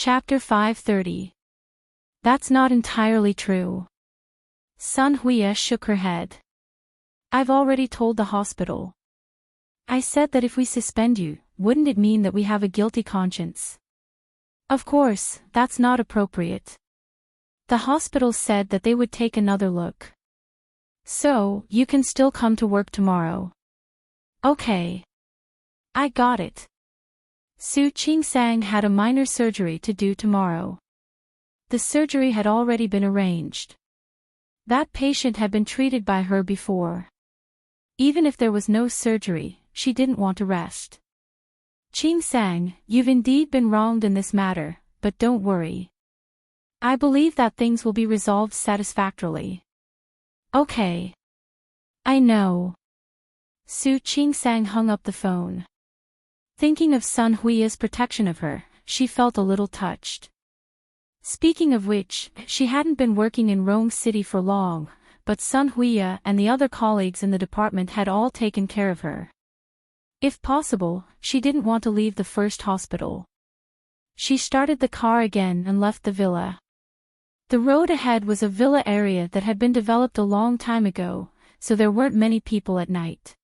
Chapter 530. That's not entirely true. Sun Huya shook her head. I've already told the hospital. I said that if we suspend you, wouldn't it mean that we have a guilty conscience? Of course, that's not appropriate. The hospital said that they would take another look. So, you can still come to work tomorrow. Okay. I got it. Su Qingsang had a minor surgery to do tomorrow. The surgery had already been arranged. That patient had been treated by her before. Even if there was no surgery, she didn't want to rest. Qingsang, you've indeed been wronged in this matter, but don't worry. I believe that things will be resolved satisfactorily. Okay. I know. Su Qingsang hung up the phone. Thinking of Sun Huya's protection of her, she felt a little touched. Speaking of which, she hadn't been working in Rong City for long, but Sun Huya and the other colleagues in the department had all taken care of her. If possible, she didn't want to leave the first hospital. She started the car again and left the villa. The road ahead was a villa area that had been developed a long time ago, so there weren't many people at night.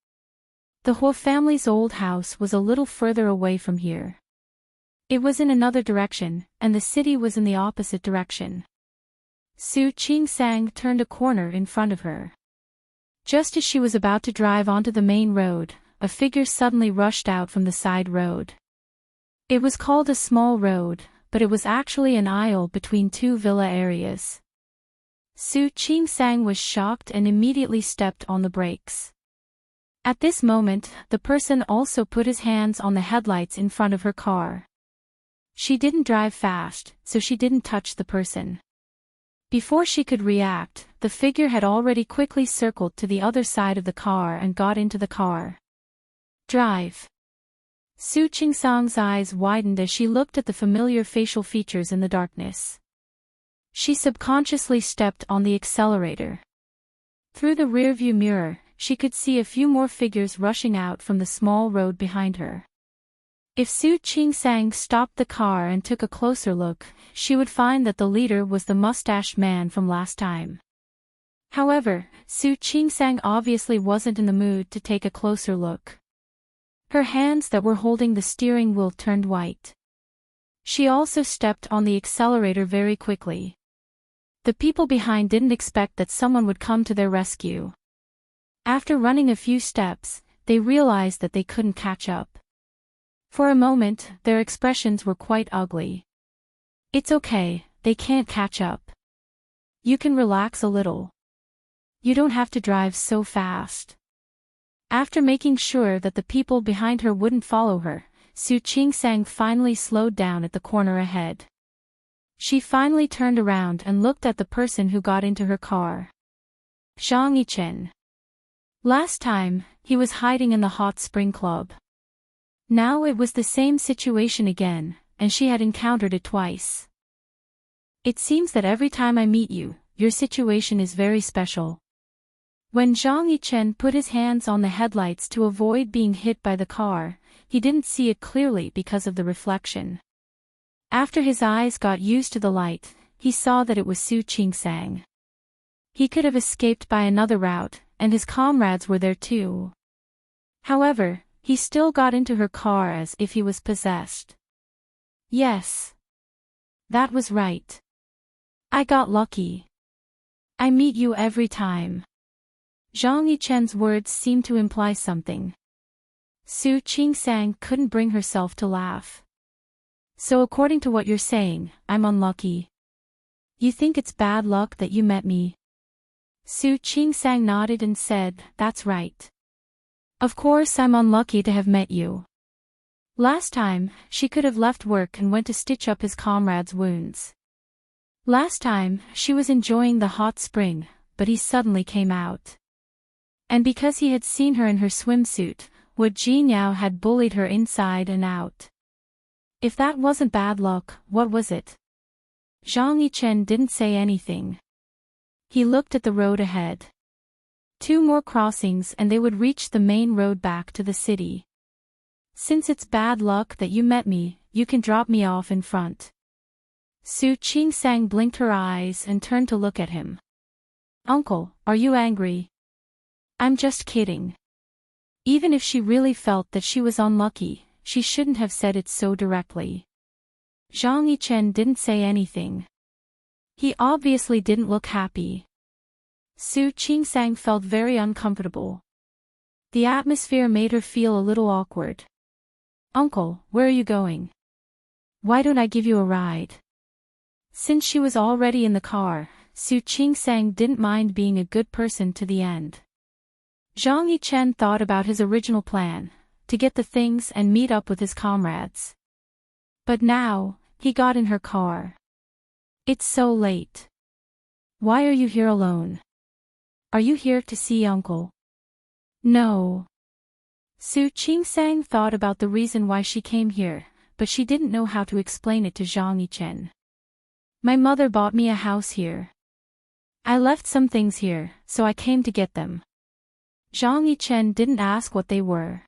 The Huo family's old house was a little further away from here. It was in another direction, and the city was in the opposite direction. Su Qingsang turned a corner in front of her. Just as she was about to drive onto the main road, a figure suddenly rushed out from the side road. It was called a small road, but it was actually an aisle between two villa areas. Su Qingsang was shocked and immediately stepped on the brakes. At this moment, the person also put his hands on the headlights in front of her car. She didn't drive fast, so she didn't touch the person. Before she could react, the figure had already quickly circled to the other side of the car and got into the car. Drive. Su Qingsang's eyes widened as she looked at the familiar facial features in the darkness. She subconsciously stepped on the accelerator. Through the rearview mirror, she could see a few more figures rushing out from the small road behind her. If Su Qingsang stopped the car and took a closer look, she would find that the leader was the mustached man from last time. However, Su Qingsang obviously wasn't in the mood to take a closer look. Her hands that were holding the steering wheel turned white. She also stepped on the accelerator very quickly. The people behind didn't expect that someone would come to their rescue. After running a few steps, they realized that they couldn't catch up. For a moment, their expressions were quite ugly. It's okay, they can't catch up. You can relax a little. You don't have to drive so fast. After making sure that the people behind her wouldn't follow her, Su Qingsang finally slowed down at the corner ahead. She finally turned around and looked at the person who got into her car. Zhang Yichen. Last time, he was hiding in the hot spring club. Now it was the same situation again, and she had encountered it twice. It seems that every time I meet you, your situation is very special. When Zhang Yichen put his hands on the headlights to avoid being hit by the car, he didn't see it clearly because of the reflection. After his eyes got used to the light, he saw that it was Su Qingsang. He could have escaped by another route, and his comrades were there too. However, he still got into her car as if he was possessed. Yes. That was right. I got lucky. I meet you every time. Zhang Yichen's words seemed to imply something. Su Qingsang couldn't bring herself to laugh. So according to what you're saying, I'm unlucky. You think it's bad luck that you met me? Su Qingsang nodded and said, that's right. Of course I'm unlucky to have met you. Last time, she could have left work and went to stitch up his comrade's wounds. Last time, she was enjoying the hot spring, but he suddenly came out. And because he had seen her in her swimsuit, Wu Jinyao had bullied her inside and out. If that wasn't bad luck, what was it? Zhang Yichen didn't say anything. He looked at the road ahead. 2 more crossings and they would reach the main road back to the city. Since it's bad luck that you met me, you can drop me off in front. Su Chingsang blinked her eyes and turned to look at him. Uncle, are you angry? I'm just kidding. Even if she really felt that she was unlucky, she shouldn't have said it so directly. Zhang Yichen didn't say anything. He obviously didn't look happy. Su Chingsang felt very uncomfortable. The atmosphere made her feel a little awkward. Uncle, where are you going? Why don't I give you a ride? Since she was already in the car, Su Chingsang didn't mind being a good person to the end. Zhang Yichen thought about his original plan, to get the things and meet up with his comrades. But now, he got in her car. It's so late. Why are you here alone? Are you here to see Uncle? No. Su Chingsang thought about the reason why she came here, but she didn't know how to explain it to Zhang Yichen. My mother bought me a house here. I left some things here, so I came to get them. Zhang Yichen didn't ask what they were.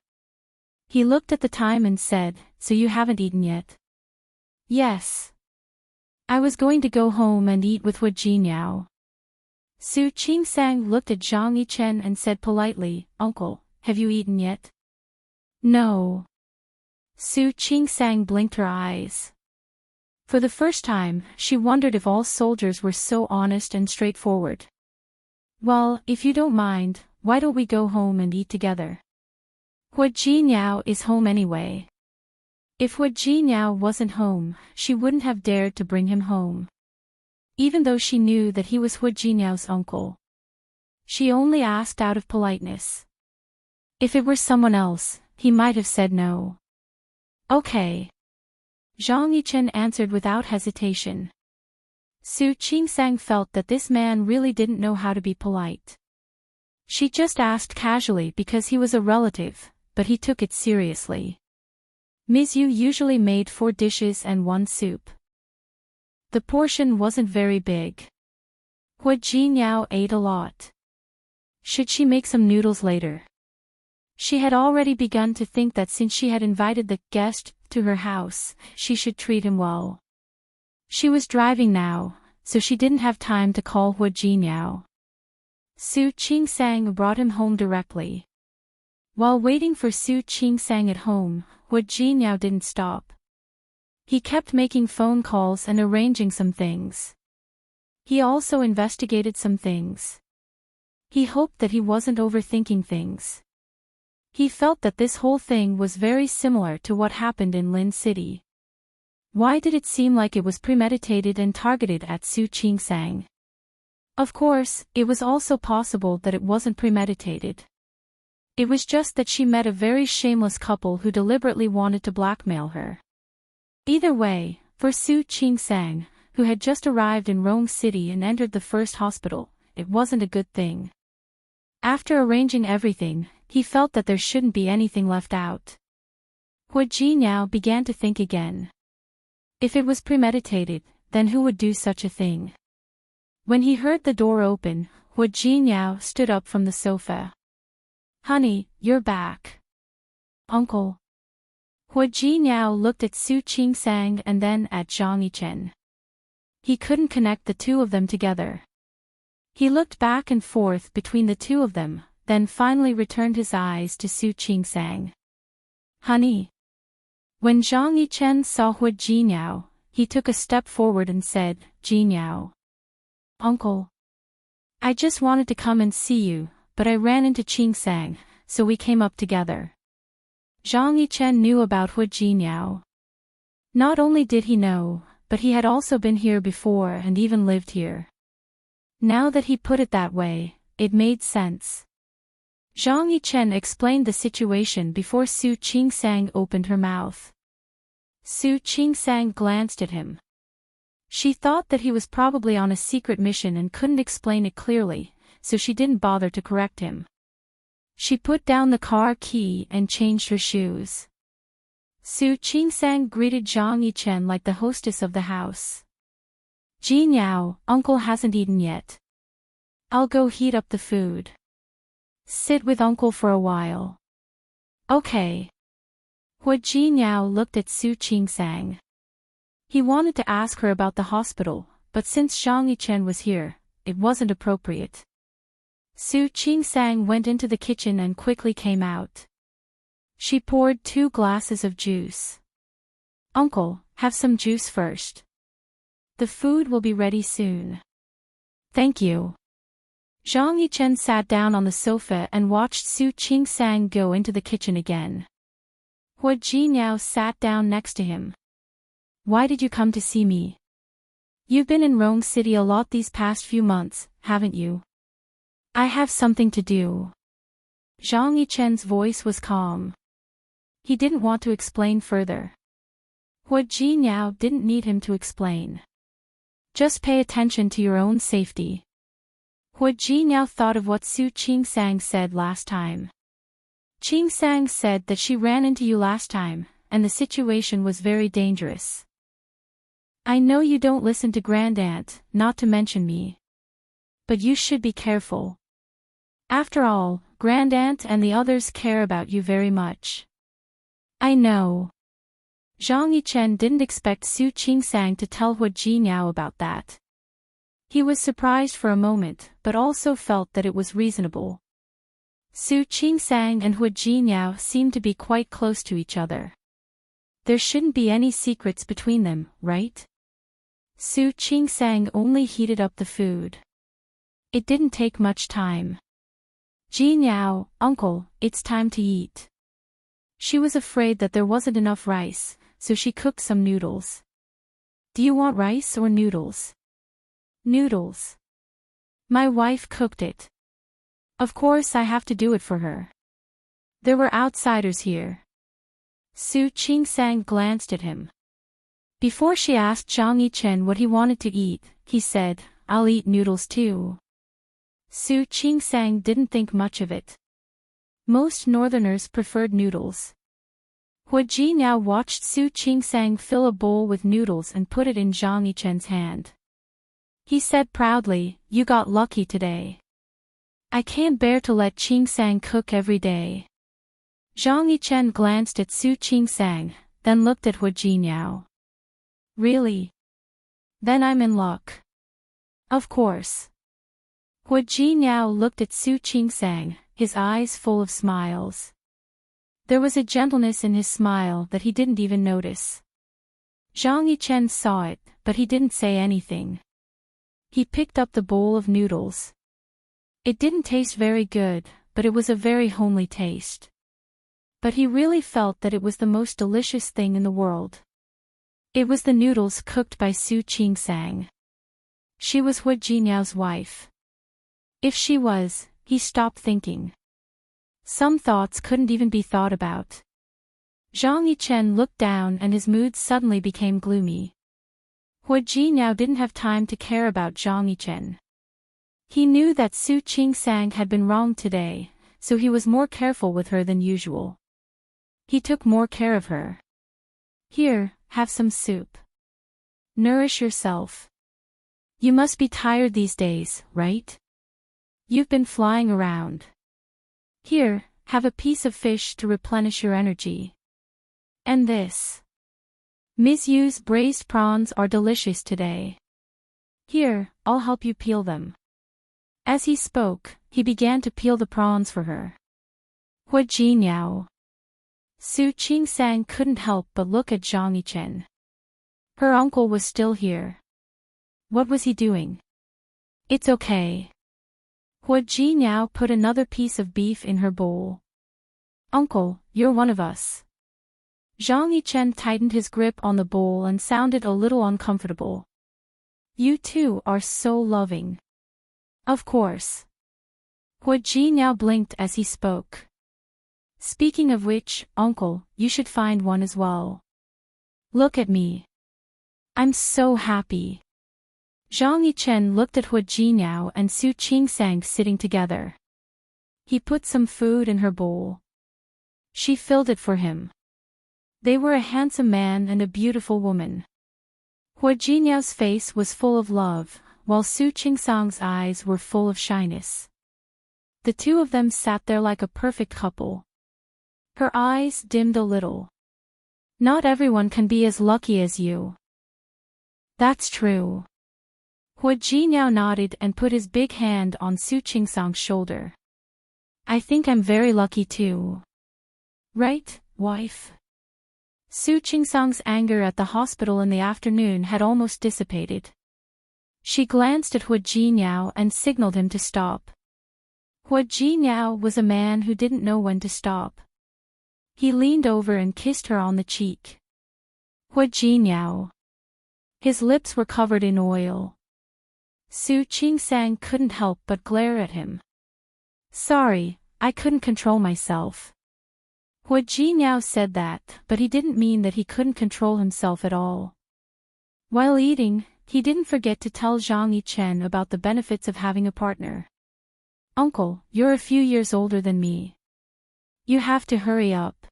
He looked at the time and said, So you haven't eaten yet? Yes. I was going to go home and eat with Hu Jinyao. Su Chingsang looked at Zhang Yichen and said politely, Uncle, have you eaten yet? No. Su Chingsang blinked her eyes. For the first time, she wondered if all soldiers were so honest and straightforward. Well, if you don't mind, why don't we go home and eat together? Hu Jinyao is home anyway. If Hu Jinyao wasn't home, she wouldn't have dared to bring him home. Even though she knew that he was Hu Jinyao's uncle. She only asked out of politeness. If it were someone else, he might have said no. Okay. Zhang Yichen answered without hesitation. Su Chingsang felt that this man really didn't know how to be polite. She just asked casually because he was a relative, but he took it seriously. Ms. Yu usually made 4 dishes and 1 soup. The portion wasn't very big. Hu Jinyao ate a lot. Should she make some noodles later? She had already begun to think that since she had invited the guest to her house, she should treat him well. She was driving now, so she didn't have time to call Hu Jinyao. Su Chingsang brought him home directly. While waiting for Su Chingsang at home, Hu Jinyao didn't stop. He kept making phone calls and arranging some things. He also investigated some things. He hoped that he wasn't overthinking things. He felt that this whole thing was very similar to what happened in Lin City. Why did it seem like it was premeditated and targeted at Su Chingsang? Of course, it was also possible that it wasn't premeditated. It was just that she met a very shameless couple who deliberately wanted to blackmail her. Either way, for Su Chingsang, who had just arrived in Rome City and entered the first hospital, it wasn't a good thing. After arranging everything, he felt that there shouldn't be anything left out. Hu Jinyao began to think again. If it was premeditated, then who would do such a thing? When he heard the door open, Hu Jinyao stood up from the sofa. Honey, you're back. Uncle. Hu Jinyao looked at Su Chingsang and then at Zhang Yichen. He couldn't connect the two of them together. He looked back and forth between the two of them, then finally returned his eyes to Su Chingsang. Honey. When Zhang Yichen saw Hu Jinyao, he took a step forward and said, Jinyao. Uncle. I just wanted to come and see you, but I ran into Chingsang, so we came up together. Zhang Yichen knew about Hu Jinyao. Not only did he know, but he had also been here before and even lived here. Now that he put it that way, it made sense. Zhang Yichen explained the situation before Su Chingsang opened her mouth. Su Chingsang glanced at him. She thought that he was probably on a secret mission and couldn't explain it clearly, so she didn't bother to correct him. She put down the car key and changed her shoes. Su Chingsang greeted Zhang Yichen like the hostess of the house. Jinyao, Uncle hasn't eaten yet. I'll go heat up the food. Sit with Uncle for a while. Okay. Hu Jinyao looked at Su Chingsang. He wanted to ask her about the hospital, but since Zhang Yichen was here, it wasn't appropriate. Su Qingsang went into the kitchen and quickly came out. She poured 2 glasses of juice. Uncle, have some juice first. The food will be ready soon. Thank you. Zhang Yichen sat down on the sofa and watched Su Qingsang go into the kitchen again. Hua Jinyao sat down next to him. Why did you come to see me? You've been in Rome City a lot these past few months, haven't you? I have something to do. Zhang Yichen's voice was calm. He didn't want to explain further. Hua Jinyao didn't need him to explain. Just pay attention to your own safety. Hua Jinyao thought of what Su Qingsang said last time. Qingsang said that she ran into you last time, and the situation was very dangerous. I know you don't listen to Grandaunt, not to mention me. But you should be careful. After all, Grandaunt and the others care about you very much. I know. Zhang Yichen didn't expect Su Qingsang to tell Hua Jinyao about that. He was surprised for a moment, but also felt that it was reasonable. Su Qingsang and Hua Jinyao seemed to be quite close to each other. There shouldn't be any secrets between them, right? Su Qingsang only heated up the food. It didn't take much time. Jinyao, uncle, it's time to eat. She was afraid that there wasn't enough rice, so she cooked some noodles. Do you want rice or noodles? Noodles. My wife cooked it. Of course I have to do it for her. There were outsiders here. Su Qingsang glanced at him. Before she asked Zhang Yichen what he wanted to eat, he said, I'll eat noodles too. Su Qingsang didn't think much of it. Most northerners preferred noodles. Hua Jinyao watched Su Qingsang fill a bowl with noodles and put it in Zhang Yichen's hand. He said proudly, you got lucky today. I can't bear to let Qingsang cook every day. Zhang Yichen glanced at Su Qingsang, then looked at Hua Jinyao. Really? Then I'm in luck. Of course. Hua Jinyao looked at Su Qingsang, his eyes full of smiles. There was a gentleness in his smile that he didn't even notice. Zhang Yichen saw it, but he didn't say anything. He picked up the bowl of noodles. It didn't taste very good, but it was a very homely taste. But he really felt that it was the most delicious thing in the world. It was the noodles cooked by Su Qingsang. She was Hua Jinyao's wife. If she was, he stopped thinking. Some thoughts couldn't even be thought about. Zhang Yichen looked down and his mood suddenly became gloomy. Hua Jinyao didn't have time to care about Zhang Yichen. He knew that Su Qingsang had been wrong today, so he was more careful with her than usual. He took more care of her. Here, have some soup. Nourish yourself. You must be tired these days, right? You've been flying around. Here, have a piece of fish to replenish your energy. And this. Ms. Yu's braised prawns are delicious today. Here, I'll help you peel them. As he spoke, he began to peel the prawns for her. Hua Jinyao. Su Qingsang couldn't help but look at Zhang Yichen. Her uncle was still here. What was he doing? It's okay. Hua Jinyao put another piece of beef in her bowl. Uncle, you're one of us. Zhang Yichen tightened his grip on the bowl and sounded a little uncomfortable. You two are so loving. Of course. Hua Jinyao blinked as he spoke. Speaking of which, uncle, you should find one as well. Look at me. I'm so happy. Zhang Yichen looked at Hua Jinyao and Su Qingsang sitting together. He put some food in her bowl. She filled it for him. They were a handsome man and a beautiful woman. Hua Jinyao's face was full of love, while Su Qingsang's eyes were full of shyness. The two of them sat there like a perfect couple. Her eyes dimmed a little. Not everyone can be as lucky as you. That's true. Hua Jinyao nodded and put his big hand on Su Qingsang's shoulder. I think I'm very lucky too. Right, wife? Su Qingsang's anger at the hospital in the afternoon had almost dissipated. She glanced at Hua Jinyao and signaled him to stop. Hua Jinyao was a man who didn't know when to stop. He leaned over and kissed her on the cheek. Hua Jinyao. His lips were covered in oil. Su Qingsang couldn't help but glare at him. Sorry, I couldn't control myself. Hua Jinyao said that, but he didn't mean that he couldn't control himself at all. While eating, he didn't forget to tell Zhang Yichen about the benefits of having a partner. Uncle, you're a few years older than me. You have to hurry up.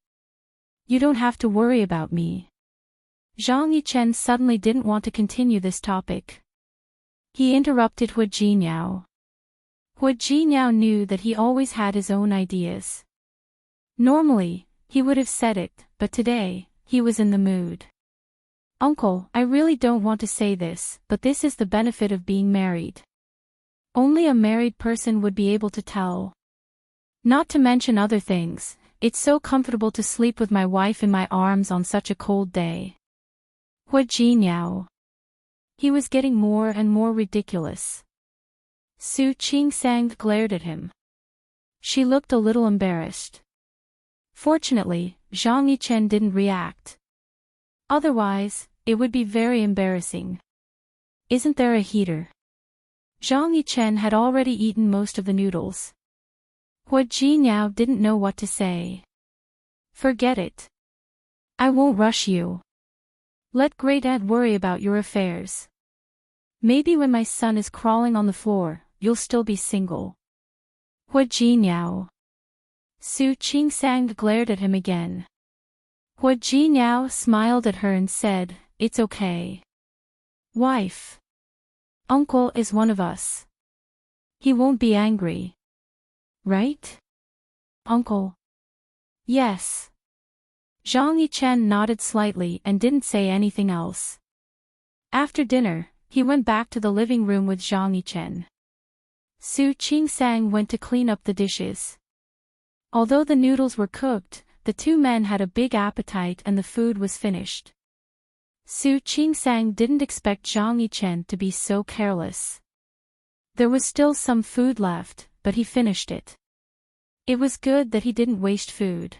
You don't have to worry about me. Zhang Yichen suddenly didn't want to continue this topic. He interrupted Hua Jinyao. Hua Jinyao knew that he always had his own ideas. Normally, he would have said it, but today, he was in the mood. Uncle, I really don't want to say this, but this is the benefit of being married. Only a married person would be able to tell. Not to mention other things, it's so comfortable to sleep with my wife in my arms on such a cold day. Hua Jinyao. He was getting more and more ridiculous. Su Qingsang glared at him. She looked a little embarrassed. Fortunately, Zhang Yichen didn't react. Otherwise, it would be very embarrassing. Isn't there a heater? Zhang Yichen had already eaten most of the noodles. Hua Jinyao didn't know what to say. Forget it. I won't rush you. Let Great Aunt worry about your affairs. Maybe when my son is crawling on the floor, you'll still be single. Hua Jinyao. Su Qingsang glared at him again. Hua Jinyao smiled at her and said, It's okay. Wife. Uncle is one of us. He won't be angry. Right? Uncle. Yes. Zhang Yichen nodded slightly and didn't say anything else. After dinner, he went back to the living room with Zhang Yichen. Su Qingsang went to clean up the dishes. Although the noodles were cooked, the two men had a big appetite and the food was finished. Su Qingsang didn't expect Zhang Yichen to be so careless. There was still some food left, but he finished it. It was good that he didn't waste food.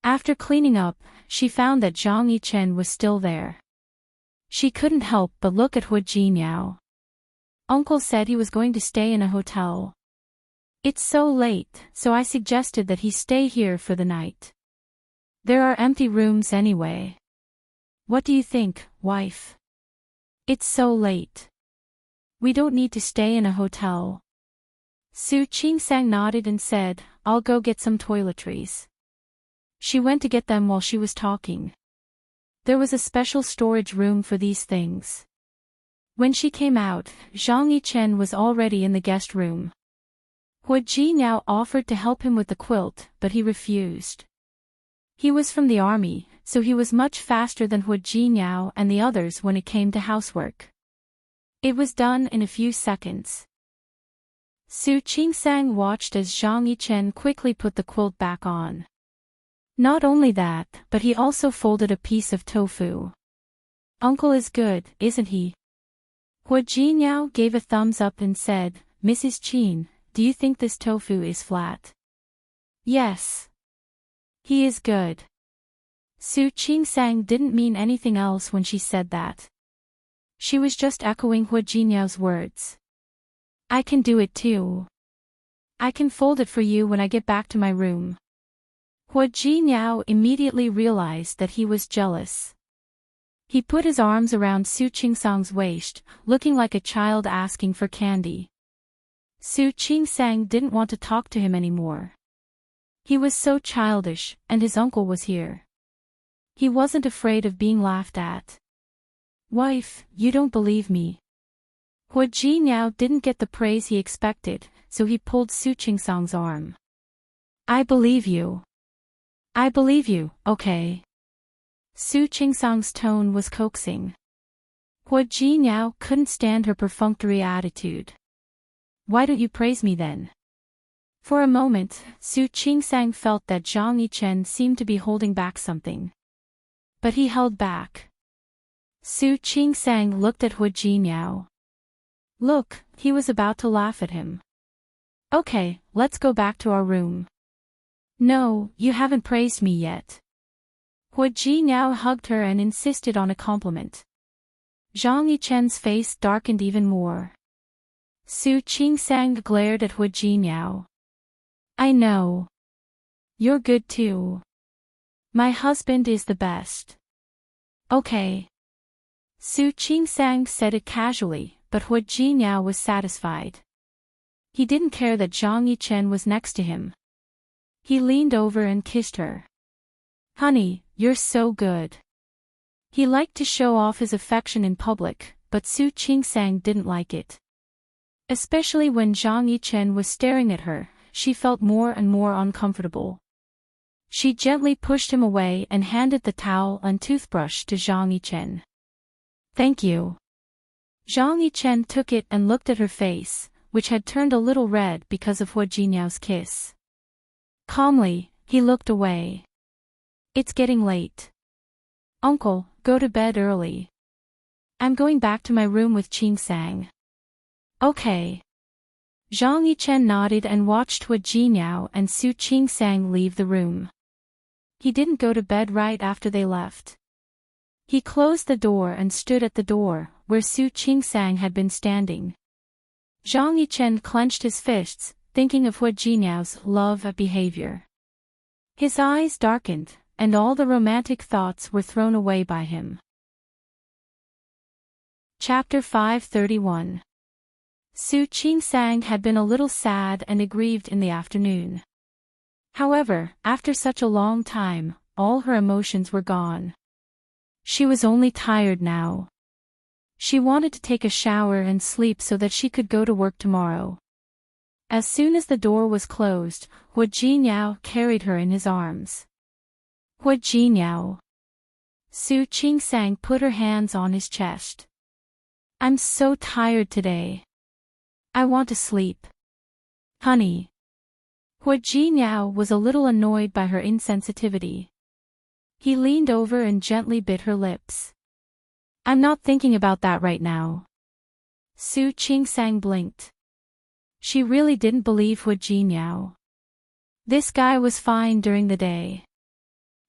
After cleaning up, she found that Zhang Yichen was still there. She couldn't help but look at Hua Jinyao. Uncle said he was going to stay in a hotel. It's so late, so I suggested that he stay here for the night. There are empty rooms anyway. What do you think, wife? It's so late. We don't need to stay in a hotel. Su Qingsang nodded and said, I'll go get some toiletries. She went to get them while she was talking. There was a special storage room for these things. When she came out, Zhang Yichen was already in the guest room. Hua Jinyao offered to help him with the quilt, but he refused. He was from the army, so he was much faster than Hua Jinyao and the others when it came to housework. It was done in a few seconds. Su Qingsang watched as Zhang Yichen quickly put the quilt back on. Not only that, but he also folded a piece of tofu. Uncle is good, isn't he? Hua Jinyao gave a thumbs up and said, Mrs. Qin, do you think this tofu is flat? Yes. He is good. Su Qingsang didn't mean anything else when she said that. She was just echoing Hua Jinyao's words. I can do it too. I can fold it for you when I get back to my room. Hua Jinyao immediately realized that he was jealous. He put his arms around Su Qingsang's waist, looking like a child asking for candy. Su Qingsang didn't want to talk to him anymore. He was so childish, and his uncle was here. He wasn't afraid of being laughed at. Wife, you don't believe me. Hua Jinyao didn't get the praise he expected, so he pulled Su Qingsang's arm. I believe you. I believe you, okay. Su Qingsang's tone was coaxing. Hua Jinyao couldn't stand her perfunctory attitude. Why don't you praise me then? For a moment, Su Qingsang felt that Zhang Yichen seemed to be holding back something. But he held back. Su Qingsang looked at Hua Jinyao. Look, he was about to laugh at him. Okay, let's go back to our room. No, you haven't praised me yet. Hua Jinyao hugged her and insisted on a compliment. Zhang Yichen's face darkened even more. Su Qingsang glared at Hua Jinyao. I know. You're good too. My husband is the best. Okay. Su Qingsang said it casually, but Hua Jinyao was satisfied. He didn't care that Zhang Yichen was next to him. He leaned over and kissed her. Honey, you're so good. He liked to show off his affection in public, but Su Qingsang didn't like it. Especially when Zhang Yichen was staring at her, she felt more and more uncomfortable. She gently pushed him away and handed the towel and toothbrush to Zhang Yichen. Thank you. Zhang Yichen took it and looked at her face, which had turned a little red because of Hua Jinyao's kiss. Calmly, he looked away. It's getting late. Uncle, go to bed early. I'm going back to my room with Qingsang. Okay. Zhang Yichen nodded and watched Hua Jinyao and Su Qingsang leave the room. He didn't go to bed right after they left. He closed the door and stood at the door, where Su Qingsang had been standing. Zhang Yichen clenched his fists, thinking of Hua Jinyao's love of behavior. His eyes darkened, and all the romantic thoughts were thrown away by him. Chapter 531. Su Qingsang had been a little sad and aggrieved in the afternoon. However, after such a long time, all her emotions were gone. She was only tired now. She wanted to take a shower and sleep so that she could go to work tomorrow. As soon as the door was closed, Hua Jinyao carried her in his arms. Hua Jinyao. Su Qingsang put her hands on his chest. I'm so tired today. I want to sleep. Honey. Hua Jinyao was a little annoyed by her insensitivity. He leaned over and gently bit her lips. I'm not thinking about that right now. Su Qingsang blinked. She really didn't believe Hua Jinyao. This guy was fine during the day.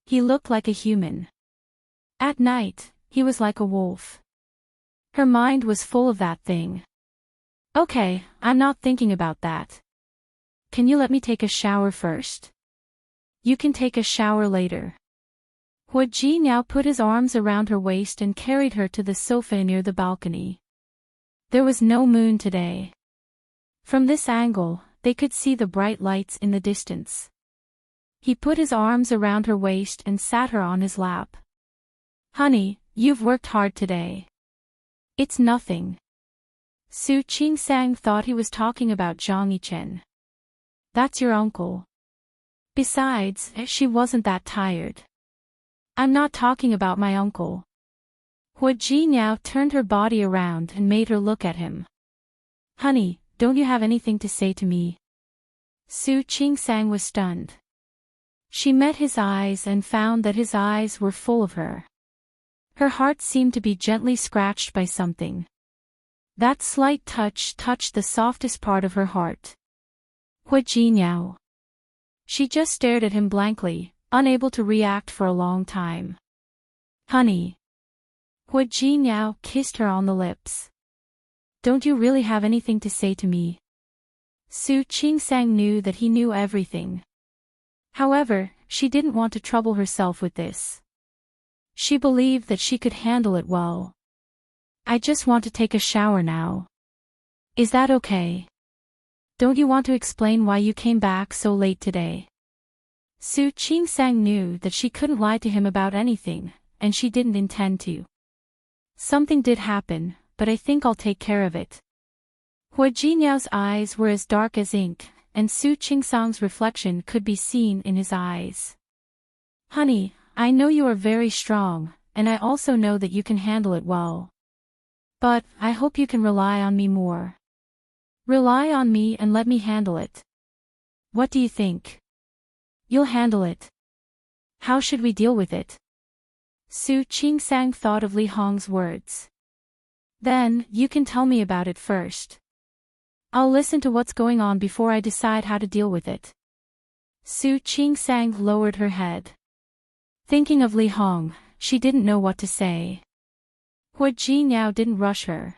He looked like a human. At night, he was like a wolf. Her mind was full of that thing. Okay, I'm not thinking about that. Can you let me take a shower first? You can take a shower later. Hua Jinyao put his arms around her waist and carried her to the sofa near the balcony. There was no moon today. From this angle, they could see the bright lights in the distance. He put his arms around her waist and sat her on his lap. Honey, you've worked hard today. It's nothing. Su Qingsang thought he was talking about Zhang Yichen. That's your uncle. Besides, she wasn't that tired. I'm not talking about my uncle. Hua Jinyao turned her body around and made her look at him. Honey, don't you have anything to say to me? Su Qingsang was stunned. She met his eyes and found that his eyes were full of her. Her heart seemed to be gently scratched by something. That slight touch touched the softest part of her heart. Hua Jinyao. She just stared at him blankly, unable to react for a long time. Honey. Hua Jinyao kissed her on the lips. Don't you really have anything to say to me? Su Qingsang knew that he knew everything. However, she didn't want to trouble herself with this. She believed that she could handle it well. I just want to take a shower now. Is that okay? Don't you want to explain why you came back so late today? Su Qingsang knew that she couldn't lie to him about anything, and she didn't intend to. Something did happen, but I think I'll take care of it. Hua Jinyao's eyes were as dark as ink, and Su Qingsang's reflection could be seen in his eyes. Honey, I know you are very strong, and I also know that you can handle it well. But I hope you can rely on me more. Rely on me and let me handle it. What do you think? You'll handle it. How should we deal with it? Su Qingsang thought of Li Hong's words. Then, you can tell me about it first. I'll listen to what's going on before I decide how to deal with it. Su Qingsang lowered her head. Thinking of Li Hong, she didn't know what to say. Hua Jinyao didn't rush her.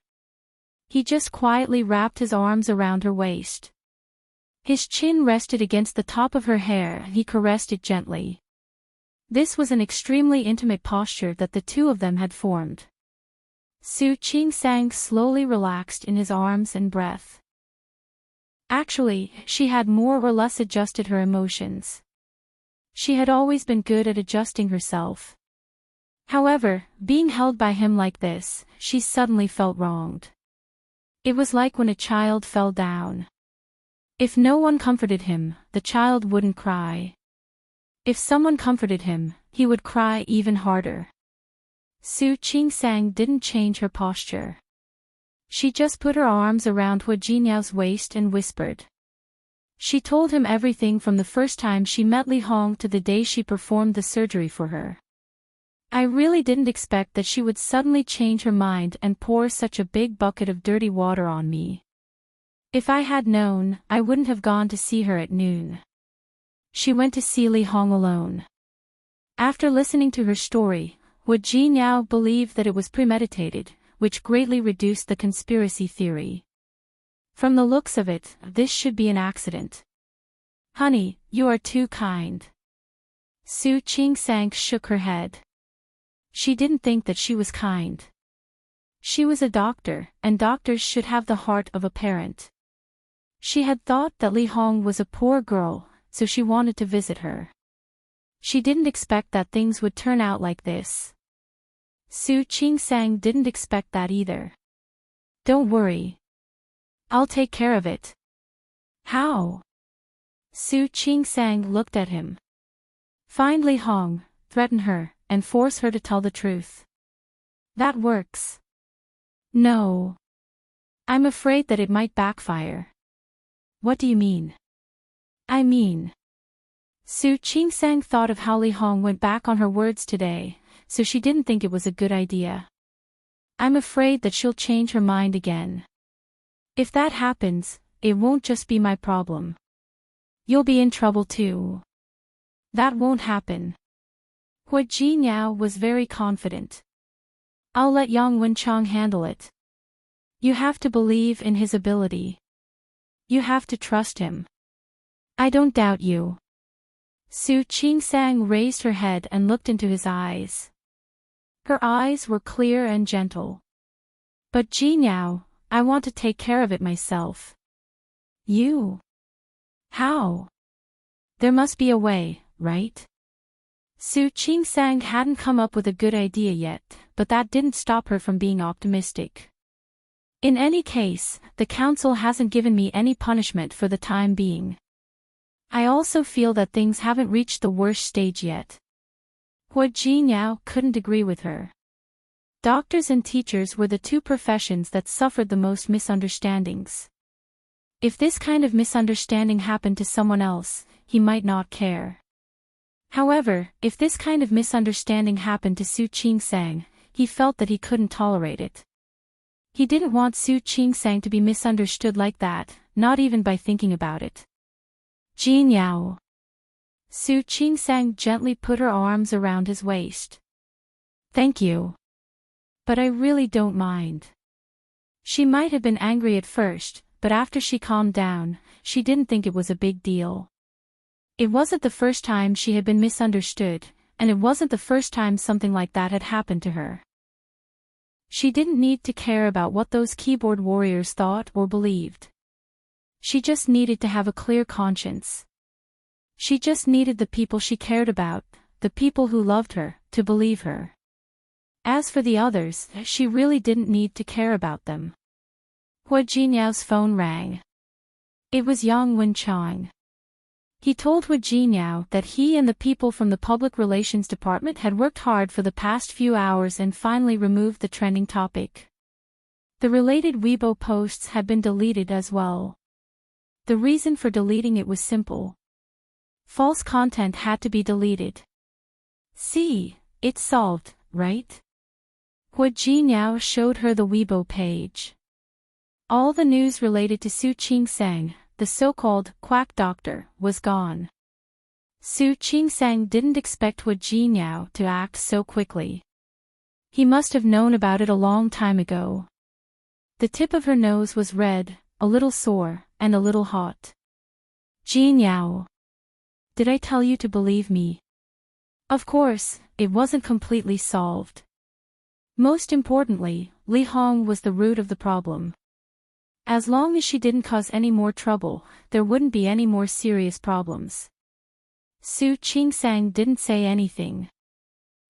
He just quietly wrapped his arms around her waist. His chin rested against the top of her hair and he caressed it gently. This was an extremely intimate posture that the two of them had formed. Su Qingsang slowly relaxed in his arms and breath. Actually, she had more or less adjusted her emotions. She had always been good at adjusting herself. However, being held by him like this, she suddenly felt wronged. It was like when a child fell down. If no one comforted him, the child wouldn't cry. If someone comforted him, he would cry even harder. Su Qingsang didn't change her posture. She just put her arms around Hua Jinyao's waist and whispered. She told him everything from the first time she met Li Hong to the day she performed the surgery for her. I really didn't expect that she would suddenly change her mind and pour such a big bucket of dirty water on me. If I had known, I wouldn't have gone to see her at noon. She went to see Li Hong alone. After listening to her story, Hua Jinyao believed that it was premeditated, which greatly reduced the conspiracy theory. From the looks of it, this should be an accident. Honey, you are too kind. Su Qingsang shook her head. She didn't think that she was kind. She was a doctor, and doctors should have the heart of a parent. She had thought that Li Hong was a poor girl, so she wanted to visit her. She didn't expect that things would turn out like this. Su Qingsang didn't expect that either. Don't worry. I'll take care of it. How? Su Qingsang looked at him. Find Li Hong, threaten her, and force her to tell the truth. That works. No. I'm afraid that it might backfire. What do you mean? I mean. Su Qingsang thought of how Li Hong went back on her words today, so she didn't think it was a good idea. I'm afraid that she'll change her mind again. If that happens, it won't just be my problem. You'll be in trouble too. That won't happen. Hua Jinyao was very confident. I'll let Yang Wenchang handle it. You have to believe in his ability. You have to trust him. I don't doubt you. Su Qingsang raised her head and looked into his eyes. Her eyes were clear and gentle. But Jinyao, I want to take care of it myself. You? How? There must be a way, right? Su Qingsang hadn't come up with a good idea yet, but that didn't stop her from being optimistic. In any case, the council hasn't given me any punishment for the time being. I also feel that things haven't reached the worst stage yet. Hua Jinyao couldn't agree with her. Doctors and teachers were the two professions that suffered the most misunderstandings. If this kind of misunderstanding happened to someone else, he might not care. However, if this kind of misunderstanding happened to Su Qingsang, he felt that he couldn't tolerate it. He didn't want Su Qingsang to be misunderstood like that, not even by thinking about it. Jinyao. Su Qingsang gently put her arms around his waist. Thank you. But I really don't mind. She might have been angry at first, but after she calmed down, she didn't think it was a big deal. It wasn't the first time she had been misunderstood, and it wasn't the first time something like that had happened to her. She didn't need to care about what those keyboard warriors thought or believed. She just needed to have a clear conscience. She just needed the people she cared about, the people who loved her, to believe her. As for the others, she really didn't need to care about them. Hua Jinyao's phone rang. It was Yang Wenchang. He told Hua Jinyao that he and the people from the Public Relations Department had worked hard for the past few hours and finally removed the trending topic. The related Weibo posts had been deleted as well. The reason for deleting it was simple. False content had to be deleted. See, it's solved, right? Hua Jinyao showed her the Weibo page. All the news related to Su Qingsang, the so-called quack doctor, was gone. Su Qingsang didn't expect Hua Jinyao to act so quickly. He must have known about it a long time ago. The tip of her nose was red, a little sore, and a little hot. Jinyao. Did I tell you to believe me? Of course, it wasn't completely solved. Most importantly, Li Hong was the root of the problem. As long as she didn't cause any more trouble, there wouldn't be any more serious problems. Su Qingsang didn't say anything.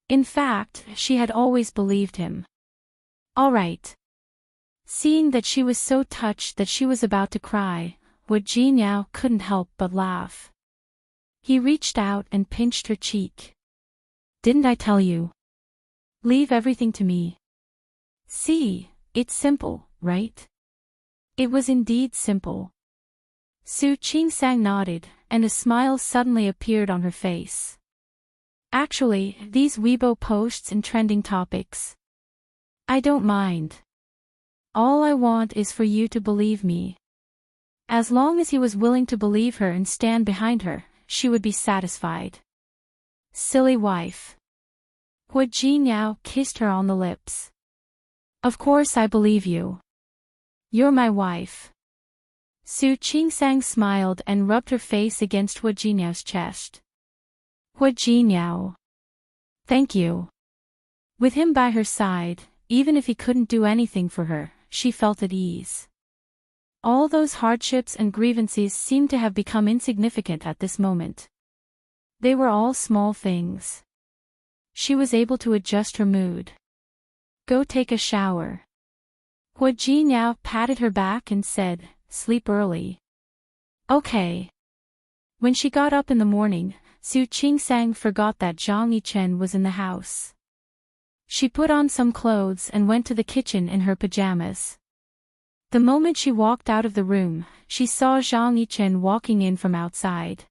In fact, she had always believed him. All right. Seeing that she was so touched that she was about to cry, Hua Jinyao couldn't help but laugh. He reached out and pinched her cheek. Didn't I tell you? Leave everything to me. See, it's simple, right? It was indeed simple. Su Qingsang nodded, and a smile suddenly appeared on her face. Actually, these Weibo posts and trending topics. I don't mind. All I want is for you to believe me. As long as he was willing to believe her and stand behind her, she would be satisfied. Silly wife. Hua Jinyao kissed her on the lips. Of course I believe you. You're my wife. Su Qingsang smiled and rubbed her face against Hua Jinyao's chest. Hua Jinyao. Thank you. With him by her side, even if he couldn't do anything for her, she felt at ease. All those hardships and grievances seemed to have become insignificant at this moment. They were all small things. She was able to adjust her mood. Go take a shower. Hua Jinyao patted her back and said, sleep early. Okay. When she got up in the morning, Su Qingsang forgot that Zhang Yichen was in the house. She put on some clothes and went to the kitchen in her pajamas. The moment she walked out of the room, she saw Zhang Yichen walking in from outside.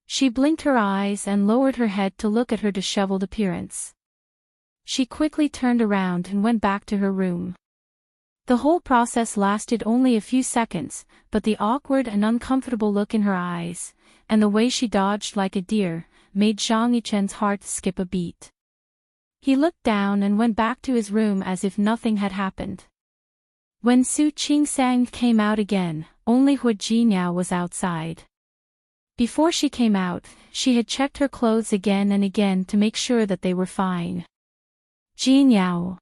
She blinked her eyes and lowered her head to look at her disheveled appearance. She quickly turned around and went back to her room. The whole process lasted only a few seconds, but the awkward and uncomfortable look in her eyes, and the way she dodged like a deer, made Zhang Yichen's heart skip a beat. He looked down and went back to his room as if nothing had happened. When Su Qingsang came out again, only Hua Jinyao was outside. Before she came out, she had checked her clothes again and again to make sure that they were fine. Jinyao.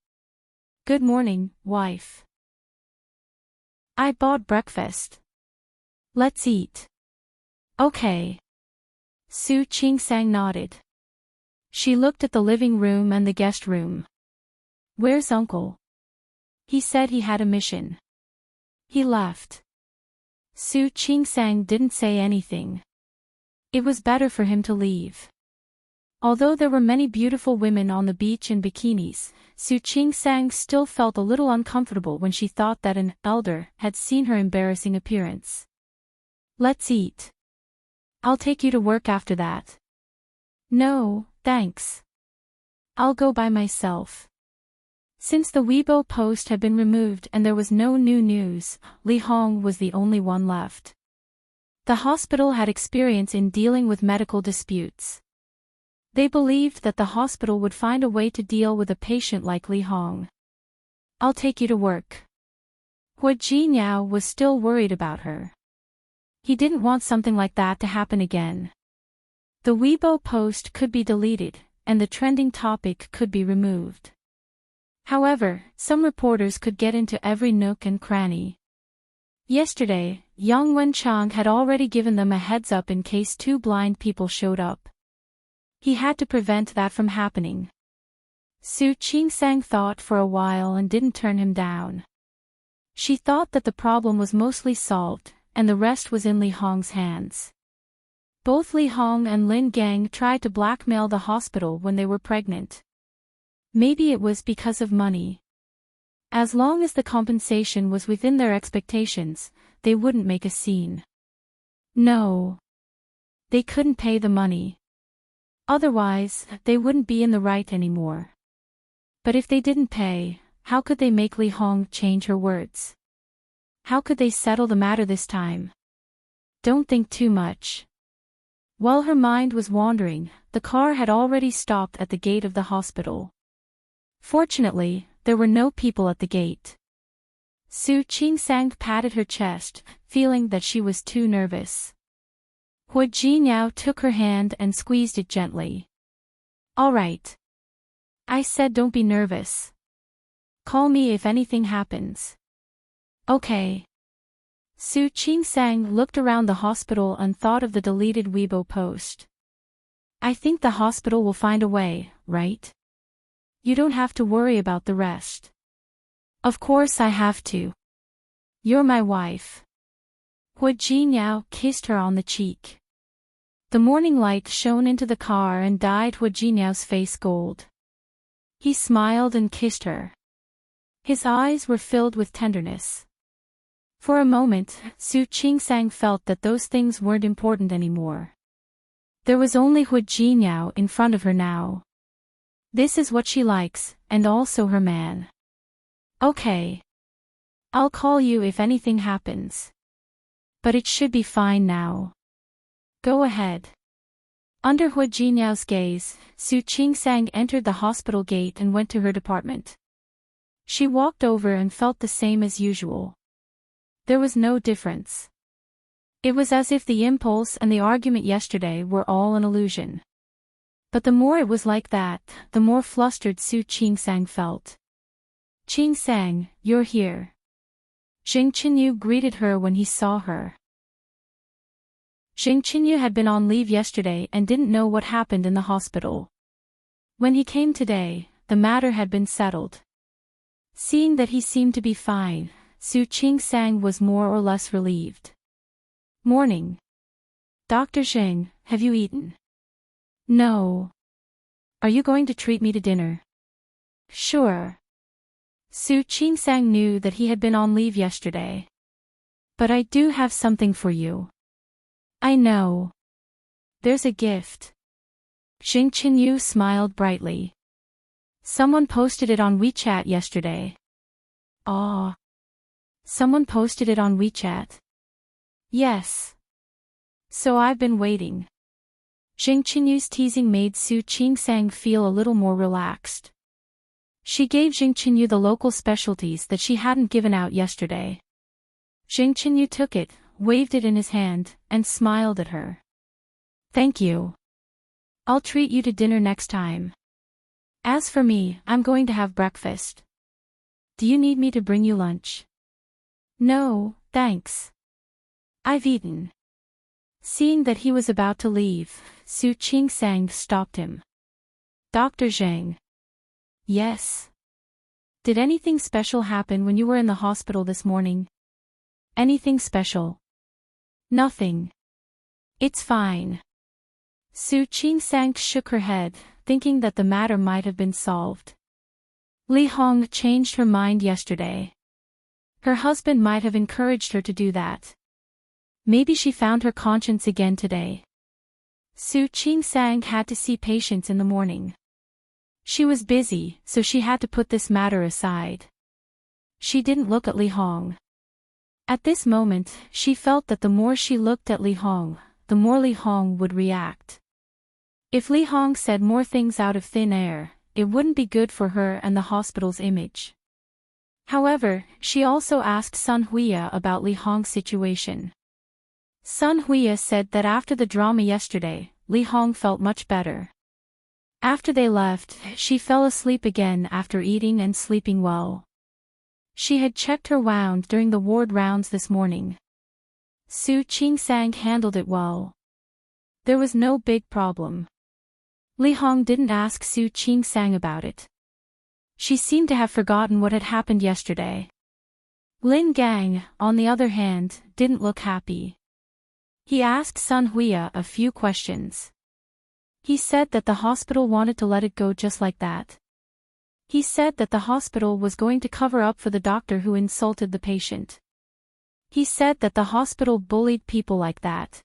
Good morning, wife. I bought breakfast. Let's eat. Okay. Su Qingsang nodded. She looked at the living room and the guest room. Where's Uncle? He said he had a mission. He left. Su Qingsang didn't say anything. It was better for him to leave. Although there were many beautiful women on the beach in bikinis, Su Qingsang still felt a little uncomfortable when she thought that an elder had seen her embarrassing appearance. Let's eat. I'll take you to work after that. No, thanks. I'll go by myself. Since the Weibo post had been removed and there was no new news, Li Hong was the only one left. The hospital had experience in dealing with medical disputes. They believed that the hospital would find a way to deal with a patient like Li Hong. I'll take you to work. Hua Jinyao was still worried about her. He didn't want something like that to happen again. The Weibo post could be deleted, and the trending topic could be removed. However, some reporters could get into every nook and cranny. Yesterday, Yang Wenchang had already given them a heads-up in case two blind people showed up. He had to prevent that from happening. Su Qingsang thought for a while and didn't turn him down. She thought that the problem was mostly solved, and the rest was in Li Hong's hands. Both Li Hong and Lin Gang tried to blackmail the hospital when they were pregnant. Maybe it was because of money. As long as the compensation was within their expectations, they wouldn't make a scene. No. They couldn't pay the money. Otherwise, they wouldn't be in the right anymore. But if they didn't pay, how could they make Li Hong change her words? How could they settle the matter this time? Don't think too much. While her mind was wandering, the car had already stopped at the gate of the hospital. Fortunately, there were no people at the gate. Su Qingsang patted her chest, feeling that she was too nervous. Hu Jinyao took her hand and squeezed it gently. All right. I said don't be nervous. Call me if anything happens. Okay. Su Qingsang looked around the hospital and thought of the deleted Weibo post. I think the hospital will find a way, right? You don't have to worry about the rest. Of course I have to. You're my wife. Hu Jinyao kissed her on the cheek. The morning light shone into the car and dyed Hu Jinyao's face gold. He smiled and kissed her. His eyes were filled with tenderness. For a moment, Su Qingsang felt that those things weren't important anymore. There was only Hu Jinyao in front of her now. This is what she likes, and also her man. Okay. I'll call you if anything happens. But it should be fine now. Go ahead. Under Hu Jinyao's gaze, Su Qingsang entered the hospital gate and went to her department. She walked over and felt the same as usual. There was no difference. It was as if the impulse and the argument yesterday were all an illusion. But the more it was like that, the more flustered Su Qingsang felt. Qingsang, you're here. Jing Qinyu greeted her when he saw her. Jing Qinyu had been on leave yesterday and didn't know what happened in the hospital. When he came today, the matter had been settled. Seeing that he seemed to be fine, Su Qingsang was more or less relieved. Morning. Dr. Zheng, have you eaten? No. Are you going to treat me to dinner? Sure. Su Qingsang knew that he had been on leave yesterday. But I do have something for you. I know. There's a gift. Jing Qinyu smiled brightly. Someone posted it on WeChat yesterday. Aw. Someone posted it on WeChat? Yes. So I've been waiting. Jing Qinyu's teasing made Su Qingsang feel a little more relaxed. She gave Jing Qinyu the local specialties that she hadn't given out yesterday. Jing Qinyu took it, waved it in his hand, and smiled at her. Thank you. I'll treat you to dinner next time. As for me, I'm going to have breakfast. Do you need me to bring you lunch? No, thanks. I've eaten. Seeing that he was about to leave, Su Qingsang stopped him. Dr. Zheng. Yes. Did anything special happen when you were in the hospital this morning? Anything special? Nothing. It's fine. Su Qingsang shook her head, thinking that the matter might have been solved. Li Hong changed her mind yesterday. Her husband might have encouraged her to do that. Maybe she found her conscience again today. Su Qingsang had to see patients in the morning. She was busy, so she had to put this matter aside. She didn't look at Li Hong. At this moment, she felt that the more she looked at Li Hong, the more Li Hong would react. If Li Hong said more things out of thin air, it wouldn't be good for her and the hospital's image. However, she also asked Sun Huiya about Li Hong's situation. Sun Huiya said that after the drama yesterday, Li Hong felt much better. After they left, she fell asleep again after eating and sleeping well. She had checked her wound during the ward rounds this morning. Su Qingsang handled it well. There was no big problem. Li Hong didn't ask Su Qingsang about it. She seemed to have forgotten what had happened yesterday. Lin Gang, on the other hand, didn't look happy. He asked Sun Huiya a few questions. He said that the hospital wanted to let it go just like that. He said that the hospital was going to cover up for the doctor who insulted the patient. He said that the hospital bullied people like that.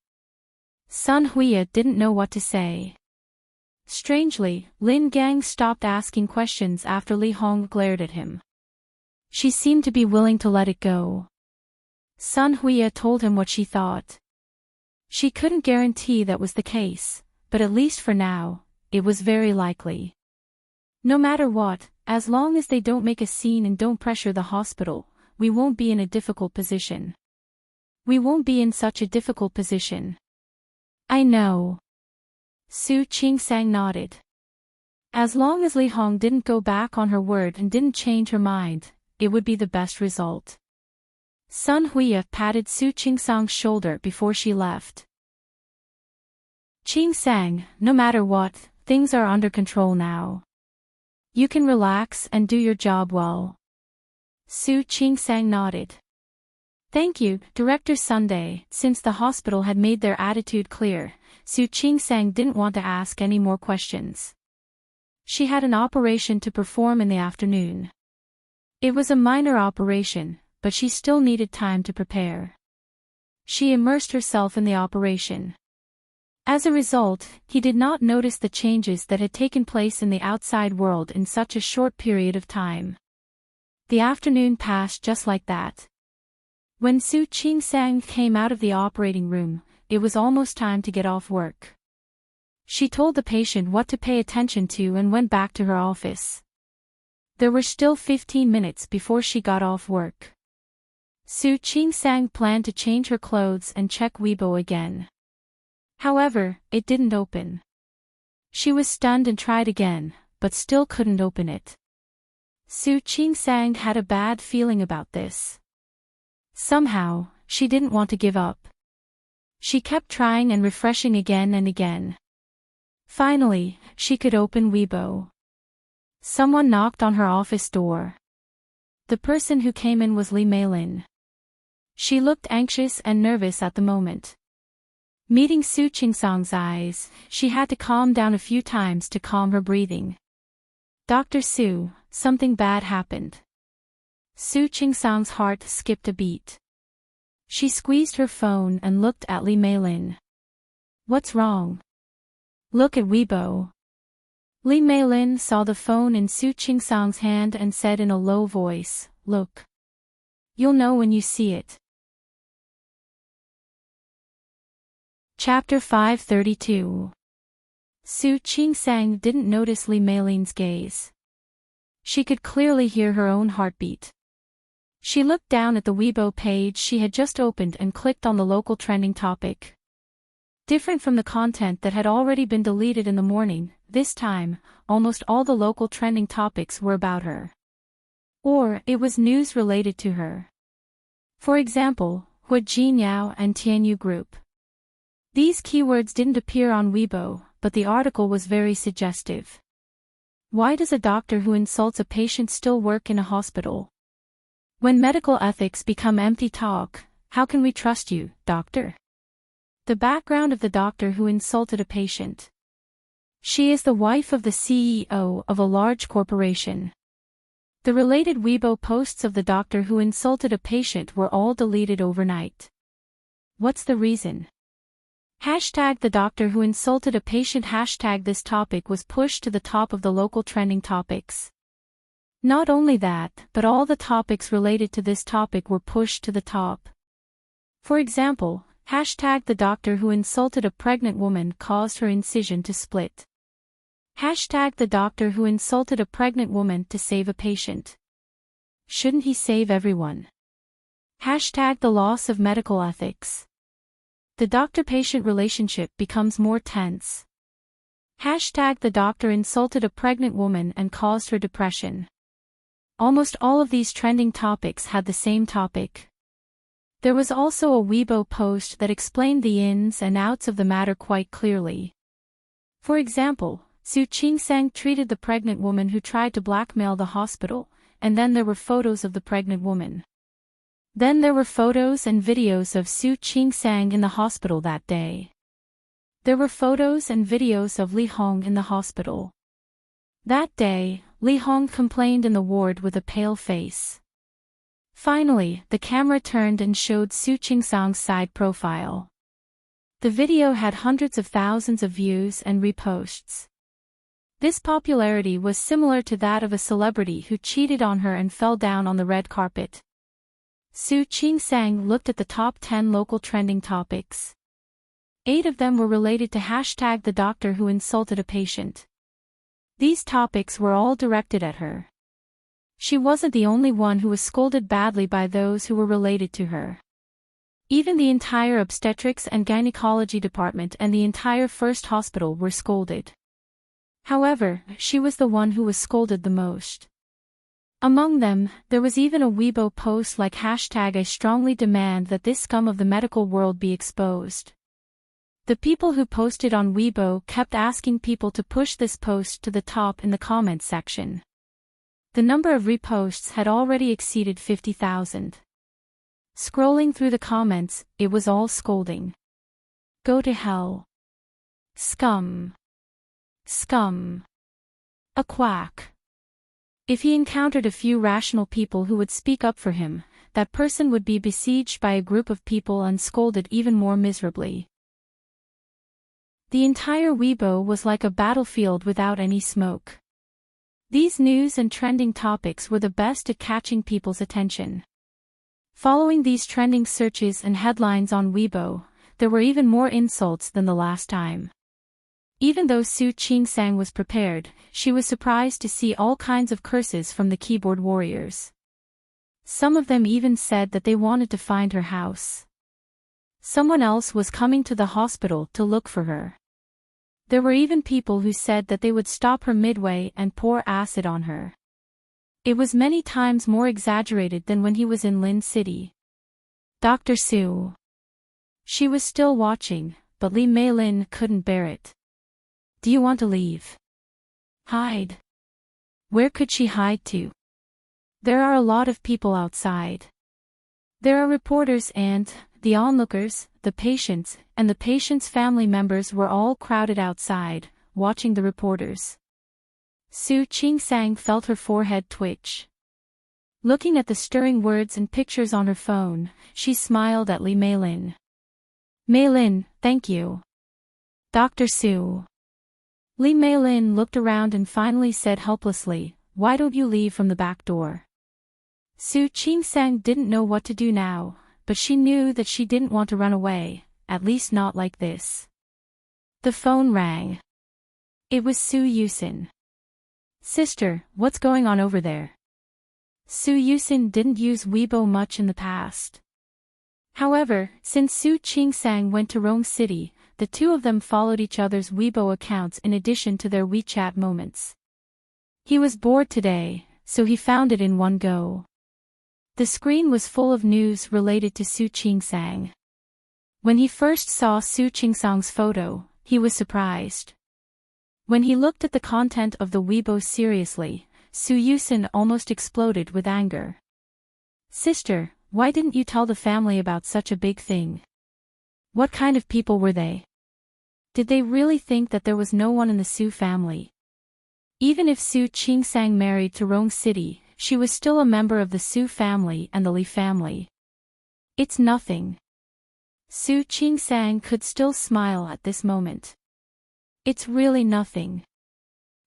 Sun Huya didn't know what to say. Strangely, Lin Gang stopped asking questions after Li Hong glared at him. She seemed to be willing to let it go. Sun Huya told him what she thought. She couldn't guarantee that was the case, but at least for now, it was very likely. No matter what, as long as they don't make a scene and don't pressure the hospital, we won't be in a difficult position. We won't be in such a difficult position. I know. Su Qingsang nodded. As long as Li Hong didn't go back on her word and didn't change her mind, it would be the best result. Sun Huya patted Su Qingsang's shoulder before she left. Qingsang, no matter what, things are under control now. You can relax and do your job well. Su Qingsang nodded. Thank you, Director Sunday. Since the hospital had made their attitude clear, Su Qingsang didn't want to ask any more questions. She had an operation to perform in the afternoon. It was a minor operation, but she still needed time to prepare. She immersed herself in the operation. As a result, he did not notice the changes that had taken place in the outside world in such a short period of time. The afternoon passed just like that. When Su Qingsang came out of the operating room, it was almost time to get off work. She told the patient what to pay attention to and went back to her office. There were still 15 minutes before she got off work. Su Qingsang planned to change her clothes and check Weibo again. However, it didn't open. She was stunned and tried again, but still couldn't open it. Su Qingsang had a bad feeling about this. Somehow, she didn't want to give up. She kept trying and refreshing again and again. Finally, she could open Weibo. Someone knocked on her office door. The person who came in was Li Meilin. She looked anxious and nervous at the moment. Meeting Su Qingsang's eyes, she had to calm down a few times to calm her breathing. Dr. Su, something bad happened. Su Qingsang's heart skipped a beat. She squeezed her phone and looked at Li Meilin. What's wrong? Look at Weibo. Li Meilin saw the phone in Su Qingsang's hand and said in a low voice, Look. You'll know when you see it. Chapter 532. Su Qingsang didn't notice Li Meilin's gaze. She could clearly hear her own heartbeat. She looked down at the Weibo page she had just opened and clicked on the local trending topic. Different from the content that had already been deleted in the morning, this time, almost all the local trending topics were about her. Or, it was news related to her. For example, Hu Jinyao and Tianyu Group. These keywords didn't appear on Weibo, but the article was very suggestive. Why does a doctor who insults a patient still work in a hospital? When medical ethics become empty talk, how can we trust you, doctor? The background of the doctor who insulted a patient. She is the wife of the CEO of a large corporation. The related Weibo posts of the doctor who insulted a patient were all deleted overnight. What's the reason? Hashtag the doctor who insulted a patient. Hashtag this topic was pushed to the top of the local trending topics. Not only that, but all the topics related to this topic were pushed to the top. For example, hashtag the doctor who insulted a pregnant woman caused her incision to split. Hashtag the doctor who insulted a pregnant woman to save a patient. Shouldn't he save everyone? Hashtag the loss of medical ethics. The doctor-patient relationship becomes more tense. Hashtag the doctor insulted a pregnant woman and caused her depression. Almost all of these trending topics had the same topic. There was also a Weibo post that explained the ins and outs of the matter quite clearly. For example, Su Qingsang treated the pregnant woman who tried to blackmail the hospital, and then there were photos of the pregnant woman. Then there were photos and videos of Su Qingsang in the hospital that day. There were photos and videos of Li Hong in the hospital. That day, Li Hong complained in the ward with a pale face. Finally, the camera turned and showed Su Qingsang's side profile. The video had hundreds of thousands of views and reposts. This popularity was similar to that of a celebrity who cheated on her and fell down on the red carpet. Su Qingsang looked at the top 10 local trending topics. 8 of them were related to #the doctor who insulted a patient. These topics were all directed at her. She wasn't the only one who was scolded badly by those who were related to her. Even the entire obstetrics and gynecology department and the entire first hospital were scolded. However, she was the one who was scolded the most. Among them, there was even a Weibo post like #I strongly demand that this scum of the medical world be exposed. The people who posted on Weibo kept asking people to push this post to the top in the comments section. The number of reposts had already exceeded 50,000. Scrolling through the comments, it was all scolding. Go to hell. Scum. Scum. A quack. If he encountered a few rational people who would speak up for him, that person would be besieged by a group of people and scolded even more miserably. The entire Weibo was like a battlefield without any smoke. These news and trending topics were the best at catching people's attention. Following these trending searches and headlines on Weibo, there were even more insults than the last time. Even though Su Qingsang was prepared, she was surprised to see all kinds of curses from the keyboard warriors. Some of them even said that they wanted to find her house. Someone else was coming to the hospital to look for her. There were even people who said that they would stop her midway and pour acid on her. It was many times more exaggerated than when he was in Lin City. Dr. Su. She was still watching, but Li Meilin couldn't bear it. Do you want to leave? Hide. Where could she hide to? There are a lot of people outside. There are reporters and the onlookers, the patients, and the patients' family members were all crowded outside, watching the reporters. Su Qingsang felt her forehead twitch. Looking at the stirring words and pictures on her phone, she smiled at Li Meilin. Meilin, thank you. Dr. Su. Li Meilin looked around and finally said helplessly, why don't you leave from the back door? Su Qingsang didn't know what to do now, but she knew that she didn't want to run away, at least not like this. The phone rang. It was Su Yusin. Sister, what's going on over there? Su Yusin didn't use Weibo much in the past. However, since Su Qingsang went to Rong City, the two of them followed each other's Weibo accounts in addition to their WeChat moments. He was bored today, so he found it in one go. The screen was full of news related to Su Qingsang. When he first saw Su Qingsang's photo, he was surprised. When he looked at the content of the Weibo seriously, Su Yusin almost exploded with anger. Sister, why didn't you tell the family about such a big thing? What kind of people were they? Did they really think that there was no one in the Su family? Even if Su Qingsang married to Rong City, she was still a member of the Su family and the Li family. It's nothing. Su Qingsang could still smile at this moment. It's really nothing.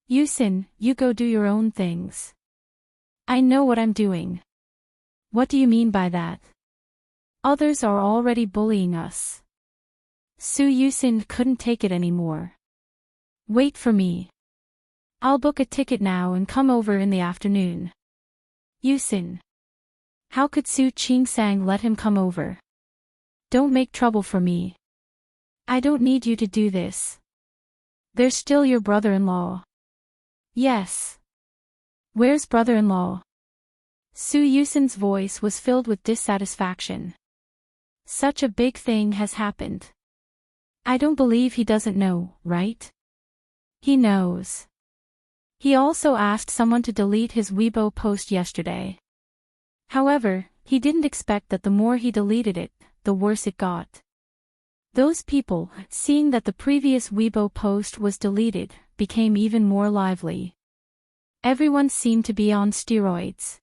Yusin, you go do your own things. I know what I'm doing. What do you mean by that? Others are already bullying us. Su Yusin couldn't take it anymore. Wait for me. I'll book a ticket now and come over in the afternoon. Yusin. How could Su Qingsang let him come over? Don't make trouble for me. I don't need you to do this. They're still your brother-in-law. Yes. Where's brother-in-law? Su Yusin's voice was filled with dissatisfaction. Such a big thing has happened. I don't believe he doesn't know, right? He knows. He also asked someone to delete his Weibo post yesterday. However, he didn't expect that the more he deleted it, the worse it got. Those people, seeing that the previous Weibo post was deleted, became even more lively. Everyone seemed to be on steroids.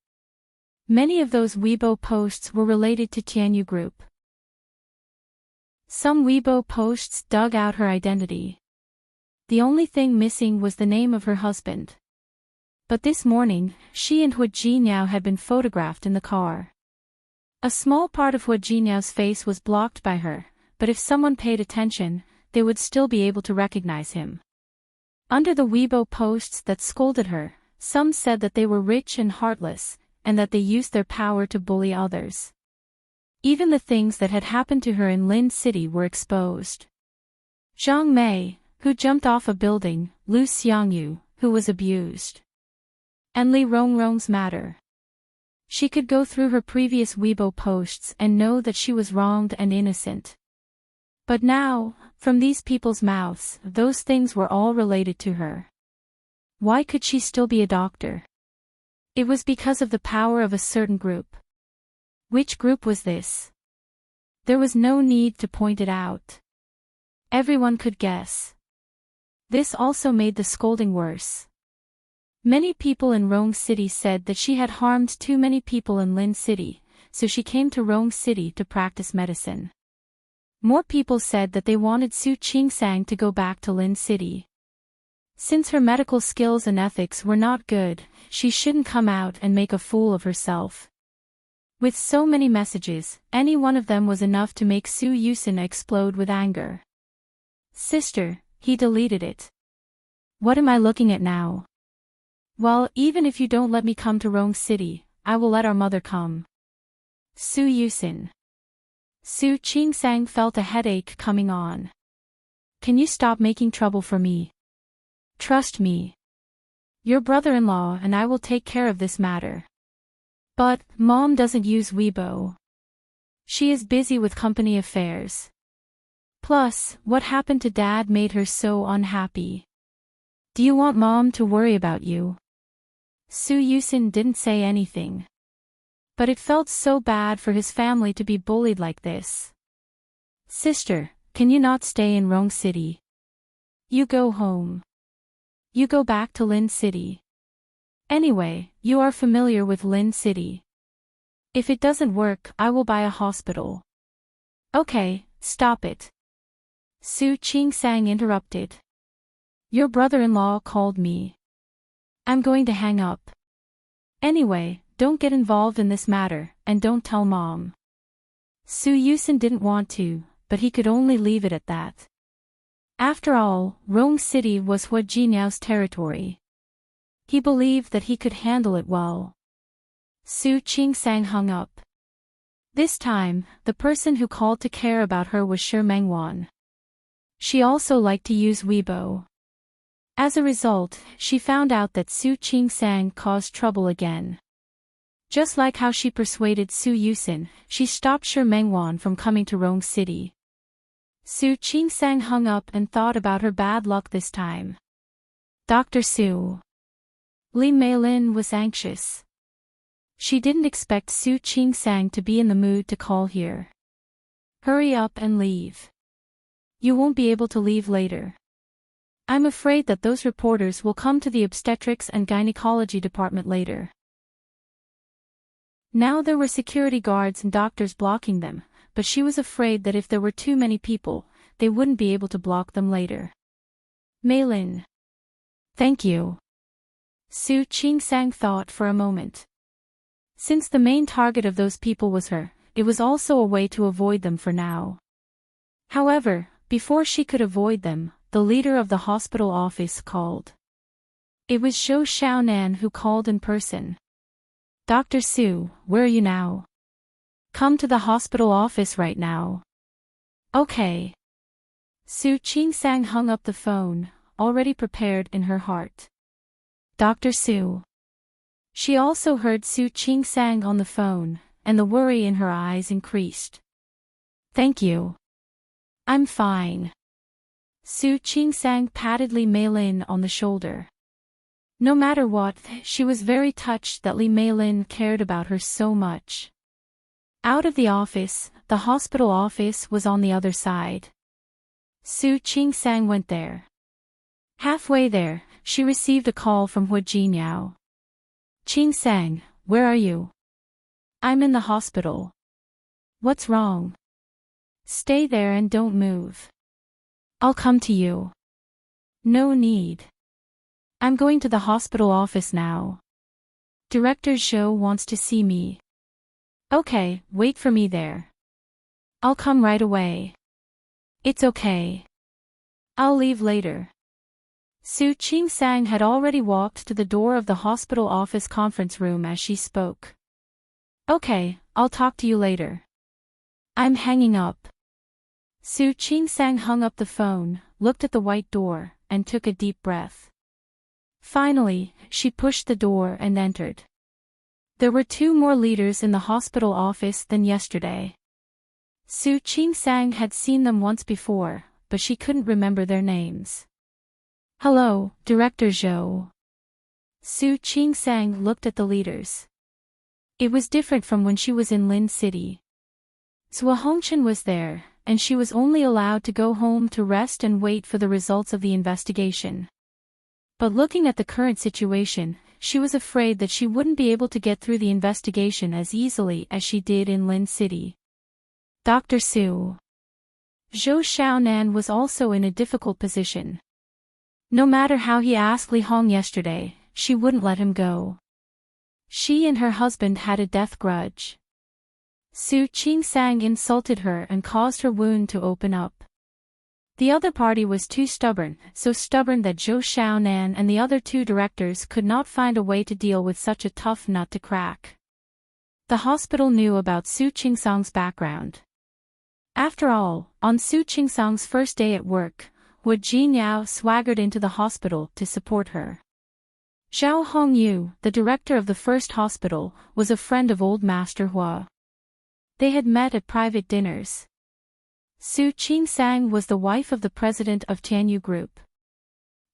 Many of those Weibo posts were related to Tianyu Group. Some Weibo posts dug out her identity. The only thing missing was the name of her husband. But this morning, she and Hua Jiniao had been photographed in the car. A small part of Hua Jiniao's face was blocked by her, but if someone paid attention, they would still be able to recognize him. Under the Weibo posts that scolded her, some said that they were rich and heartless, and that they used their power to bully others. Even the things that had happened to her in Lin City were exposed. Zhang Mei, who jumped off a building, Lu Xiangyu, who was abused. And Li Rongrong's matter. She could go through her previous Weibo posts and know that she was wronged and innocent. But now, from these people's mouths, those things were all related to her. Why could she still be a doctor? It was because of the power of a certain group. Which group was this? There was no need to point it out. Everyone could guess. This also made the scolding worse. Many people in Rong City said that she had harmed too many people in Lin City, so she came to Rong City to practice medicine. More people said that they wanted Su Qingsang to go back to Lin City. Since her medical skills and ethics were not good, she shouldn't come out and make a fool of herself. With so many messages, any one of them was enough to make Su Yusin explode with anger. Sister, he deleted it. What am I looking at now? Well, even if you don't let me come to Rong City, I will let our mother come. Su Yusin. Su Qingsang felt a headache coming on. Can you stop making trouble for me? Trust me. Your brother-in-law and I will take care of this matter. But, Mom doesn't use Weibo. She is busy with company affairs. Plus, what happened to Dad made her so unhappy. Do you want Mom to worry about you? Su Yusin didn't say anything. But it felt so bad for his family to be bullied like this. Sister, can you not stay in Rong City? You go home. You go back to Lin City. Anyway, you are familiar with Lin City. If it doesn't work, I will buy a hospital. Okay, stop it. Su Qingsang interrupted. Your brother-in-law called me. I'm going to hang up. Anyway, don't get involved in this matter, and don't tell Mom. Su Yusin didn't want to, but he could only leave it at that. After all, Rong City was Hua Jiniao's territory. He believed that he could handle it well. Su Qingsang hung up. This time, the person who called to care about her was Shi Mengwan. She also liked to use Weibo. As a result, she found out that Su Qingsang caused trouble again. Just like how she persuaded Su Yusin, she stopped Shi Mengwan from coming to Rong City. Su Qingsang hung up and thought about her bad luck this time. Dr. Su. Li Meilin was anxious. She didn't expect Su Qingsang to be in the mood to call here. Hurry up and leave. You won't be able to leave later. I'm afraid that those reporters will come to the obstetrics and gynecology department later. Now there were security guards and doctors blocking them, but she was afraid that if there were too many people, they wouldn't be able to block them later. Meilin. Thank you. Su Qingsang thought for a moment. Since the main target of those people was her, it was also a way to avoid them for now. However, before she could avoid them, the leader of the hospital office called. It was Zhou Xiaonan who called in person. Dr. Su, where are you now? Come to the hospital office right now. Okay. Su Qingsang hung up the phone, already prepared in her heart. Dr. Su. She also heard Su Qingsang on the phone, and the worry in her eyes increased. Thank you. I'm fine. Su Qingsang patted Li Meilin on the shoulder. No matter what, she was very touched that Li Meilin cared about her so much. Out of the office, the hospital office was on the other side. Su Qingsang went there. Halfway there, she received a call from Hu Jinyao. "Qing Sang, where are you?" "I'm in the hospital." "What's wrong?" "Stay there and don't move. I'll come to you." "No need. I'm going to the hospital office now. Director Zhou wants to see me." "Okay, wait for me there. I'll come right away." "It's okay. I'll leave later." Su Qing-sang had already walked to the door of the hospital office conference room as she spoke. "Okay, I'll talk to you later. I'm hanging up." Su Qing-sang hung up the phone, looked at the white door, and took a deep breath. Finally, she pushed the door and entered. There were 2 more leaders in the hospital office than yesterday. Su Qing-sang had seen them once before, but she couldn't remember their names. "Hello, Director Zhou." Su Qing-sang looked at the leaders. It was different from when she was in Lin City. Zhou Hongchen was there, and she was only allowed to go home to rest and wait for the results of the investigation. But looking at the current situation, she was afraid that she wouldn't be able to get through the investigation as easily as she did in Lin City. Dr. Su. Zhou Xiaonan was also in a difficult position. No matter how he asked Li Hong yesterday, she wouldn't let him go. She and her husband had a death grudge. Su Qing-sang insulted her and caused her wound to open up. The other party was too stubborn, so stubborn that Zhou Xiaonan and the other 2 directors could not find a way to deal with such a tough nut to crack. The hospital knew about Su Qing-sang's background. After all, on Su Qing-sang's first day at work, Hu Jinyao swaggered into the hospital to support her. Zhao Hongyu, the director of the first hospital, was a friend of old Master Hua. They had met at private dinners. Su Qing-sang was the wife of the president of Tianyu Group.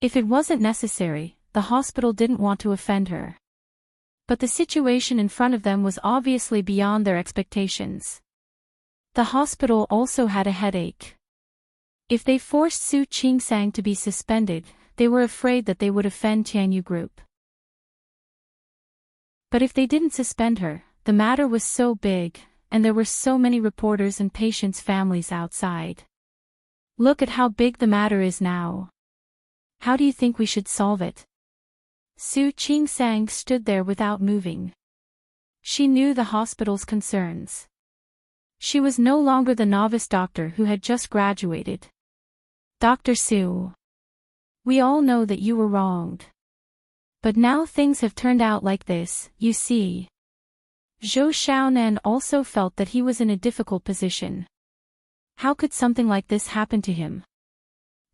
If it wasn't necessary, the hospital didn't want to offend her. But the situation in front of them was obviously beyond their expectations. The hospital also had a headache. If they forced Su Qing-sang to be suspended, they were afraid that they would offend Tianyu Group. But if they didn't suspend her, the matter was so big, and there were so many reporters and patients' families outside. Look at how big the matter is now. How do you think we should solve it? Su Qing-sang stood there without moving. She knew the hospital's concerns. She was no longer the novice doctor who had just graduated. "Dr. Su. We all know that you were wronged. But now things have turned out like this, you see." Zhou Xiaonan also felt that he was in a difficult position. How could something like this happen to him?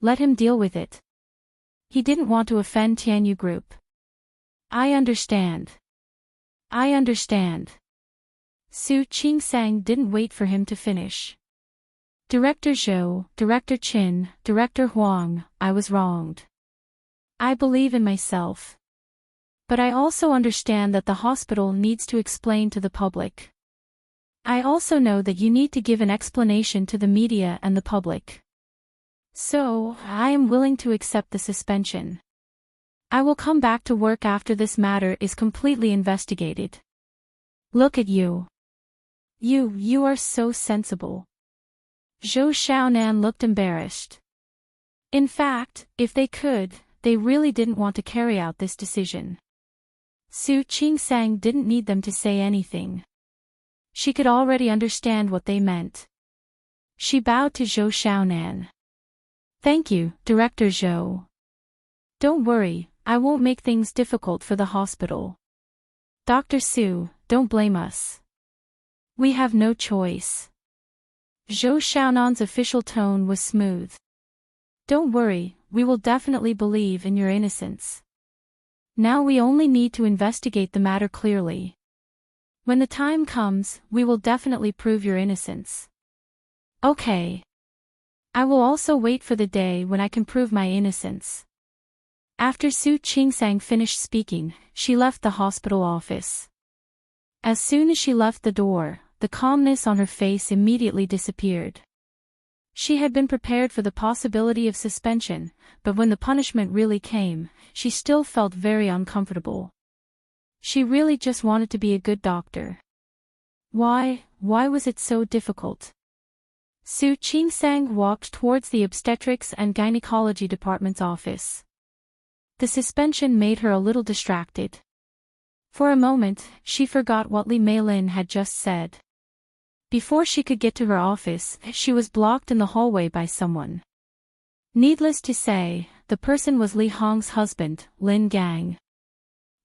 Let him deal with it. He didn't want to offend Tianyu Group. "I understand. I understand." Su Qing-sang didn't wait for him to finish. "Director Zhou, Director Qin, Director Huang, I was wronged. I believe in myself. But I also understand that the hospital needs to explain to the public. I also know that you need to give an explanation to the media and the public. So, I am willing to accept the suspension. I will come back to work after this matter is completely investigated." "Look at you. You are so sensible." Zhou Xiaonan looked embarrassed. In fact, if they could, they really didn't want to carry out this decision. Su Qing-sang didn't need them to say anything. She could already understand what they meant. She bowed to Zhou Xiaonan. "Thank you, Director Zhou. Don't worry, I won't make things difficult for the hospital. Dr. Su, don't blame us. We have no choice." Zhou Xiaonan's official tone was smooth. "Don't worry, we will definitely believe in your innocence. Now we only need to investigate the matter clearly. When the time comes, we will definitely prove your innocence." "Okay. I will also wait for the day when I can prove my innocence." After Su Qing-sang finished speaking, she left the hospital office. As soon as she left the door, the calmness on her face immediately disappeared. She had been prepared for the possibility of suspension, but when the punishment really came, she still felt very uncomfortable. She really just wanted to be a good doctor. Why was it so difficult? Su Qingsang walked towards the obstetrics and gynecology department's office. The suspension made her a little distracted. For a moment, she forgot what Li Meilin had just said. Before she could get to her office, she was blocked in the hallway by someone. Needless to say, the person was Li Hong's husband, Lin Gang.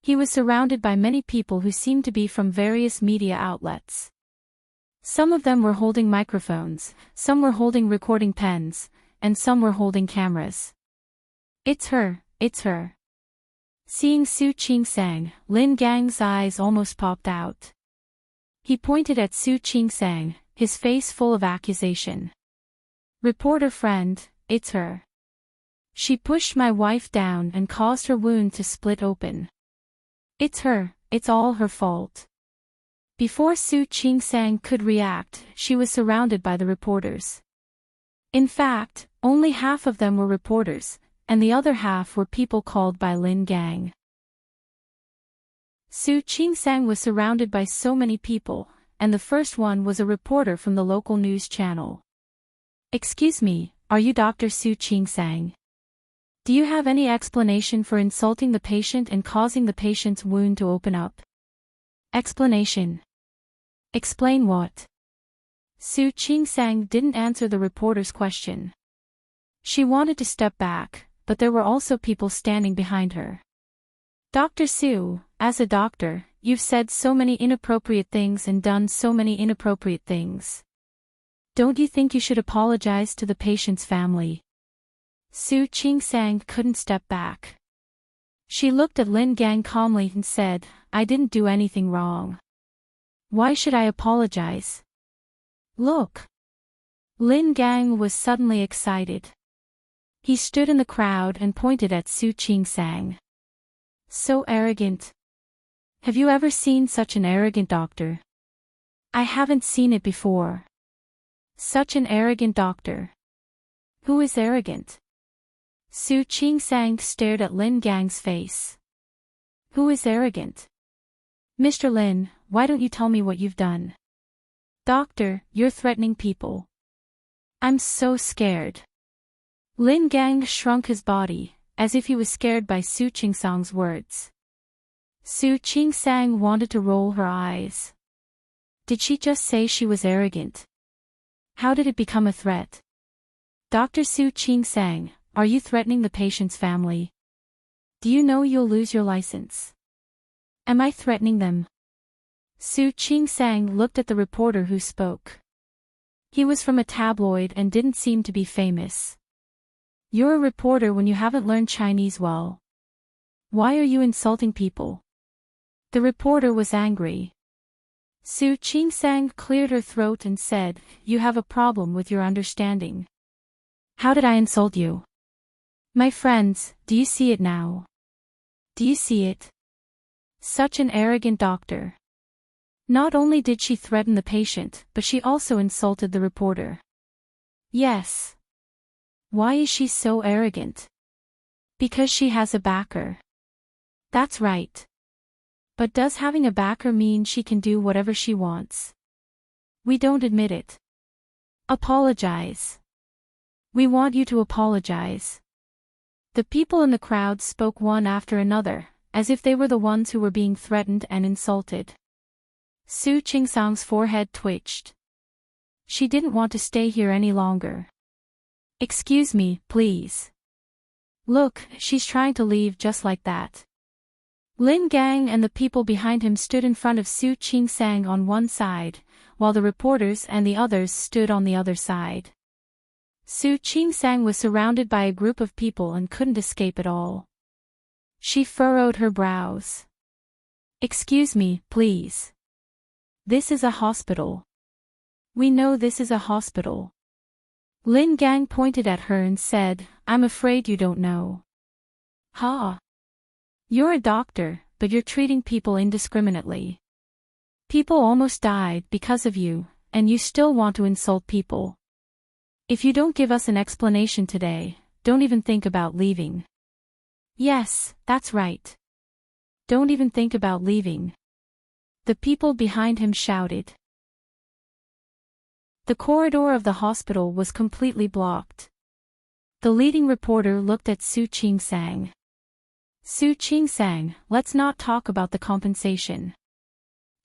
He was surrounded by many people who seemed to be from various media outlets. Some of them were holding microphones, some were holding recording pens, and some were holding cameras. It's her. Seeing Su Qingsang, Lin Gang's eyes almost popped out. He pointed at Su Qingsang, his face full of accusation. Reporter friend, it's her. She pushed my wife down and caused her wound to split open. It's her, it's all her fault. Before Su Qingsang could react, she was surrounded by the reporters. In fact, only half of them were reporters, and the other half were people called by Lin Gang. Su Qingsang was surrounded by so many people, and the first one was a reporter from the local news channel. Excuse me, are you Dr. Su Qingsang? Do you have any explanation for insulting the patient and causing the patient's wound to open up? Explanation. Explain what? Su Qingsang didn't answer the reporter's question. She wanted to step back, but there were also people standing behind her. Dr. Su, as a doctor, you've said so many inappropriate things and done so many inappropriate things. Don't you think you should apologize to the patient's family? Su Qingsang couldn't step back. She looked at Lin Gang calmly and said, I didn't do anything wrong. Why should I apologize? Look. Lin Gang was suddenly excited. He stood in the crowd and pointed at Su Qingsang. So arrogant. Have you ever seen such an arrogant doctor? I haven't seen it before. Such an arrogant doctor. Who is arrogant? Su Qingsang stared at Lin Gang's face. Who is arrogant? Mr. Lin, why don't you tell me what you've done? Doctor, you're threatening people. I'm so scared. Lin Gang shrunk his body, as if he was scared by Su Qingsang's words. Su Qingsang wanted to roll her eyes. Did she just say she was arrogant? How did it become a threat? Dr. Su Qingsang, are you threatening the patient's family? Do you know you'll lose your license? Am I threatening them? Su Qingsang looked at the reporter who spoke. He was from a tabloid and didn't seem to be famous. You're a reporter when you haven't learned Chinese well. Why are you insulting people? The reporter was angry. Su Qingsang cleared her throat and said, You have a problem with your understanding. How did I insult you? My friends, do you see it now? Do you see it? Such an arrogant doctor. Not only did she threaten the patient, but she also insulted the reporter. Yes. Why is she so arrogant? Because she has a backer. That's right. But does having a backer mean she can do whatever she wants? We don't admit it. Apologize. We want you to apologize. The people in the crowd spoke one after another, as if they were the ones who were being threatened and insulted. Su Qingsang's forehead twitched. She didn't want to stay here any longer. Excuse me, please. Look, she's trying to leave just like that. Lin Gang and the people behind him stood in front of Su Qingsang on one side, while the reporters and the others stood on the other side. Su Qingsang was surrounded by a group of people and couldn't escape at all. She furrowed her brows. Excuse me, please. This is a hospital. We know this is a hospital. Lin Gang pointed at her and said, I'm afraid you don't know. Ha! You're a doctor, but you're treating people indiscriminately. People almost died because of you, and you still want to insult people. If you don't give us an explanation today, don't even think about leaving. Yes, that's right. Don't even think about leaving. The people behind him shouted. The corridor of the hospital was completely blocked. The leading reporter looked at Su Qing-sang. Su Qing-sang, let's not talk about the compensation.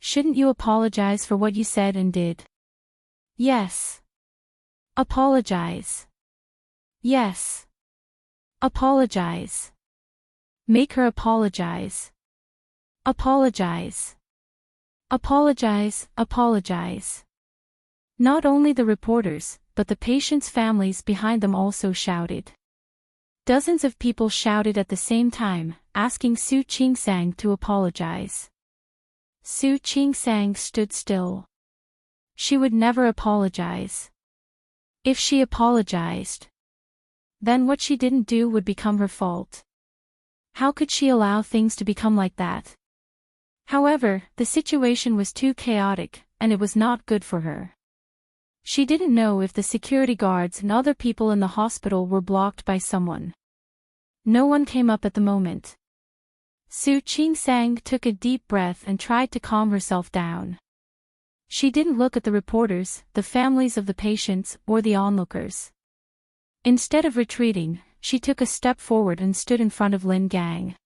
Shouldn't you apologize for what you said and did? Yes. Apologize. Yes. Apologize. Make her apologize. Apologize. Apologize, apologize. Not only the reporters, but the patients' families behind them also shouted. Dozens of people shouted at the same time, asking Su Qing-sang to apologize. Su Qing-sang stood still. She would never apologize. If she apologized, then what she didn't do would become her fault. How could she allow things to become like that? However, the situation was too chaotic, and it was not good for her. She didn't know if the security guards and other people in the hospital were blocked by someone. No one came up at the moment. Su Qing-sang took a deep breath and tried to calm herself down. She didn't look at the reporters, the families of the patients, or the onlookers. Instead of retreating, she took a step forward and stood in front of Lin Gang.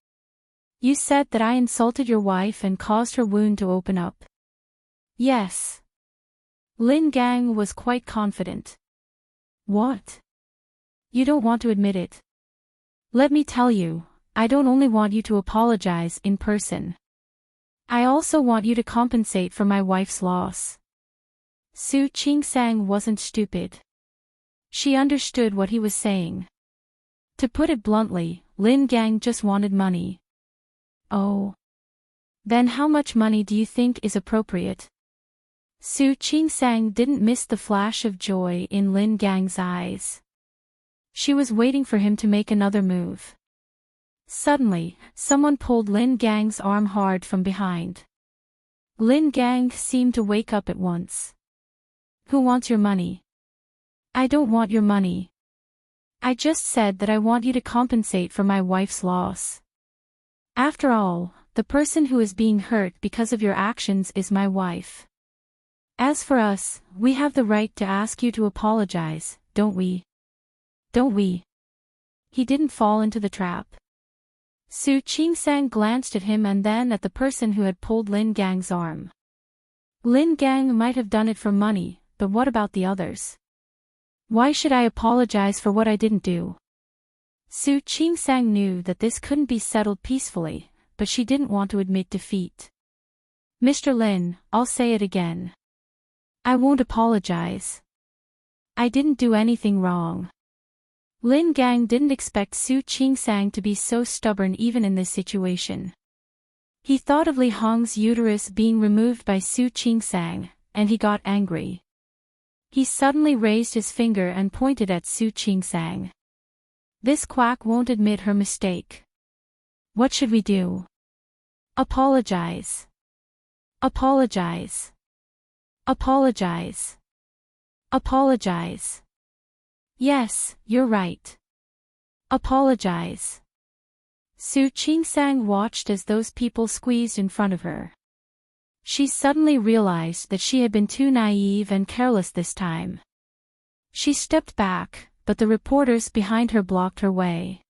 You said that I insulted your wife and caused her wound to open up. Yes. Lin Gang was quite confident. What? You don't want to admit it. Let me tell you, I don't only want you to apologize in person. I also want you to compensate for my wife's loss. Su Qing-sang wasn't stupid. She understood what he was saying. To put it bluntly, Lin Gang just wanted money. Oh. Then how much money do you think is appropriate? Su Qing-sang didn't miss the flash of joy in Lin Gang's eyes. She was waiting for him to make another move. Suddenly, someone pulled Lin Gang's arm hard from behind. Lin Gang seemed to wake up at once. Who wants your money? I don't want your money. I just said that I want you to compensate for my wife's loss. After all, the person who is being hurt because of your actions is my wife. As for us, we have the right to ask you to apologize, don't we? Don't we? He didn't fall into the trap. Su Qing-sang glanced at him and then at the person who had pulled Lin Gang's arm. Lin Gang might have done it for money, but what about the others? Why should I apologize for what I didn't do? Su Qing-sang knew that this couldn't be settled peacefully, but she didn't want to admit defeat. Mr. Lin, I'll say it again. I won't apologize. I didn't do anything wrong. Lin Gang didn't expect Su Qing-sang to be so stubborn even in this situation. He thought of Li Hong's uterus being removed by Su Qing-sang, and he got angry. He suddenly raised his finger and pointed at Su Qing-sang. This quack won't admit her mistake. What should we do? Apologize. Apologize. Apologize. Apologize. Yes, you're right. Apologize. Su Qing-sang watched as those people squeezed in front of her. She suddenly realized that she had been too naive and careless this time. She stepped back, but the reporters behind her blocked her way.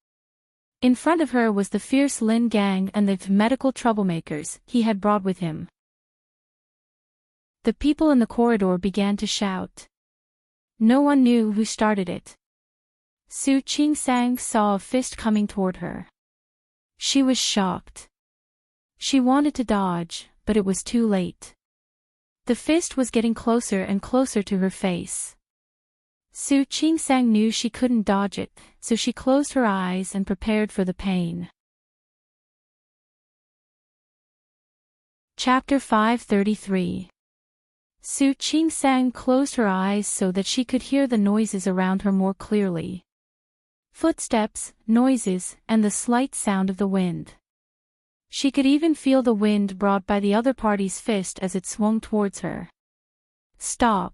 In front of her was the fierce Lin Gang and the medical troublemakers he had brought with him. The people in the corridor began to shout. No one knew who started it. Su Qing-sang saw a fist coming toward her. She was shocked. She wanted to dodge, but it was too late. The fist was getting closer and closer to her face. Su Qing-sang knew she couldn't dodge it, so she closed her eyes and prepared for the pain. Chapter 533. Su Qing-sang closed her eyes so that she could hear the noises around her more clearly. Footsteps, noises, and the slight sound of the wind. She could even feel the wind brought by the other party's fist as it swung towards her. Stop.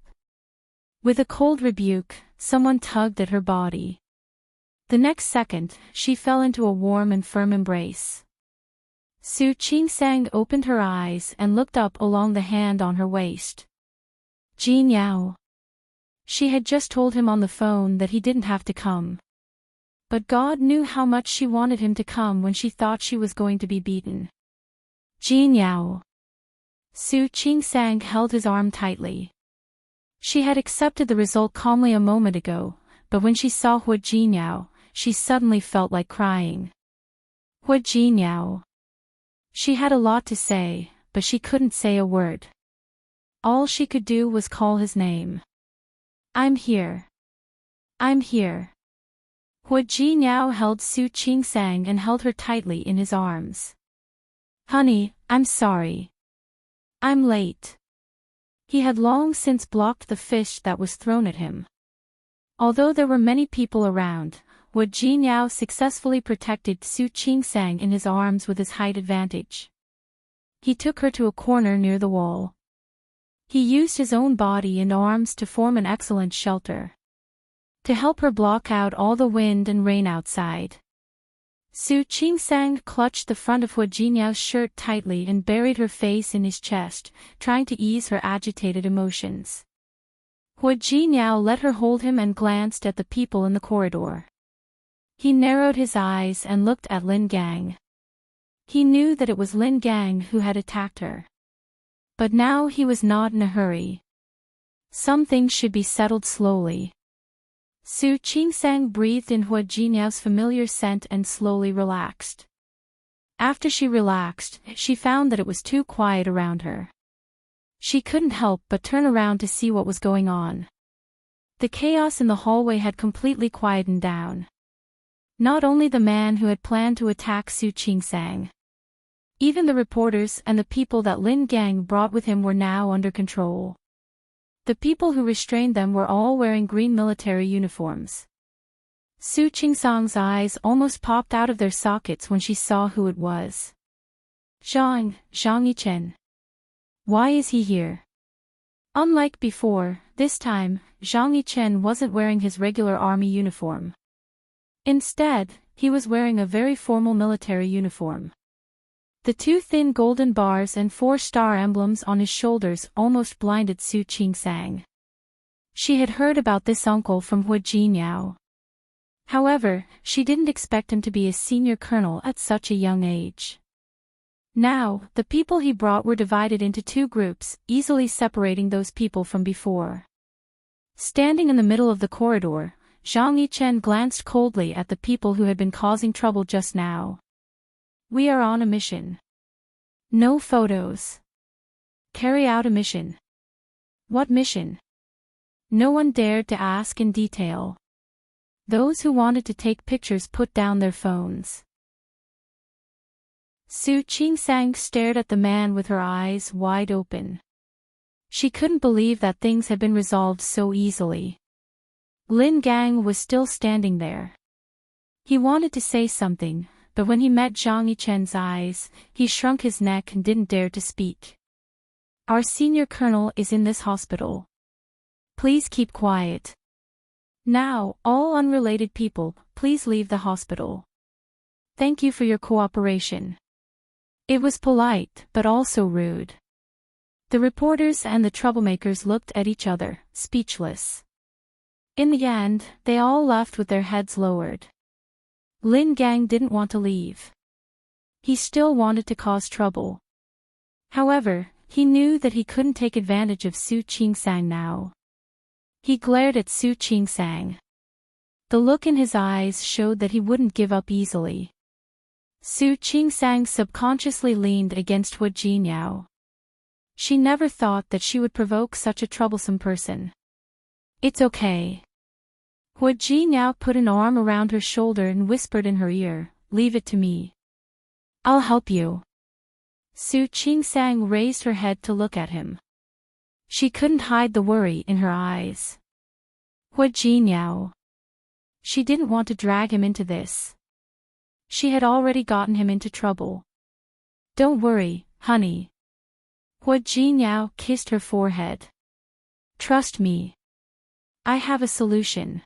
With a cold rebuke, someone tugged at her body. The next second, she fell into a warm and firm embrace. Su Qingsang opened her eyes and looked up along the hand on her waist. Jin Yao. She had just told him on the phone that he didn't have to come. But God knew how much she wanted him to come when she thought she was going to be beaten. Jin Yao. Su Qingsang held his arm tightly. She had accepted the result calmly a moment ago, but when she saw Hu Jinyao, she suddenly felt like crying. Hu Jinyao. She had a lot to say, but she couldn't say a word. All she could do was call his name. I'm here. I'm here. Hu Jinyao held Su Qingsang and held her tightly in his arms. Honey, I'm sorry. I'm late. He had long since blocked the fish that was thrown at him. Although there were many people around, Hu Jinyao successfully protected Su Qingsang in his arms with his height advantage. He took her to a corner near the wall. He used his own body and arms to form an excellent shelter. To help her block out all the wind and rain outside. Su Qingsang clutched the front of Hu Jinyao's shirt tightly and buried her face in his chest, trying to ease her agitated emotions. Hu Jinyao let her hold him and glanced at the people in the corridor. He narrowed his eyes and looked at Lin Gang. He knew that it was Lin Gang who had attacked her. But now he was not in a hurry. Some things should be settled slowly. Su Qingsang breathed in Hu Jinyao's familiar scent and slowly relaxed. After she relaxed, she found that it was too quiet around her. She couldn't help but turn around to see what was going on. The chaos in the hallway had completely quietened down. Not only the man who had planned to attack Su Qingsang. Even the reporters and the people that Lin Gang brought with him were now under control. The people who restrained them were all wearing green military uniforms. Su Qingsang's eyes almost popped out of their sockets when she saw who it was. Zhang Yichen. Why is he here? Unlike before, this time, Zhang Yichen wasn't wearing his regular army uniform. Instead, he was wearing a very formal military uniform. The two thin golden bars and 4-star emblems on his shoulders almost blinded Su Qingsang. She had heard about this uncle from Hu Jinyao. However, she didn't expect him to be a senior colonel at such a young age. Now, the people he brought were divided into two groups, easily separating those people from before. Standing in the middle of the corridor, Zhang Yichen glanced coldly at the people who had been causing trouble just now. We are on a mission. No photos. Carry out a mission. What mission? No one dared to ask in detail. Those who wanted to take pictures put down their phones. Su Qingsang stared at the man with her eyes wide open. She couldn't believe that things had been resolved so easily. Lin Gang was still standing there. He wanted to say something, but when he met Zhang Yichen's eyes, he shrunk his neck and didn't dare to speak. Our senior colonel is in this hospital. Please keep quiet. Now, all unrelated people, please leave the hospital. Thank you for your cooperation. It was polite, but also rude. The reporters and the troublemakers looked at each other, speechless. In the end, they all left with their heads lowered. Lin Gang didn't want to leave. He still wanted to cause trouble. However, he knew that he couldn't take advantage of Su Qingsang now. He glared at Su Qingsang. The look in his eyes showed that he wouldn't give up easily. Su Qingsang subconsciously leaned against Hu Jinyao. She never thought that she would provoke such a troublesome person. It's okay. Hu Jinyao put an arm around her shoulder and whispered in her ear, leave it to me. I'll help you. Su Qingsang raised her head to look at him. She couldn't hide the worry in her eyes. Hu Jinyao. She didn't want to drag him into this. She had already gotten him into trouble. Don't worry, honey. Hu Jinyao kissed her forehead. Trust me. I have a solution.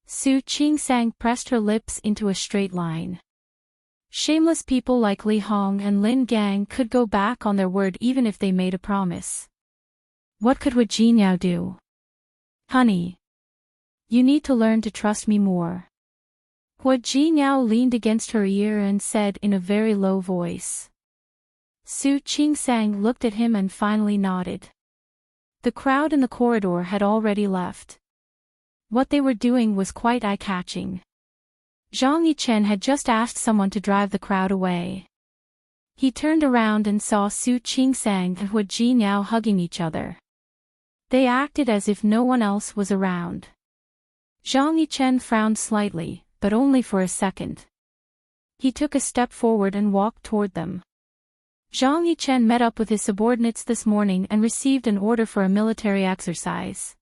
Su Qingsang pressed her lips into a straight line. Shameless people like Li Hong and Lin Gang could go back on their word even if they made a promise. What could Hu Jingyao do? Honey. You need to learn to trust me more. Hu Jingyao leaned against her ear and said in a very low voice. Su Qingsang looked at him and finally nodded. The crowd in the corridor had already left. What they were doing was quite eye-catching. Zhang Yichen had just asked someone to drive the crowd away. He turned around and saw Su Qingsang and Hu Jingyao hugging each other. They acted as if no one else was around. Zhang Yichen frowned slightly, but only for a second. He took a step forward and walked toward them. Zhang Yichen met up with his subordinates this morning and received an order for a military exercise.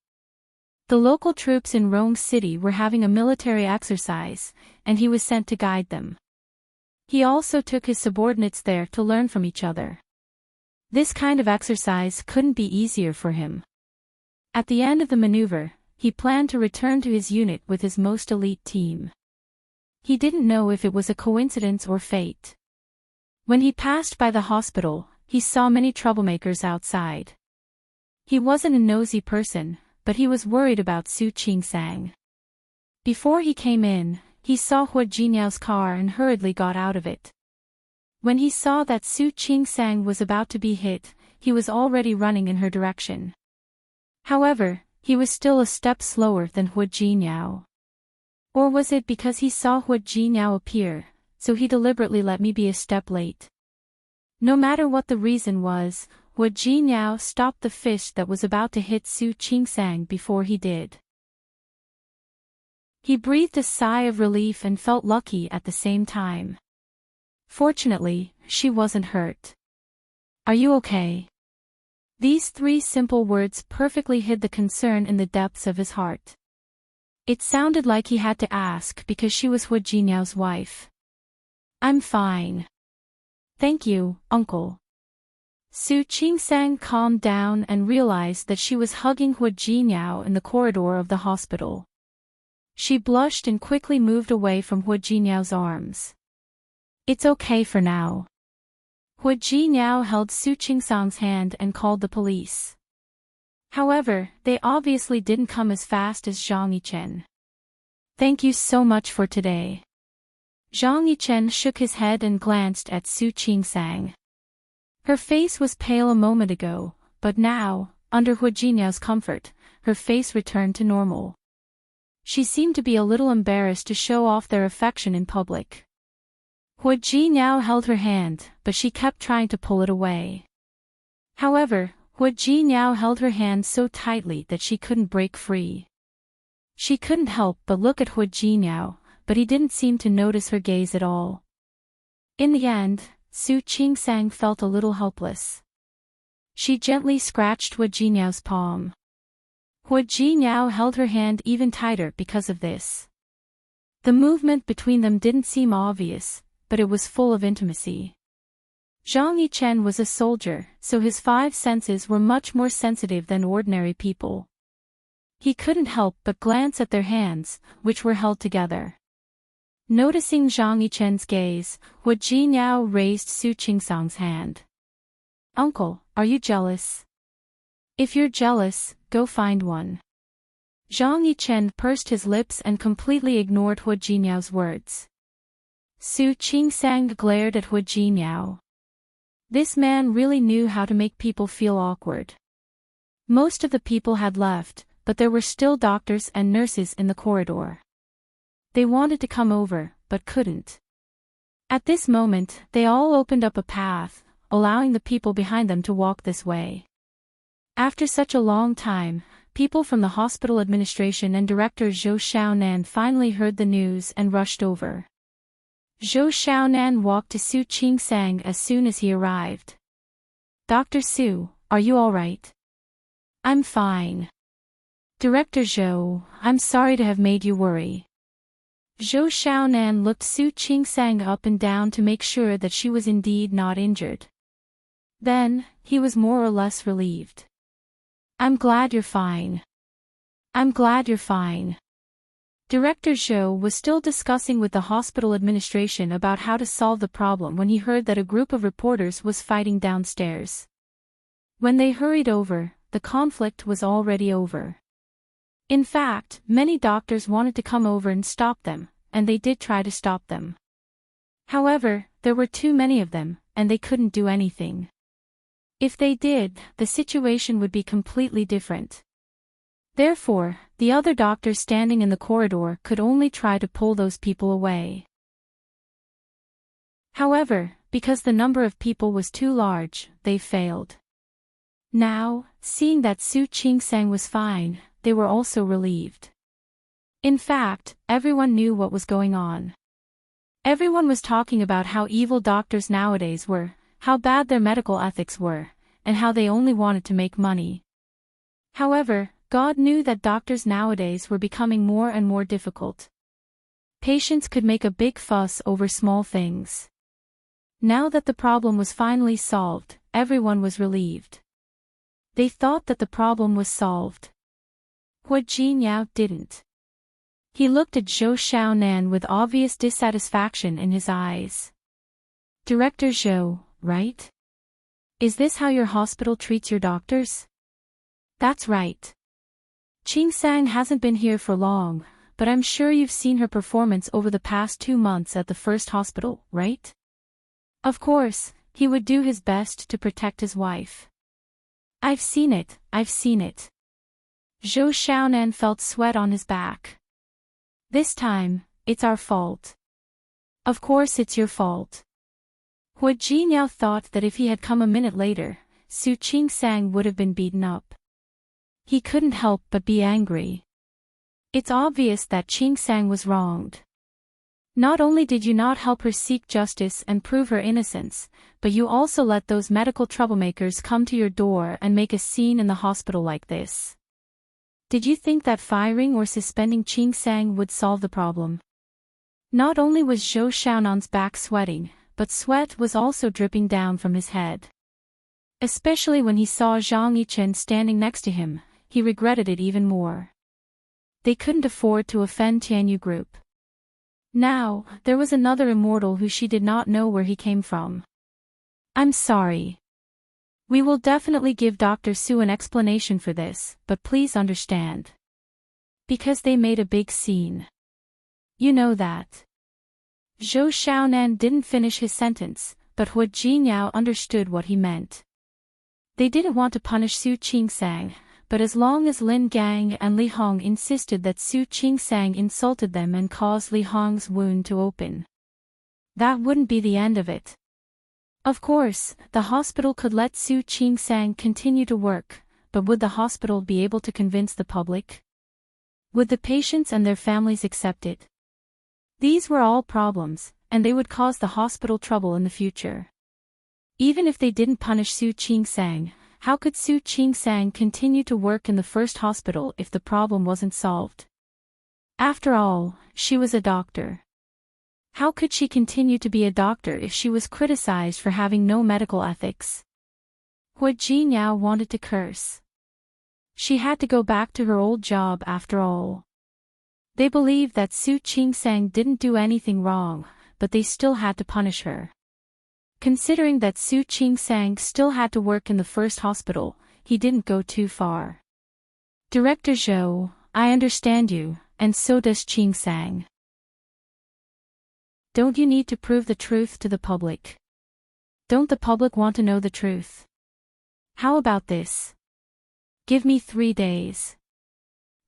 The local troops in Rong City were having a military exercise, and he was sent to guide them. He also took his subordinates there to learn from each other. This kind of exercise couldn't be easier for him. At the end of the maneuver, he planned to return to his unit with his most elite team. He didn't know if it was a coincidence or fate. When he passed by the hospital, he saw many troublemakers outside. He wasn't a nosy person, but he was worried about Su Qingsang. Before he came in, he saw Hu Jinyao's car and hurriedly got out of it. When he saw that Su Qingsang was about to be hit, he was already running in her direction. However, he was still a step slower than Hu Jinyao. Or was it because he saw Hu Jinyao appear, so he deliberately let me be a step late? No matter what the reason was, Hu Jinyao stopped the fish that was about to hit Su Qingsang before he did. He breathed a sigh of relief and felt lucky at the same time. Fortunately, she wasn't hurt. Are you okay? These three simple words perfectly hid the concern in the depths of his heart. It sounded like he had to ask because she was Hu Jinyao's wife. I'm fine. Thank you, uncle. Su Qingsang calmed down and realized that she was hugging Hu Jinyao in the corridor of the hospital. She blushed and quickly moved away from Hu Jinyao's arms. It's okay for now. Hu Jinyao held Su Qingsang's hand and called the police. However, they obviously didn't come as fast as Zhang Yichen. Thank you so much for today. Zhang Yichen shook his head and glanced at Su Qingsang. Her face was pale a moment ago, but now, under Hu Jinyao's comfort, her face returned to normal. She seemed to be a little embarrassed to show off their affection in public. Hu Jinyao held her hand, but she kept trying to pull it away. However, Hu Jinyao held her hand so tightly that she couldn't break free. She couldn't help but look at Hu Jinyao, but he didn't seem to notice her gaze at all. In the end, Su Qingsang felt a little helpless. She gently scratched Hu Jinyao's palm. Hu Jinyao held her hand even tighter because of this. The movement between them didn't seem obvious, but it was full of intimacy. Zhang Yichen was a soldier, so his five senses were much more sensitive than ordinary people. He couldn't help but glance at their hands, which were held together. Noticing Zhang Yichen's gaze, Hu Jinyao raised Su Qingsang's hand. Uncle, are you jealous? If you're jealous, go find one. Zhang Yichen pursed his lips and completely ignored Hu Jinyao's words. Su Qingsang glared at Hu Jinyao. This man really knew how to make people feel awkward. Most of the people had left, but there were still doctors and nurses in the corridor. They wanted to come over, but couldn't. At this moment, they all opened up a path, allowing the people behind them to walk this way. After such a long time, people from the hospital administration and director Zhou Xiaonan finally heard the news and rushed over. Zhou Xiaonan walked to Su Qingsang as soon as he arrived. Dr. Su, are you all right? I'm fine. Director Zhou, I'm sorry to have made you worry. Zhou Xiaonan looked Su Qingsang up and down to make sure that she was indeed not injured. Then, he was more or less relieved. I'm glad you're fine. I'm glad you're fine. Director Zhou was still discussing with the hospital administration about how to solve the problem when he heard that a group of reporters was fighting downstairs. When they hurried over, the conflict was already over. In fact, many doctors wanted to come over and stop them, and they did try to stop them. However, there were too many of them, and they couldn't do anything. If they did, the situation would be completely different. Therefore, the other doctors standing in the corridor could only try to pull those people away. However, because the number of people was too large, they failed. Now, seeing that Su Qingsang was fine, they were also relieved. In fact, everyone knew what was going on. Everyone was talking about how evil doctors nowadays were, how bad their medical ethics were, and how they only wanted to make money. However, God knew that doctors nowadays were becoming more and more difficult. Patients could make a big fuss over small things. Now that the problem was finally solved, everyone was relieved. They thought that the problem was solved. Hua Jinyao didn't. He looked at Zhou Xiaonan with obvious dissatisfaction in his eyes. Director Zhou, right? Is this how your hospital treats your doctors? That's right. Qingsang hasn't been here for long, but I'm sure you've seen her performance over the past 2 months at the first hospital, right? Of course, he would do his best to protect his wife. I've seen it. Zhou Xiaonan felt sweat on his back. This time, it's our fault. Of course it's your fault. Hua Jinyao thought that if he had come a minute later, Su Qingsang would have been beaten up. He couldn't help but be angry. It's obvious that Qingsang was wronged. Not only did you not help her seek justice and prove her innocence, but you also let those medical troublemakers come to your door and make a scene in the hospital like this. Did you think that firing or suspending Qingsang would solve the problem? Not only was Zhou Xiaonan's back sweating, but sweat was also dripping down from his head. Especially when he saw Zhang Yichen standing next to him, he regretted it even more. They couldn't afford to offend Tianyu Group. Now, there was another immortal who she did not know where he came from. I'm sorry. We will definitely give Dr. Su an explanation for this, but please understand. Because they made a big scene. You know that. Zhou Xiaonan didn't finish his sentence, but Hua Jinyao understood what he meant. They didn't want to punish Su Qingsang, but as long as Lin Gang and Li Hong insisted that Su Qingsang insulted them and caused Li Hong's wound to open, that wouldn't be the end of it. Of course, the hospital could let Su Qingsang continue to work, but would the hospital be able to convince the public? Would the patients and their families accept it? These were all problems, and they would cause the hospital trouble in the future. Even if they didn't punish Su Qingsang, how could Su Qingsang continue to work in the first hospital if the problem wasn't solved? After all, she was a doctor. How could she continue to be a doctor if she was criticized for having no medical ethics? Hua Jinyao wanted to curse. She had to go back to her old job after all. They believed that Su Qingsang didn't do anything wrong, but they still had to punish her. Considering that Su Qingsang still had to work in the first hospital, he didn't go too far. Director Zhou, I understand you, and so does Qingsang. Don't you need to prove the truth to the public? Don't the public want to know the truth? How about this? Give me 3 days.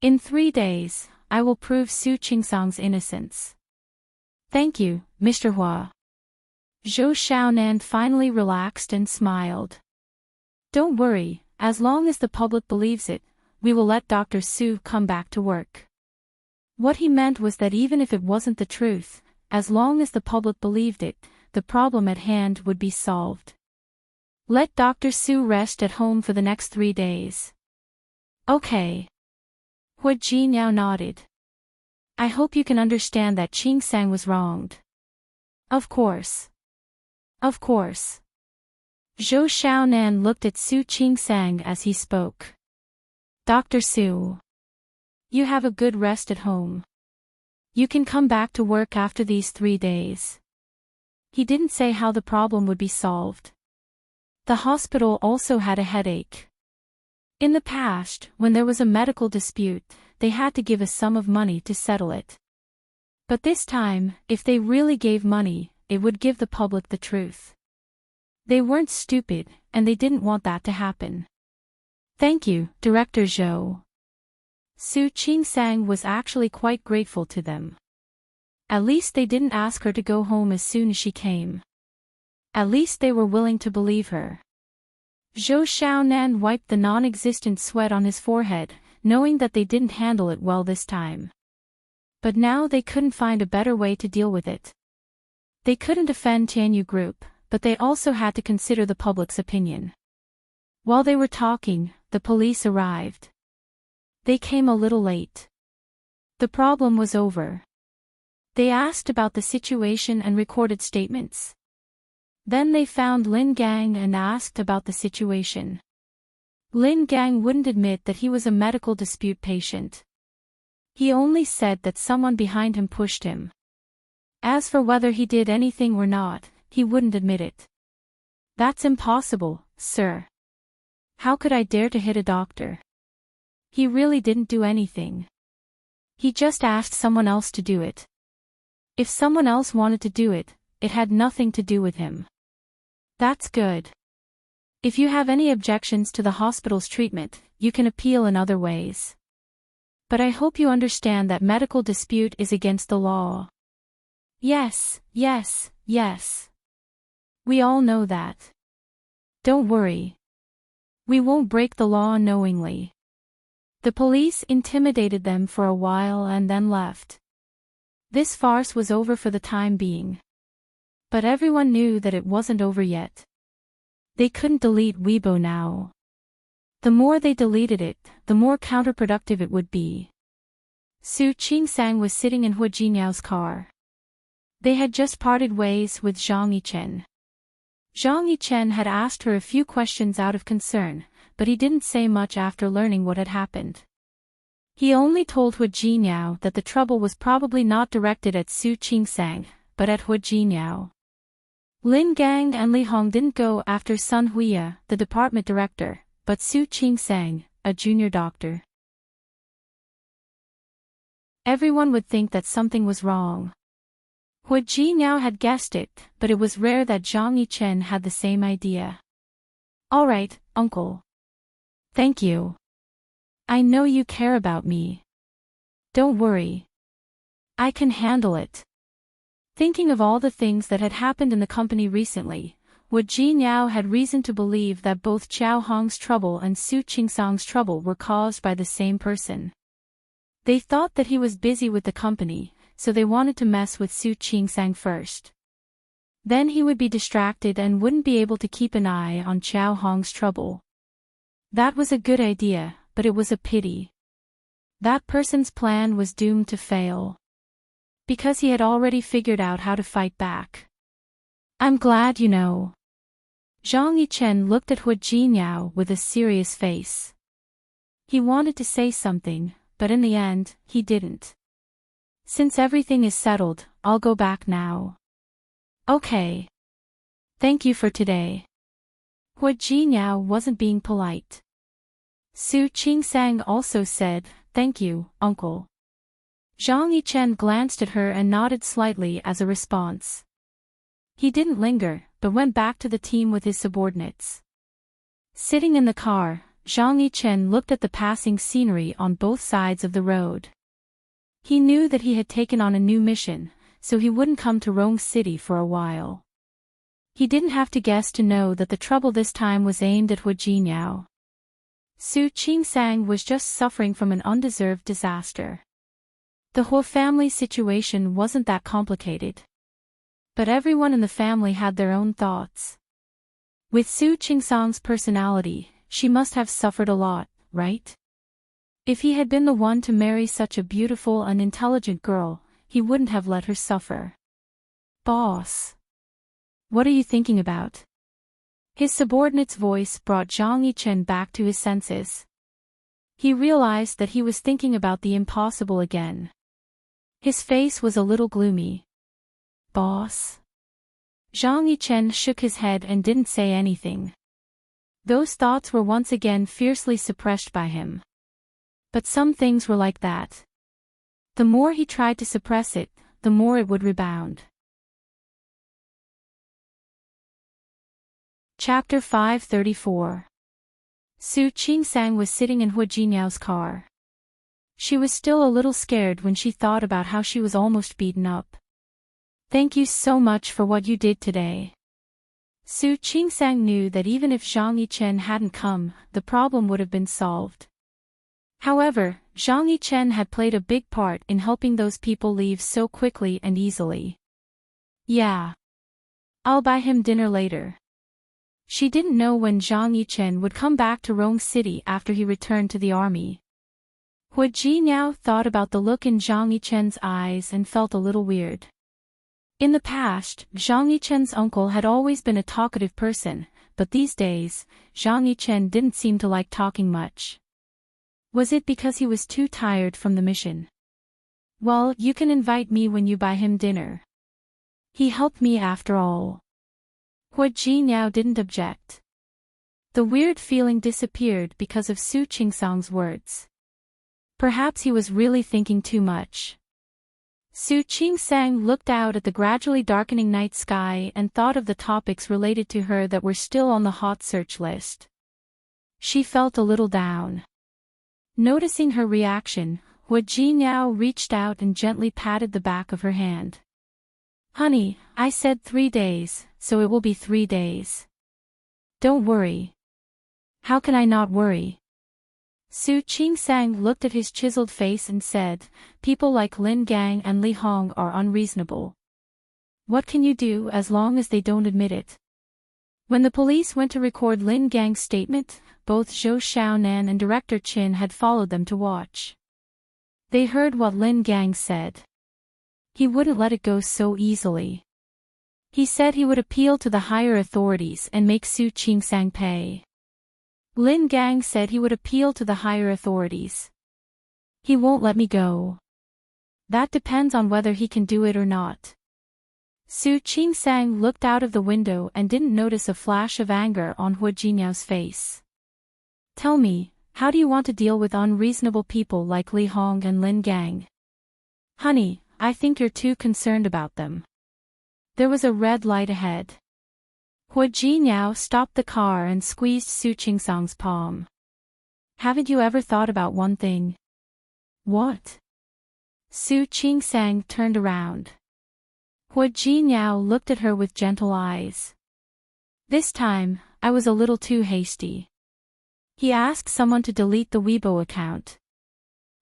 In 3 days, I will prove Su Qingsang's innocence. Thank you, Mr. Hua. Zhou Xiaonan finally relaxed and smiled. Don't worry, as long as the public believes it, we will let Dr. Su come back to work. What he meant was that even if it wasn't the truth, as long as the public believed it, the problem at hand would be solved. Let Dr. Su rest at home for the next 3 days. Okay. Hua Jinyao nodded. I hope you can understand that Qingsang was wronged. Of course. Of course. Zhou Xiaonan looked at Su Qingsang as he spoke. Dr. Su. You have a good rest at home. You can come back to work after these 3 days. He didn't say how the problem would be solved. The hospital also had a headache. In the past, when there was a medical dispute, they had to give a sum of money to settle it. But this time, if they really gave money, it would give the public the truth. They weren't stupid, and they didn't want that to happen. Thank you, Director Zhou. Su Qingsang was actually quite grateful to them. At least they didn't ask her to go home as soon as she came. At least they were willing to believe her. Zhou Xiaonan wiped the non-existent sweat on his forehead, knowing that they didn't handle it well this time. But now they couldn't find a better way to deal with it. They couldn't offend Tianyu Group, but they also had to consider the public's opinion. While they were talking, the police arrived. They came a little late. The problem was over. They asked about the situation and recorded statements. Then they found Lin Gang and asked about the situation. Lin Gang wouldn't admit that he was a medical dispute patient. He only said that someone behind him pushed him. As for whether he did anything or not, he wouldn't admit it. That's impossible, sir. How could I dare to hit a doctor? He really didn't do anything. He just asked someone else to do it. If someone else wanted to do it, it had nothing to do with him. That's good. If you have any objections to the hospital's treatment, you can appeal in other ways. But I hope you understand that medical dispute is against the law. Yes, yes, yes. We all know that. Don't worry. We won't break the law unknowingly. The police intimidated them for a while and then left. This farce was over for the time being. But everyone knew that it wasn't over yet. They couldn't delete Weibo now. The more they deleted it, the more counterproductive it would be. Su Qingsang was sitting in Hu Jinyao's car. They had just parted ways with Zhang Yichen. Zhang Yichen had asked her a few questions out of concern, but he didn't say much after learning what had happened. He only told Hu Jinyao that the trouble was probably not directed at Su Qingsang, but at Hu Jinyao. Lin Gang and Li Hong didn't go after Sun Huiya, the department director, but Su Qingsang, a junior doctor. Everyone would think that something was wrong. Hu Jinyao had guessed it, but it was rare that Zhang Yichen had the same idea. All right, uncle. Thank you. I know you care about me. Don't worry. I can handle it. Thinking of all the things that had happened in the company recently, Wu Jinyao had reason to believe that both Qiao Hong's trouble and Su Qingsang's trouble were caused by the same person. They thought that he was busy with the company, so they wanted to mess with Su Qingsang first. Then he would be distracted and wouldn't be able to keep an eye on Qiao Hong's trouble. That was a good idea, but it was a pity. That person's plan was doomed to fail. Because he had already figured out how to fight back. I'm glad you know. Zhang Yichen looked at Hu Jinyao with a serious face. He wanted to say something, but in the end, he didn't. Since everything is settled, I'll go back now. Okay. Thank you for today. Hu Jinyao wasn't being polite. Su Qingsang also said, thank you, uncle. Zhang Yichen glanced at her and nodded slightly as a response. He didn't linger, but went back to the team with his subordinates. Sitting in the car, Zhang Yichen looked at the passing scenery on both sides of the road. He knew that he had taken on a new mission, so he wouldn't come to Rong City for a while. He didn't have to guess to know that the trouble this time was aimed at Hu Jinyao. Su Qingsang was just suffering from an undeserved disaster. The whole family situation wasn't that complicated. But everyone in the family had their own thoughts. With Su Qingsang's personality, she must have suffered a lot, right? If he had been the one to marry such a beautiful and intelligent girl, he wouldn't have let her suffer. Boss. What are you thinking about? His subordinate's voice brought Zhang Yichen back to his senses. He realized that he was thinking about the impossible again. His face was a little gloomy. Boss? Zhang Yichen shook his head and didn't say anything. Those thoughts were once again fiercely suppressed by him. But some things were like that. The more he tried to suppress it, the more it would rebound. Chapter 534. Su Qingsang was sitting in Hu Jinyao's car. She was still a little scared when she thought about how she was almost beaten up. Thank you so much for what you did today. Su Qingsang knew that even if Zhang Yichen hadn't come, the problem would have been solved. However, Zhang Yichen had played a big part in helping those people leave so quickly and easily. Yeah. I'll buy him dinner later. She didn't know when Zhang Yichen would come back to Rong City after he returned to the army. Hu Jinyao thought about the look in Zhang Yichen's eyes and felt a little weird. In the past, Zhang Yichen's uncle had always been a talkative person, but these days, Zhang Yichen didn't seem to like talking much. Was it because he was too tired from the mission? Well, you can invite me when you buy him dinner. He helped me after all. Hu Jinyao didn't object. The weird feeling disappeared because of Su Qingsang's words. Perhaps he was really thinking too much. Su Qingsang looked out at the gradually darkening night sky and thought of the topics related to her that were still on the hot search list. She felt a little down. Noticing her reaction, Hu Jinyao reached out and gently patted the back of her hand. Honey, I said 3 days, so it will be 3 days. Don't worry. How can I not worry? Su Qingsang looked at his chiseled face and said, people like Lin Gang and Li Hong are unreasonable. What can you do as long as they don't admit it? When the police went to record Lin Gang's statement, both Zhou Xiaonan and Director Qin had followed them to watch. They heard what Lin Gang said. He wouldn't let it go so easily. He said he would appeal to the higher authorities and make Su Qingsang pay. Lin Gang said he would appeal to the higher authorities. He won't let me go. That depends on whether he can do it or not. Su Qingsang looked out of the window and didn't notice a flash of anger on Hu Jinyao's face. Tell me, how do you want to deal with unreasonable people like Li Hong and Lin Gang? Honey, I think you're too concerned about them. There was a red light ahead. Hu Jinyao stopped the car and squeezed Su Qingsang's palm. Haven't you ever thought about one thing? What? Su Qingsang turned around. Hu Jinyao looked at her with gentle eyes. This time, I was a little too hasty. He asked someone to delete the Weibo account.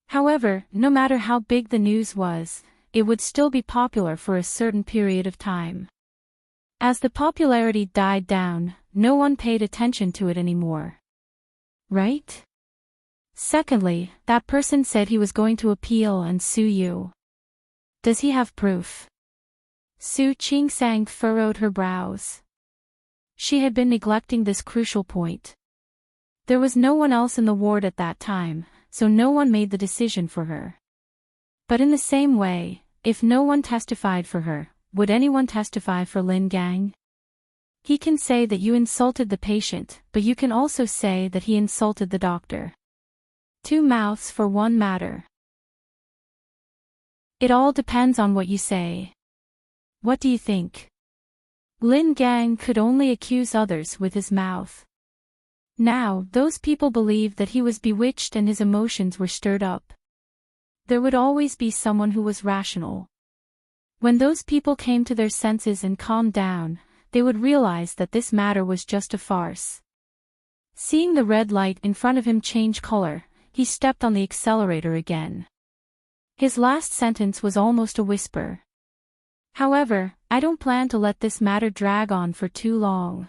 However, no matter how big the news was, it would still be popular for a certain period of time. As the popularity died down, no one paid attention to it anymore. Right? Secondly, that person said he was going to appeal and sue you. Does he have proof? Su Qingsang furrowed her brows. She had been neglecting this crucial point. There was no one else in the ward at that time, so no one made the decision for her. But in the same way, if no one testified for her, would anyone testify for Lin Gang? He can say that you insulted the patient, but you can also say that he insulted the doctor. 2 mouths for one matter. It all depends on what you say. What do you think? Lin Gang could only accuse others with his mouth. Now, those people believed that he was bewitched and his emotions were stirred up. There would always be someone who was rational. When those people came to their senses and calmed down, they would realize that this matter was just a farce. Seeing the red light in front of him change color, he stepped on the accelerator again. His last sentence was almost a whisper. However, I don't plan to let this matter drag on for too long.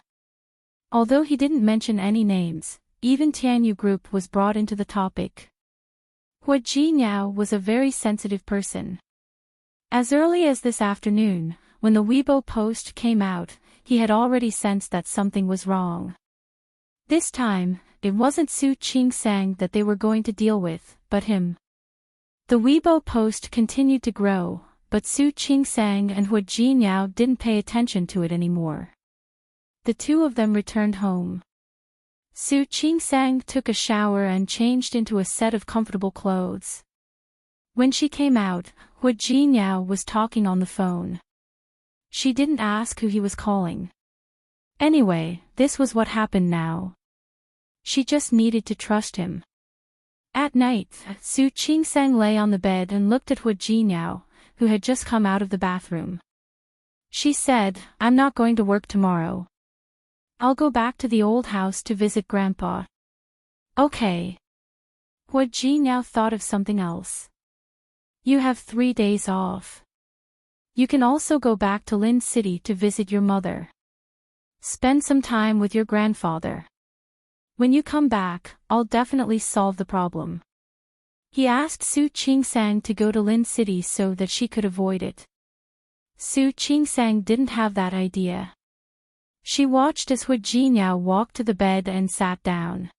Although he didn't mention any names, even Tianyu Group was brought into the topic. Hu Jinyao was a very sensitive person. As early as this afternoon, when the Weibo post came out, he had already sensed that something was wrong. This time, it wasn't Su Qingsang that they were going to deal with, but him. The Weibo post continued to grow, but Su Qingsang and Hu Jinyao didn't pay attention to it anymore. The two of them returned home. Su Qingsang took a shower and changed into a set of comfortable clothes. When she came out, Hu Jinyao was talking on the phone. She didn't ask who he was calling. Anyway, this was what happened now. She just needed to trust him. At night, Su Qingsang lay on the bed and looked at Hu Jinyao, who had just come out of the bathroom. She said, "I'm not going to work tomorrow. I'll go back to the old house to visit Grandpa." Okay. Hu Jinyao thought of something else. You have 3 days off. You can also go back to Lin City to visit your mother. Spend some time with your grandfather. When you come back, I'll definitely solve the problem. He asked Su Qingsang to go to Lin City so that she could avoid it. Su Qingsang didn't have that idea. She watched as Hu Jinyao walked to the bed and sat down.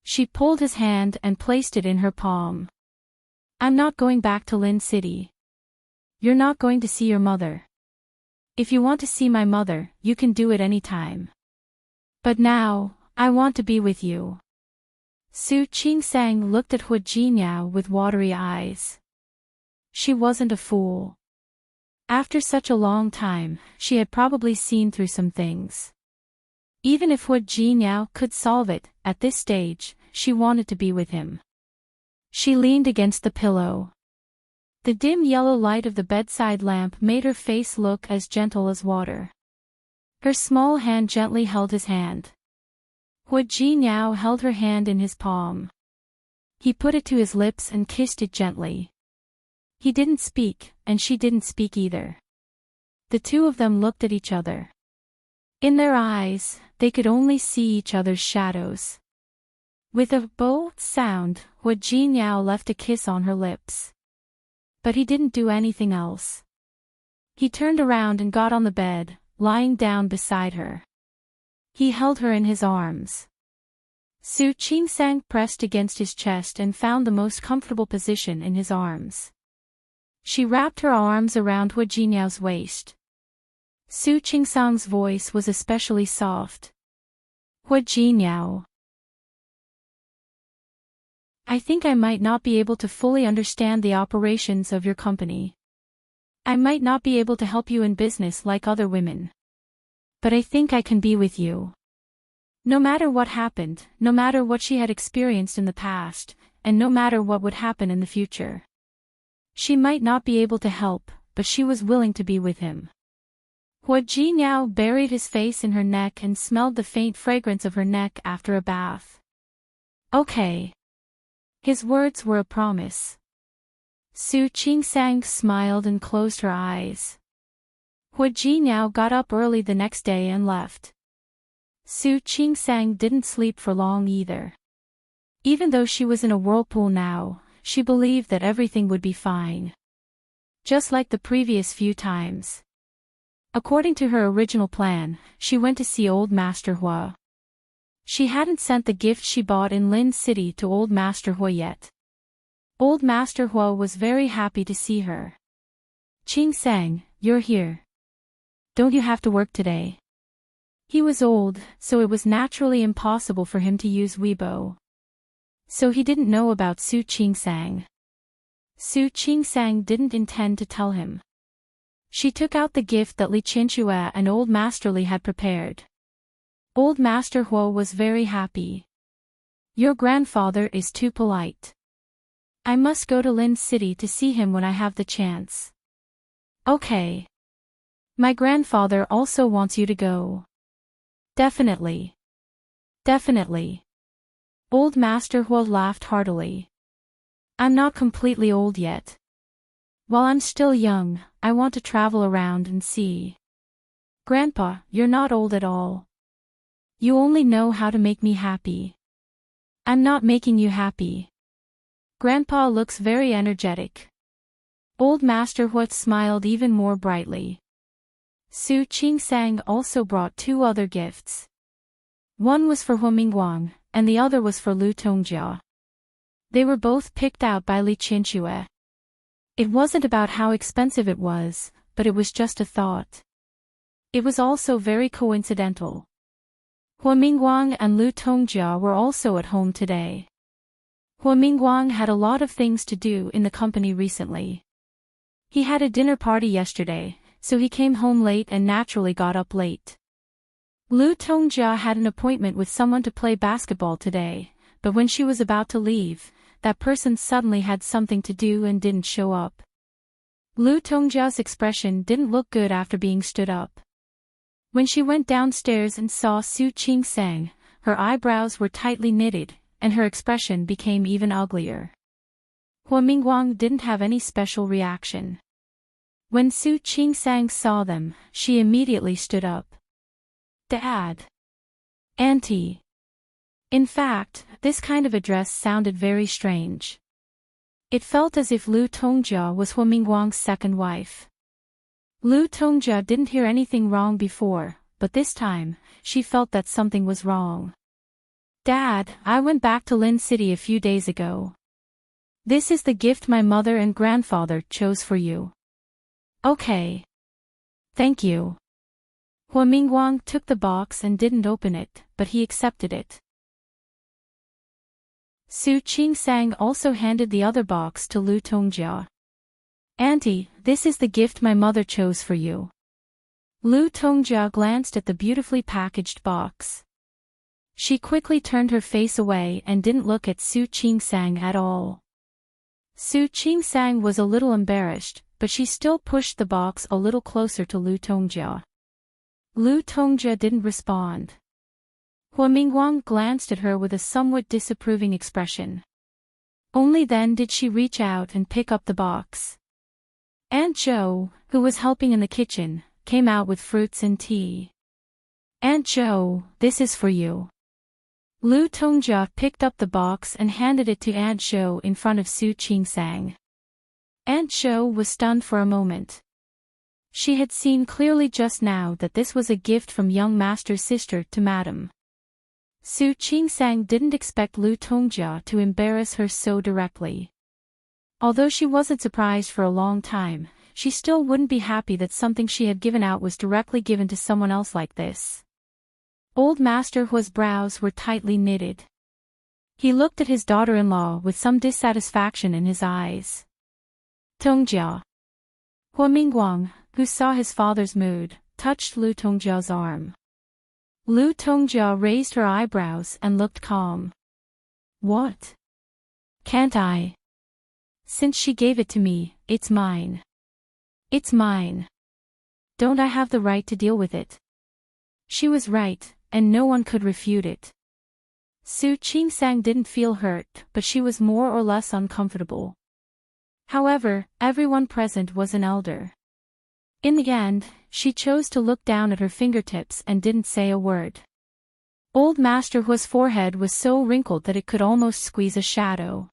She pulled his hand and placed it in her palm. "I'm not going back to Lin City. You're not going to see your mother. If you want to see my mother, you can do it any time. But now, I want to be with you." Su Qingsang looked at Hu Jinyao with watery eyes. She wasn't a fool. After such a long time, she had probably seen through some things. Even if Hu Jinyao could solve it, at this stage, she wanted to be with him. She leaned against the pillow. The dim yellow light of the bedside lamp made her face look as gentle as water. Her small hand gently held his hand. Hu Jinyao held her hand in his palm. He put it to his lips and kissed it gently. He didn't speak, and she didn't speak either. The two of them looked at each other. In their eyes, they could only see each other's shadows. With a "bo" sound, Hu Jinyao left a kiss on her lips. But he didn't do anything else. He turned around and got on the bed, lying down beside her. He held her in his arms. Su Qingsang pressed against his chest and found the most comfortable position in his arms. She wrapped her arms around Hu Jinyao's waist. Su Qingsang's voice was especially soft. "Hu Jinyao, I think I might not be able to fully understand the operations of your company. I might not be able to help you in business like other women. But I think I can be with you. No matter what happened, no matter what she had experienced in the past, and no matter what would happen in the future. She might not be able to help, but she was willing to be with him." Hu Jinyao buried his face in her neck and smelled the faint fragrance of her neck after a bath. Okay. His words were a promise. Su Qingsang smiled and closed her eyes. Hu Jinyao got up early the next day and left. Su Qingsang didn't sleep for long either. Even though she was in a whirlpool now, she believed that everything would be fine. Just like the previous few times. According to her original plan, she went to see Old Master Hua. She hadn't sent the gift she bought in Lin City to Old Master Hua yet. Old Master Hua was very happy to see her. "Qingsang, you're here. Don't you have to work today?" He was old, so it was naturally impossible for him to use Weibo. So he didn't know about Su Qingsang. Su Qingsang didn't intend to tell him. She took out the gift that Li Qinchua and Old Master Li had prepared. Old Master Hua was very happy. "Your grandfather is too polite. I must go to Lin City to see him when I have the chance." "Okay. My grandfather also wants you to go." "Definitely. Definitely." Old Master Hua laughed heartily. "I'm not completely old yet. While I'm still young, I want to travel around and see." "Grandpa, you're not old at all. You only know how to make me happy." "I'm not making you happy. Grandpa looks very energetic." Old Master Hua smiled even more brightly. Su Qingsang also brought 2 other gifts. One was for Hua Mingguang, and the other was for Lu Tongjia. They were both picked out by Li Qinxue. It wasn't about how expensive it was, but it was just a thought. It was also very coincidental. Hua Mingguang and Lu Tongjia were also at home today. Hua Mingguang had a lot of things to do in the company recently. He had a dinner party yesterday, so he came home late and naturally got up late. Lu Tongjia had an appointment with someone to play basketball today, but when she was about to leave, that person suddenly had something to do and didn't show up. Lu Tongjia's expression didn't look good after being stood up. When she went downstairs and saw Su Qingsang, her eyebrows were tightly knitted, and her expression became even uglier. Hua Mingguang didn't have any special reaction. When Su Qingsang saw them, she immediately stood up. Dad. Auntie. In fact, this kind of address sounded very strange. It felt as if Lu Tongjia was Hua Mingguang's second wife. Lu Tongjia didn't hear anything wrong before, but this time, she felt that something was wrong. Dad, I went back to Lin City a few days ago. This is the gift my mother and grandfather chose for you. Okay. Thank you. Hua Mingguang took the box and didn't open it, but he accepted it. Su Qingsang also handed the other box to Lu Tongjia. Auntie, this is the gift my mother chose for you. Lu Tongjia glanced at the beautifully packaged box. She quickly turned her face away and didn't look at Su Qingsang at all. Su Qingsang was a little embarrassed, but she still pushed the box a little closer to Lu Tongjia. Lu Tongjia didn't respond. Hua Mingguang glanced at her with a somewhat disapproving expression. Only then did she reach out and pick up the box. Aunt Zhou, who was helping in the kitchen, came out with fruits and tea. Aunt Zhou, this is for you. Lu Tongjia picked up the box and handed it to Aunt Zhou in front of Su Qingsang. Aunt Zhou was stunned for a moment. She had seen clearly just now that this was a gift from young master's sister to Madam. Su Qingsang didn't expect Lu Tongjia to embarrass her so directly. Although she wasn't surprised for a long time, she still wouldn't be happy that something she had given out was directly given to someone else like this. Old Master Hua's brows were tightly knitted. He looked at his daughter-in-law with some dissatisfaction in his eyes. Tongjia. Hua Mingguang, who saw his father's mood, touched Lu Tongjia's arm. Lu Tongjia raised her eyebrows and looked calm. What? Can't I? Since she gave it to me, it's mine. It's mine. Don't I have the right to deal with it? She was right, and no one could refute it. Su Qingsang didn't feel hurt, but she was more or less uncomfortable. However, everyone present was an elder. In the end, she chose to look down at her fingertips and didn't say a word. Old Master Hua's forehead was so wrinkled that it could almost squeeze a shadow.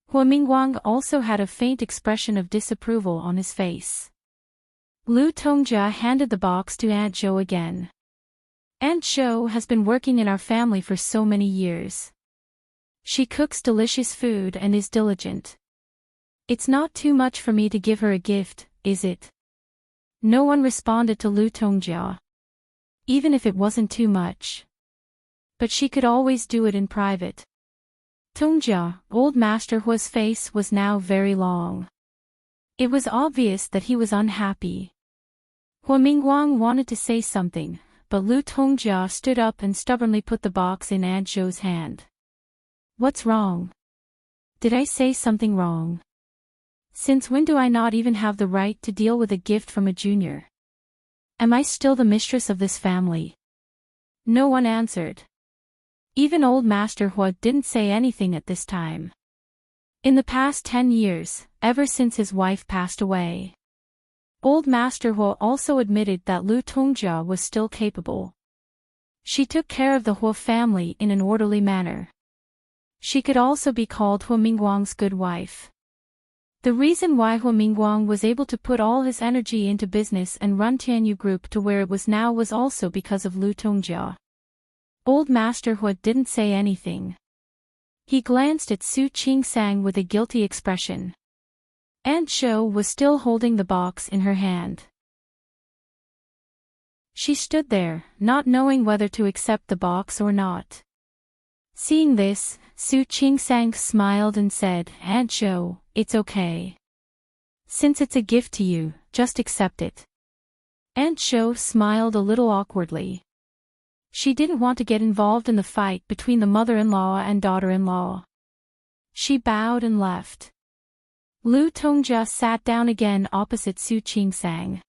Hua Mingguang also had a faint expression of disapproval on his face. Lu Tongjia handed the box to Aunt Zhou again. Aunt Zhou has been working in our family for so many years. She cooks delicious food and is diligent. It's not too much for me to give her a gift, is it? No one responded to Lu Tongjia. Even if it wasn't too much. But she could always do it in private. Tongjia, Old Master Hua's face was now very long. It was obvious that he was unhappy. Hua Mingguang wanted to say something, but Lu Tongjia stood up and stubbornly put the box in Aunt Zhou's hand. What's wrong? Did I say something wrong? Since when do I not even have the right to deal with a gift from a junior? Am I still the mistress of this family? No one answered. Even Old Master Hua didn't say anything at this time. In the past 10 years, ever since his wife passed away, Old Master Hua also admitted that Lu Tongjia was still capable. She took care of the Hua family in an orderly manner. She could also be called Hua Mingguang's good wife. The reason why Hua Mingguang was able to put all his energy into business and run Tianyu Group to where it was now was also because of Lu Tongjia. Old Master Hua didn't say anything. He glanced at Su Qingsang with a guilty expression. Aunt Shou was still holding the box in her hand. She stood there, not knowing whether to accept the box or not. Seeing this, Su Qingsang smiled and said, "Aunt Shou, it's okay. Since it's a gift to you, just accept it." Aunt Shou smiled a little awkwardly. She didn't want to get involved in the fight between the mother-in-law and daughter-in-law. She bowed and left. Lu Tongjia sat down again opposite Su Qingsang.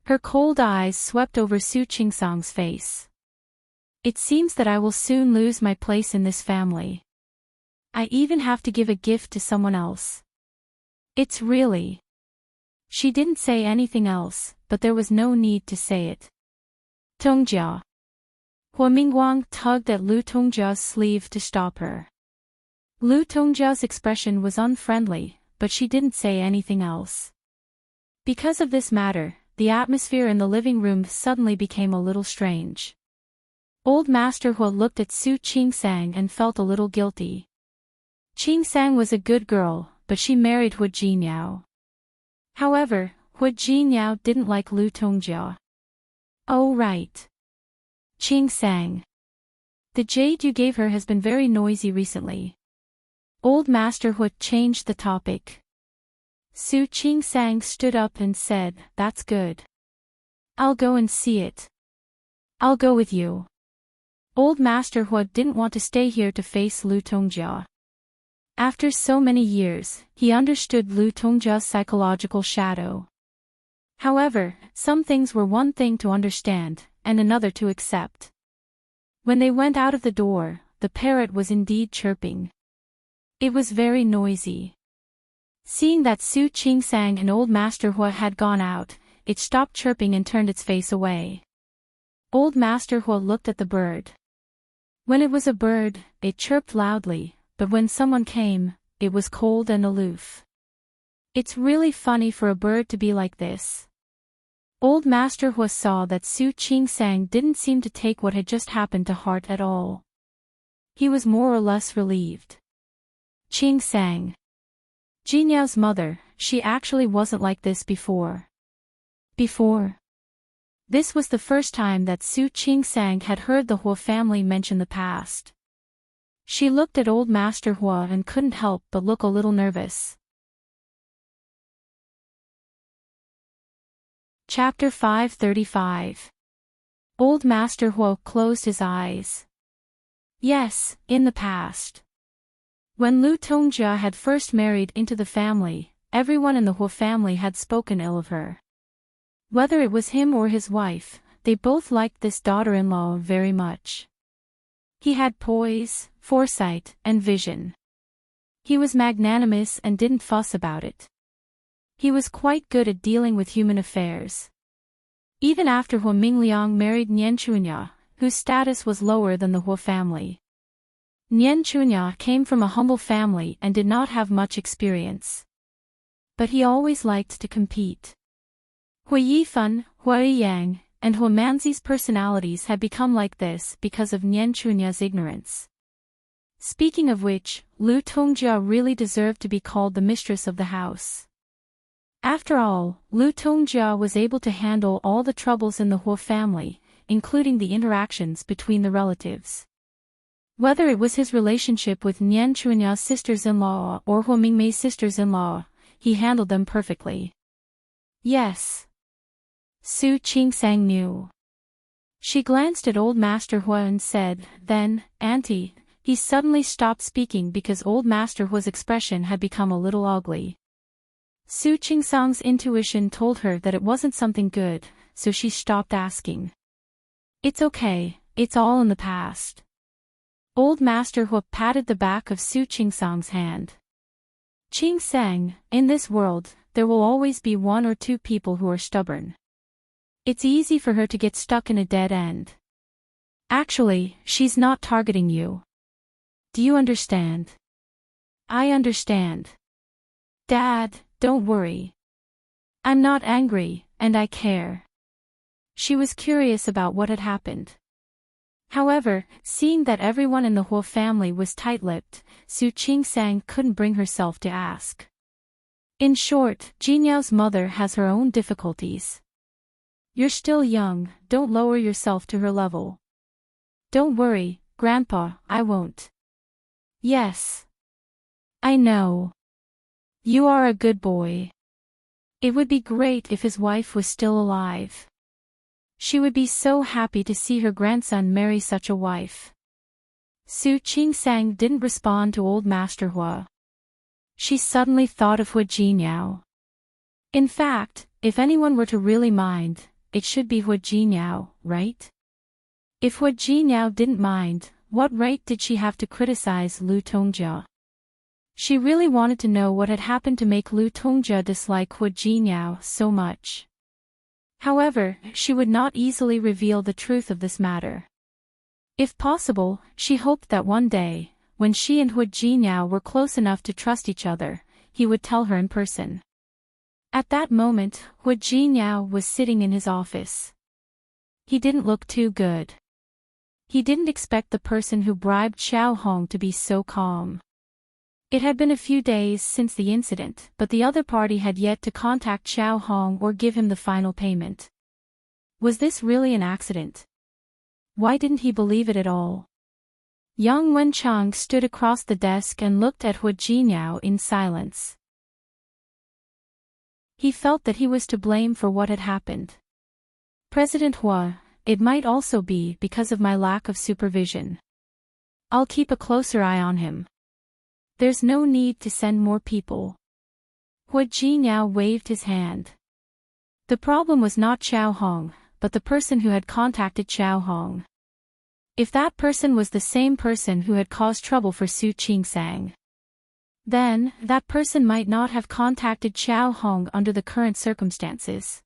Her cold eyes swept over Su Qingsang's face. "It seems that I will soon lose my place in this family. I even have to give a gift to someone else. It's really..." She didn't say anything else, but there was no need to say it. "Tongjia." Hua Mingguang tugged at Lu Tongjia's sleeve to stop her. Lu Tongjia's expression was unfriendly, but she didn't say anything else. Because of this matter, the atmosphere in the living room suddenly became a little strange. Old Master Hua looked at Su Qingsang and felt a little guilty. Qingsang was a good girl, but she married Hua Jinyao. However, Hua Jinyao didn't like Lu Tongjia. "Oh right. Qingsang. The jade you gave her has been very noisy recently." Old Master Hua changed the topic. Su Qingsang stood up and said, "That's good. I'll go and see it." "I'll go with you." Old Master Hua didn't want to stay here to face Lu Tongjia. After so many years, he understood Lu Tongjia's psychological shadow. However, some things were one thing to understand, and another to accept. When they went out of the door, the parrot was indeed chirping. It was very noisy. Seeing that Su Qingsang and Old Master Hua had gone out, it stopped chirping and turned its face away. Old Master Hua looked at the bird. When it was a bird, it chirped loudly, but when someone came, it was cold and aloof. It's really funny for a bird to be like this. Old Master Hua saw that Su Qingsang didn't seem to take what had just happened to heart at all. He was more or less relieved. Qingsang. Jinyao's mother, she actually wasn't like this before. This was the first time that Su Qingsang had heard the Hua family mention the past. She looked at Old Master Hua and couldn't help but look a little nervous. Chapter 535. Old Master Hua closed his eyes. Yes, in the past. When Lu Tongjia had first married into the family, everyone in the Hua family had spoken ill of her. Whether it was him or his wife, they both liked this daughter-in-law very much. He had poise, foresight, and vision. He was magnanimous and didn't fuss about it. He was quite good at dealing with human affairs. Even after Hua Mingliang married Nian Chunya, whose status was lower than the Hua family. Nian Chunya came from a humble family and did not have much experience. But he always liked to compete. Hua Yifan, Hua Yang, and Hua Manzi's personalities had become like this because of Nian Chunya's ignorance. Speaking of which, Lu Tongjia really deserved to be called the mistress of the house. After all, Lu Tongjia was able to handle all the troubles in the Hua family, including the interactions between the relatives. Whether it was his relationship with Nian Chunya's sisters-in-law or Hua Mingmei's sisters-in-law, he handled them perfectly. Yes. Su Qingsang knew. She glanced at Old Master Hua and said, "Then, Auntie." He suddenly stopped speaking because Old Master Hua's expression had become a little ugly. Su Qingsang's intuition told her that it wasn't something good, so she stopped asking. "It's okay, it's all in the past." Old Master Hua patted the back of Su Qingsang's hand. "Qingsang, in this world, there will always be one or two people who are stubborn. It's easy for her to get stuck in a dead end. Actually, she's not targeting you. Do you understand?" "I understand. Dad, don't worry. I'm not angry, and I care." She was curious about what had happened. However, seeing that everyone in the Hua family was tight-lipped, Su Qingsang couldn't bring herself to ask. In short, Jinyao's mother has her own difficulties. You're still young, don't lower yourself to her level. Don't worry, Grandpa, I won't. Yes. I know. You are a good boy. It would be great if his wife was still alive. She would be so happy to see her grandson marry such a wife. Su Qingsang didn't respond to old Master Hua. She suddenly thought of Hua Jinyao. In fact, if anyone were to really mind, it should be Hua Jinyao, right? If Hua Jinyao didn't mind, what right did she have to criticize Lu Tongjia? She really wanted to know what had happened to make Lu Tongjia dislike Hua Jinyao so much. However, she would not easily reveal the truth of this matter. If possible, she hoped that one day, when she and Hua Jinyao were close enough to trust each other, he would tell her in person. At that moment, Hua Jinyao was sitting in his office. He didn't look too good. He didn't expect the person who bribed Xiao Hong to be so calm. It had been a few days since the incident, but the other party had yet to contact Xiao Hong or give him the final payment. Was this really an accident? Why didn't he believe it at all? Yang Wenchang stood across the desk and looked at Hua Jinyao in silence. He felt that he was to blame for what had happened. President Hua, it might also be because of my lack of supervision. I'll keep a closer eye on him. There's no need to send more people. Hua Jinyao waved his hand. The problem was not Xiao Hong, but the person who had contacted Xiao Hong. If that person was the same person who had caused trouble for Su Qingsang, then that person might not have contacted Xiao Hong under the current circumstances.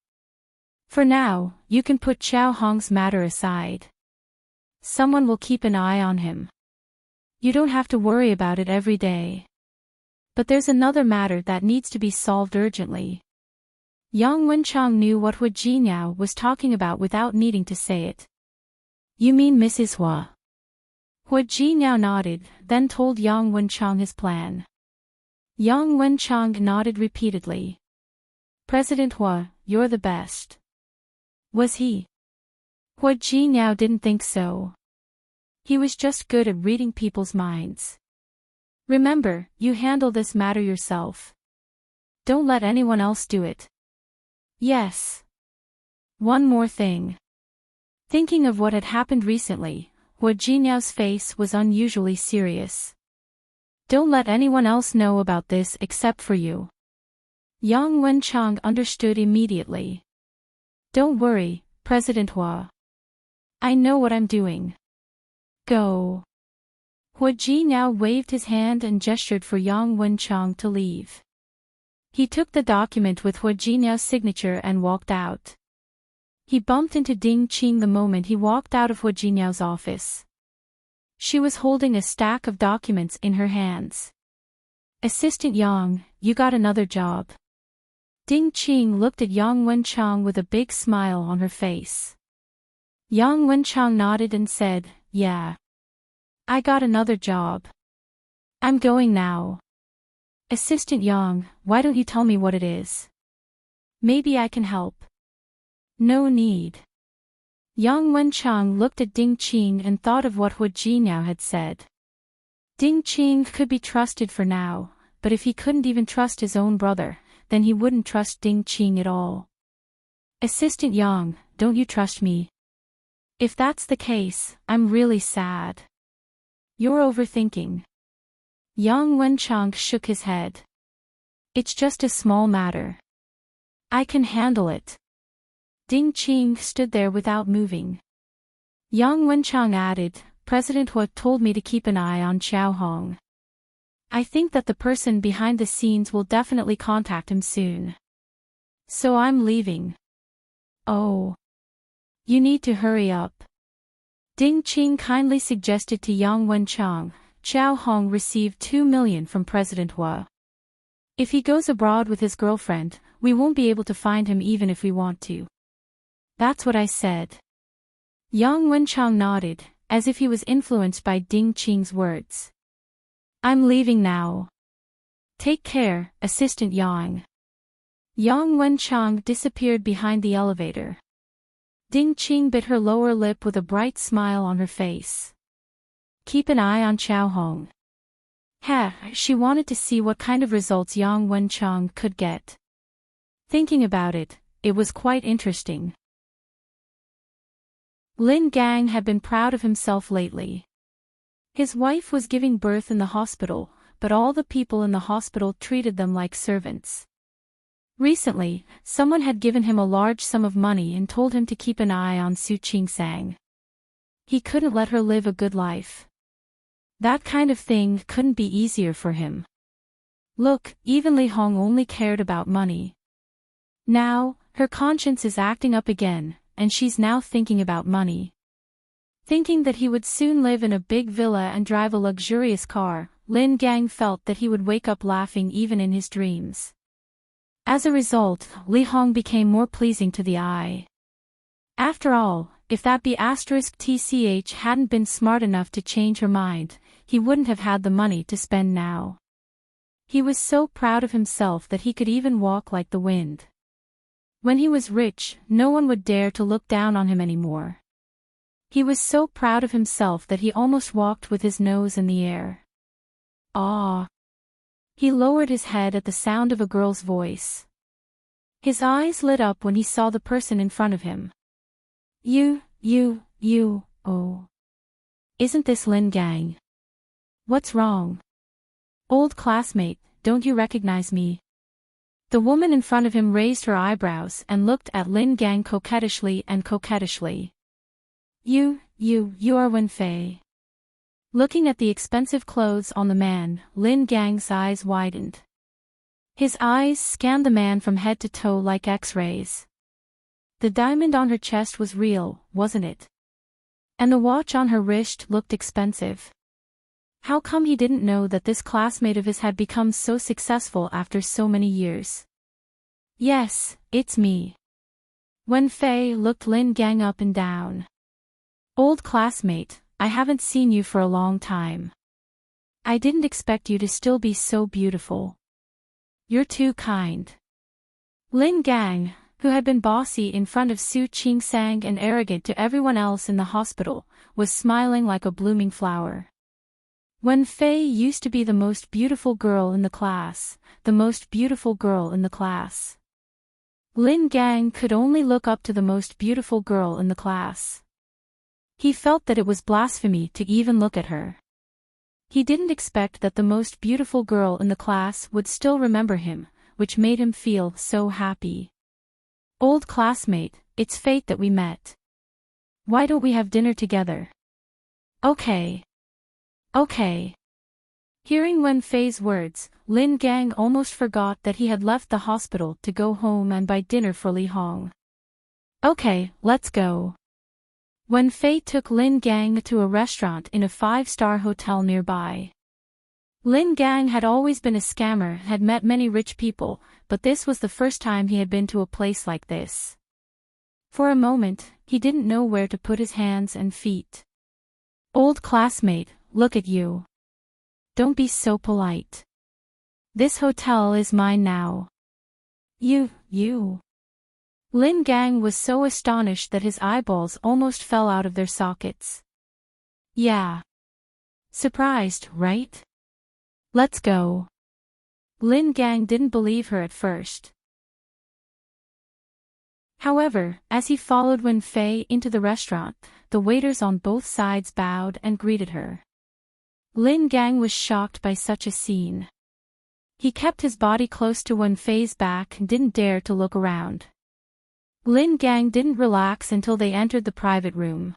For now, you can put Xiao Hong's matter aside. Someone will keep an eye on him. You don't have to worry about it every day. But there's another matter that needs to be solved urgently. Yang Wenchang knew what Hua Jinyao was talking about without needing to say it. You mean Mrs. Hua? Hua Jinyao nodded, then told Yang Wenchang his plan. Yang Wenchang nodded repeatedly. President Hua, you're the best. Was he? Hua Jinyao didn't think so. He was just good at reading people's minds. Remember, you handle this matter yourself. Don't let anyone else do it. Yes. One more thing. Thinking of what had happened recently, Hua Jinyao's face was unusually serious. Don't let anyone else know about this except for you. Yang Wenchang understood immediately. Don't worry, President Hua. I know what I'm doing. Go. Hua Jinyao waved his hand and gestured for Yang Wenchang to leave. He took the document with Hua Jinyao's signature and walked out. He bumped into Ding Qing the moment he walked out of Hua Jinyao's office. She was holding a stack of documents in her hands. Assistant Yang, you got another job. Ding Qing looked at Yang Wenchang with a big smile on her face. Yang Wenchang nodded and said, yeah. I got another job. I'm going now. Assistant Yang, why don't you tell me what it is? Maybe I can help. No need. Yang Wenchang looked at Ding Qing and thought of what Hua Jinyao had said. Ding Qing could be trusted for now, but if he couldn't even trust his own brother, then he wouldn't trust Ding Qing at all. Assistant Yang, don't you trust me? If that's the case, I'm really sad. You're overthinking. Yang Wenchang shook his head. It's just a small matter. I can handle it. Ding Qing stood there without moving. Yang Wenchang added, President Hua told me to keep an eye on Xiao Hong. I think that the person behind the scenes will definitely contact him soon. So I'm leaving. Oh. You need to hurry up. Ding Qing kindly suggested to Yang Wenchang, Xiao Hong received 2 million from President Hua. If he goes abroad with his girlfriend, we won't be able to find him even if we want to. That's what I said. Yang Wenchang nodded, as if he was influenced by Ding Qing's words. I'm leaving now. Take care, Assistant Yang. Yang Wenchang disappeared behind the elevator. Ding Qing bit her lower lip with a bright smile on her face. Keep an eye on Chao Hong. She wanted to see what kind of results Yang Wenchang could get. Thinking about it, it was quite interesting. Lin Gang had been proud of himself lately. His wife was giving birth in the hospital, but all the people in the hospital treated them like servants. Recently, someone had given him a large sum of money and told him to keep an eye on Su Qingsang. He couldn't let her live a good life. That kind of thing couldn't be easier for him. Look, even Li Hong only cared about money. Now, her conscience is acting up again, and she's now thinking about money. Thinking that he would soon live in a big villa and drive a luxurious car, Lin Gang felt that he would wake up laughing even in his dreams. As a result, Li Hong became more pleasing to the eye. After all, if that B*TCH hadn't been smart enough to change her mind, he wouldn't have had the money to spend now. He was so proud of himself that he could even walk like the wind. When he was rich, no one would dare to look down on him anymore. He was so proud of himself that he almost walked with his nose in the air. Ah! He lowered his head at the sound of a girl's voice. His eyes lit up when he saw the person in front of him. Oh. Isn't this Lin Gang? What's wrong? Old classmate, don't you recognize me? The woman in front of him raised her eyebrows and looked at Lin Gang coquettishly. You are Wen Fei. Looking at the expensive clothes on the man, Lin Gang's eyes widened. His eyes scanned the man from head to toe like X-rays. The diamond on her chest was real, wasn't it? And the watch on her wrist looked expensive. How come he didn't know that this classmate of his had become so successful after so many years? Yes, it's me. Wen Fei looked Lin Gang up and down. Old classmate, I haven't seen you for a long time. I didn't expect you to still be so beautiful. You're too kind. Lin Gang, who had been bossy in front of Su Qingsang and arrogant to everyone else in the hospital, was smiling like a blooming flower. Wen Fei used to be the most beautiful girl in the class, the most beautiful girl in the class. Lin Gang could only look up to the most beautiful girl in the class. He felt that it was blasphemy to even look at her. He didn't expect that the most beautiful girl in the class would still remember him, which made him feel so happy. Old classmate, it's fate that we met. Why don't we have dinner together? Okay. Hearing Wen Fei's words, Lin Gang almost forgot that he had left the hospital to go home and buy dinner for Li Hong. Okay, let's go. Wen Fei took Lin Gang to a restaurant in a 5-star hotel nearby. Lin Gang had always been a scammer and had met many rich people, but this was the first time he had been to a place like this. For a moment, he didn't know where to put his hands and feet. Old classmate, look at you. Don't be so polite. This hotel is mine now. You. Lin Gang was so astonished that his eyeballs almost fell out of their sockets. Yeah. Surprised, right? Let's go. Lin Gang didn't believe her at first. However, as he followed Wen Fei into the restaurant, the waiters on both sides bowed and greeted her. Lin Gang was shocked by such a scene. He kept his body close to Wen Fei's back and didn't dare to look around. Lin Gang didn't relax until they entered the private room.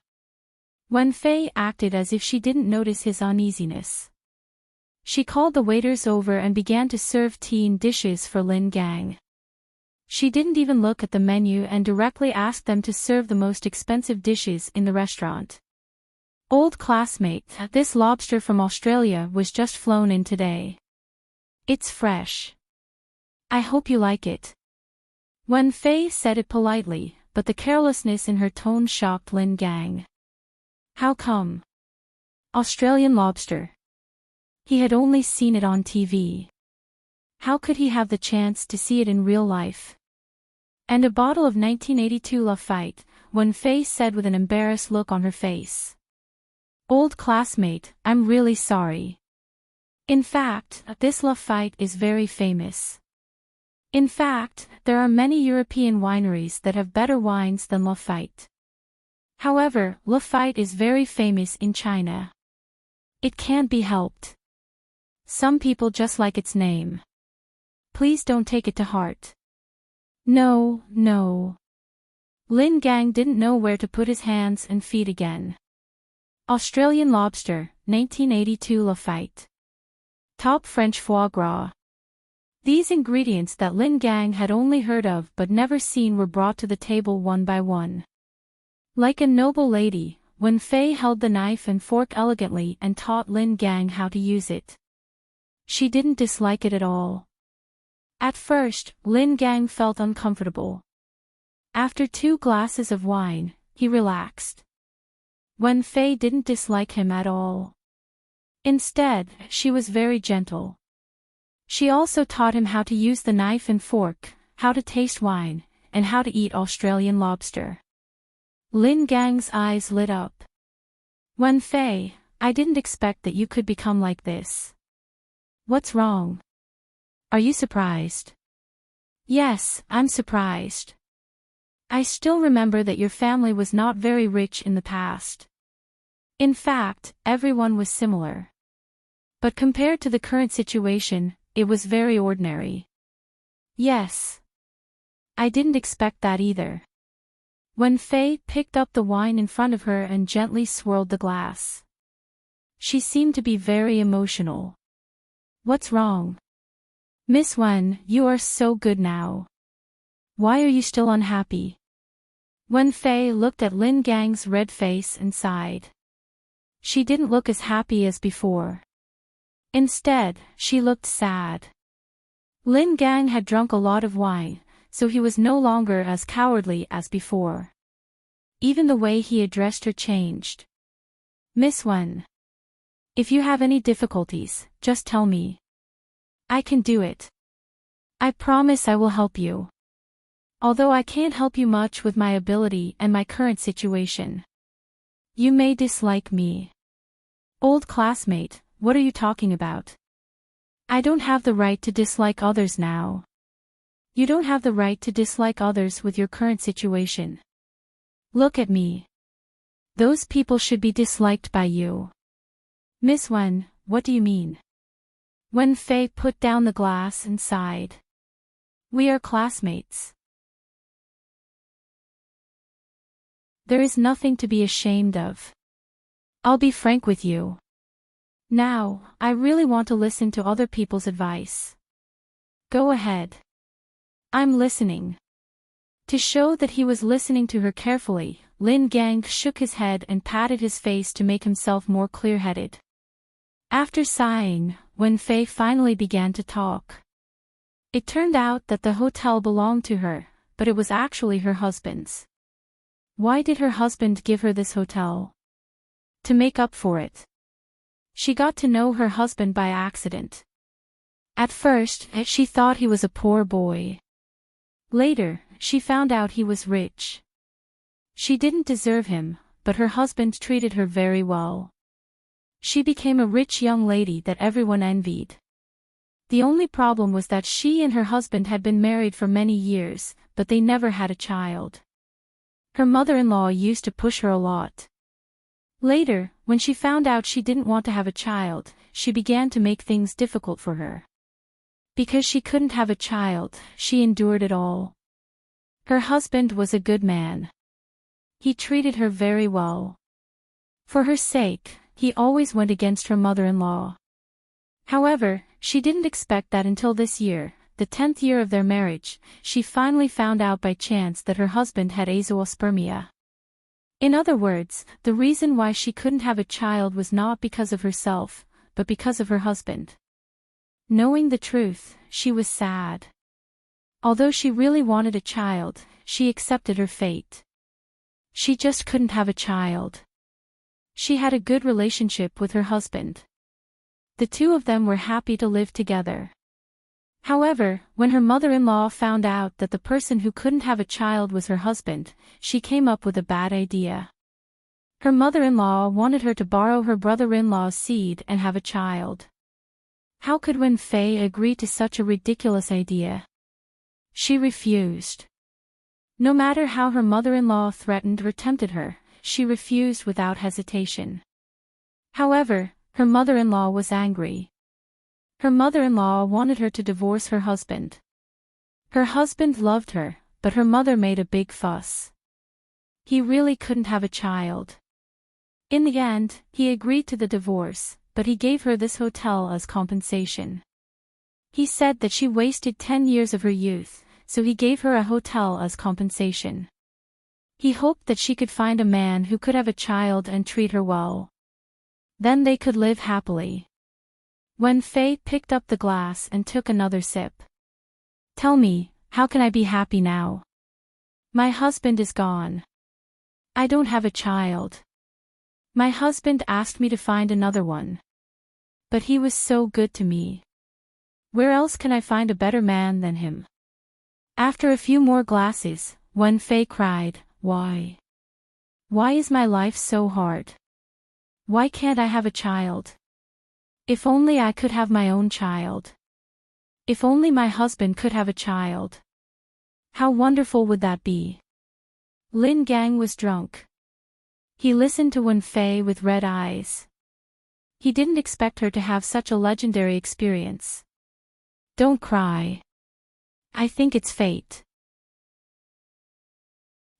Wen Fei acted as if she didn't notice his uneasiness. She called the waiters over and began to serve tea in dishes for Lin Gang. She didn't even look at the menu and directly asked them to serve the most expensive dishes in the restaurant. Old classmate, this lobster from Australia was just flown in today. It's fresh. I hope you like it. Wen Fei said it politely, but the carelessness in her tone shocked Lin Gang. How come? Australian lobster. He had only seen it on TV. How could he have the chance to see it in real life? And a bottle of 1982 Lafite, Wen-Fei said with an embarrassed look on her face. Old classmate, I'm really sorry. In fact, this Lafite is very famous. In fact, there are many European wineries that have better wines than Lafite. However, Lafite is very famous in China. It can't be helped. Some people just like its name. Please don't take it to heart. No, no. Lin Gang didn't know where to put his hands and feet again. Australian lobster, 1982 Lafite. Top French foie gras. These ingredients that Lin Gang had only heard of but never seen were brought to the table one by one. Like a noble lady, Wen-Fei held the knife and fork elegantly and taught Lin Gang how to use it. She didn't dislike it at all. At first, Lin Gang felt uncomfortable. After 2 glasses of wine, he relaxed. Wen-Fei didn't dislike him at all. Instead, she was very gentle. She also taught him how to use the knife and fork, how to taste wine, and how to eat Australian lobster. Lin Gang's eyes lit up. Wen-Fei, I didn't expect that you could become like this. What's wrong? Are you surprised? Yes, I'm surprised. I still remember that your family was not very rich in the past. In fact, everyone was similar. But compared to the current situation, it was very ordinary. Yes. I didn't expect that either. Wen-Fei picked up the wine in front of her and gently swirled the glass. She seemed to be very emotional. What's wrong? Miss Wen, you are so good now. Why are you still unhappy? Wen-Fei looked at Lin Gang's red face and sighed. She didn't look as happy as before. Instead, she looked sad. Lin Gang had drunk a lot of wine, so he was no longer as cowardly as before. Even the way he addressed her changed. Miss Wen. If you have any difficulties, just tell me. I can do it. I promise I will help you. Although I can't help you much with my ability and my current situation. You may dislike me. Old classmate, what are you talking about? I don't have the right to dislike others now. You don't have the right to dislike others with your current situation. Look at me. Those people should be disliked by you. Miss Wen, what do you mean? Wen-Fei put down the glass and sighed. We are classmates. There is nothing to be ashamed of. I'll be frank with you. Now, I really want to listen to other people's advice. Go ahead. I'm listening. To show that he was listening to her carefully, Lin Gang shook his head and patted his face to make himself more clear-headed. After sighing, Wen-Fei finally began to talk. It turned out that the hotel belonged to her, but it was actually her husband's. Why did her husband give her this hotel? To make up for it. She got to know her husband by accident. At first, she thought he was a poor boy. Later, she found out he was rich. She didn't deserve him, but her husband treated her very well. She became a rich young lady that everyone envied. The only problem was that she and her husband had been married for many years, but they never had a child. Her mother-in-law used to push her a lot. Later, when she found out she didn't want to have a child, she began to make things difficult for her. Because she couldn't have a child, she endured it all. Her husband was a good man. He treated her very well. For her sake, he always went against her mother-in-law. However, she didn't expect that until this year, the 10th year of their marriage, she finally found out by chance that her husband had azoospermia. In other words, the reason why she couldn't have a child was not because of herself, but because of her husband. Knowing the truth, she was sad. Although she really wanted a child, she accepted her fate. She just couldn't have a child. She had a good relationship with her husband. The two of them were happy to live together. However, when her mother-in-law found out that the person who couldn't have a child was her husband, she came up with a bad idea. Her mother-in-law wanted her to borrow her brother-in-law's seed and have a child. How could Wen-fei agree to such a ridiculous idea? She refused. No matter how her mother-in-law threatened or tempted her, she refused without hesitation. However, her mother-in-law was angry. Her mother-in-law wanted her to divorce her husband. Her husband loved her, but her mother made a big fuss. He really couldn't have a child. In the end, he agreed to the divorce, but he gave her this hotel as compensation. He said that she wasted 10 years of her youth, so he gave her a hotel as compensation. He hoped that she could find a man who could have a child and treat her well. Then they could live happily. Wen-fei picked up the glass and took another sip. Tell me, how can I be happy now? My husband is gone. I don't have a child. My husband asked me to find another one. But he was so good to me. Where else can I find a better man than him? After a few more glasses, Wen-fei cried, Why? Why is my life so hard? Why can't I have a child? If only I could have my own child. If only my husband could have a child. How wonderful would that be? Lin Gang was drunk. He listened to Wen-fei with red eyes. He didn't expect her to have such a legendary experience. Don't cry. I think it's fate.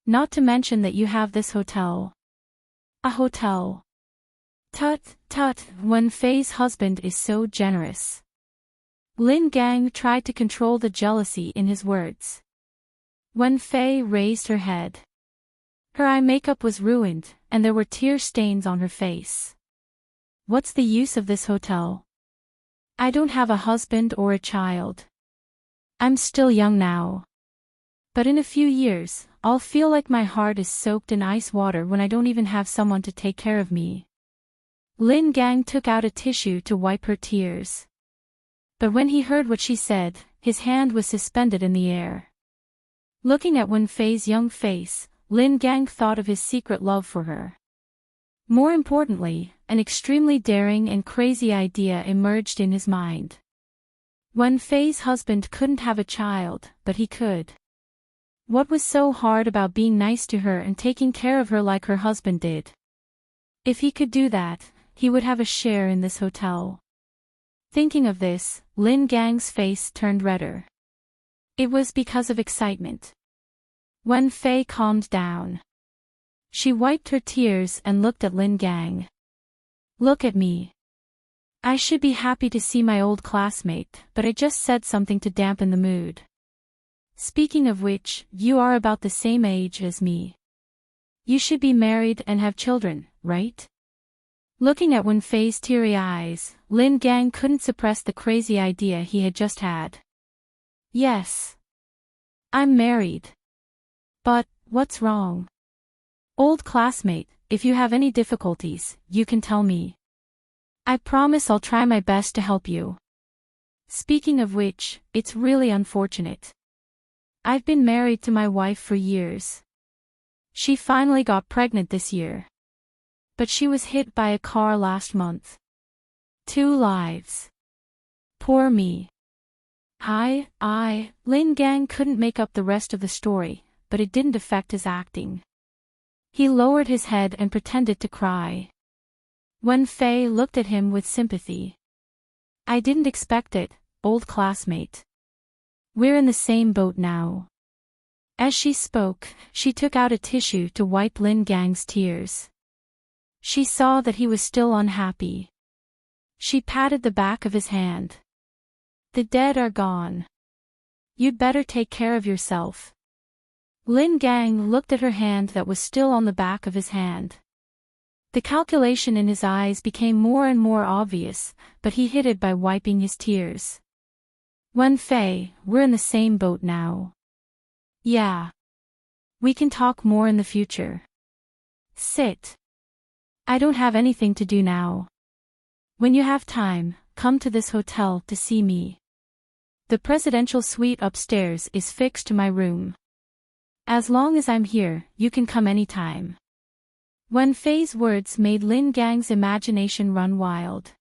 Not to mention that you have this hotel. A hotel. Tut, tut, Wen-fei's husband is so generous. Lin Gang tried to control the jealousy in his words. Wen-fei raised her head. Her eye makeup was ruined, and there were tear stains on her face. What's the use of this hotel? I don't have a husband or a child. I'm still young now. But in a few years, I'll feel like my heart is soaked in ice water when I don't even have someone to take care of me. Lin Gang took out a tissue to wipe her tears. But when he heard what she said, his hand was suspended in the air. Looking at Wen-fei's young face, Lin Gang thought of his secret love for her. More importantly, an extremely daring and crazy idea emerged in his mind. Wen-fei's husband couldn't have a child, but he could. What was so hard about being nice to her and taking care of her like her husband did? If he could do that, he would have a share in this hotel. Thinking of this, Lin Gang's face turned redder. It was because of excitement. Wen-fei calmed down. She wiped her tears and looked at Lin Gang. Look at me. I should be happy to see my old classmate, but I just said something to dampen the mood. Speaking of which, you are about the same age as me. You should be married and have children, right? Looking at Wen-fei's teary eyes, Lin Gang couldn't suppress the crazy idea he had just had. Yes. I'm married. But, what's wrong? Old classmate, if you have any difficulties, you can tell me. I promise I'll try my best to help you. Speaking of which, it's really unfortunate. I've been married to my wife for years. She finally got pregnant this year. But she was hit by a car last month. 2 lives. Poor me. Lin Gang couldn't make up the rest of the story, but it didn't affect his acting. He lowered his head and pretended to cry. Wen-fei looked at him with sympathy. I didn't expect it, old classmate. We're in the same boat now. As she spoke, she took out a tissue to wipe Lin Gang's tears. She saw that he was still unhappy. She patted the back of his hand. The dead are gone. You'd better take care of yourself. Lin Gang looked at her hand that was still on the back of his hand. The calculation in his eyes became more and more obvious, but he hid it by wiping his tears. Wen-fei, we're in the same boat now. Yeah. We can talk more in the future. Sit. I don't have anything to do now. When you have time, come to this hotel to see me. The presidential suite upstairs is fixed to my room. As long as I'm here, you can come anytime. Wen Fei's words made Lin Gang's imagination run wild.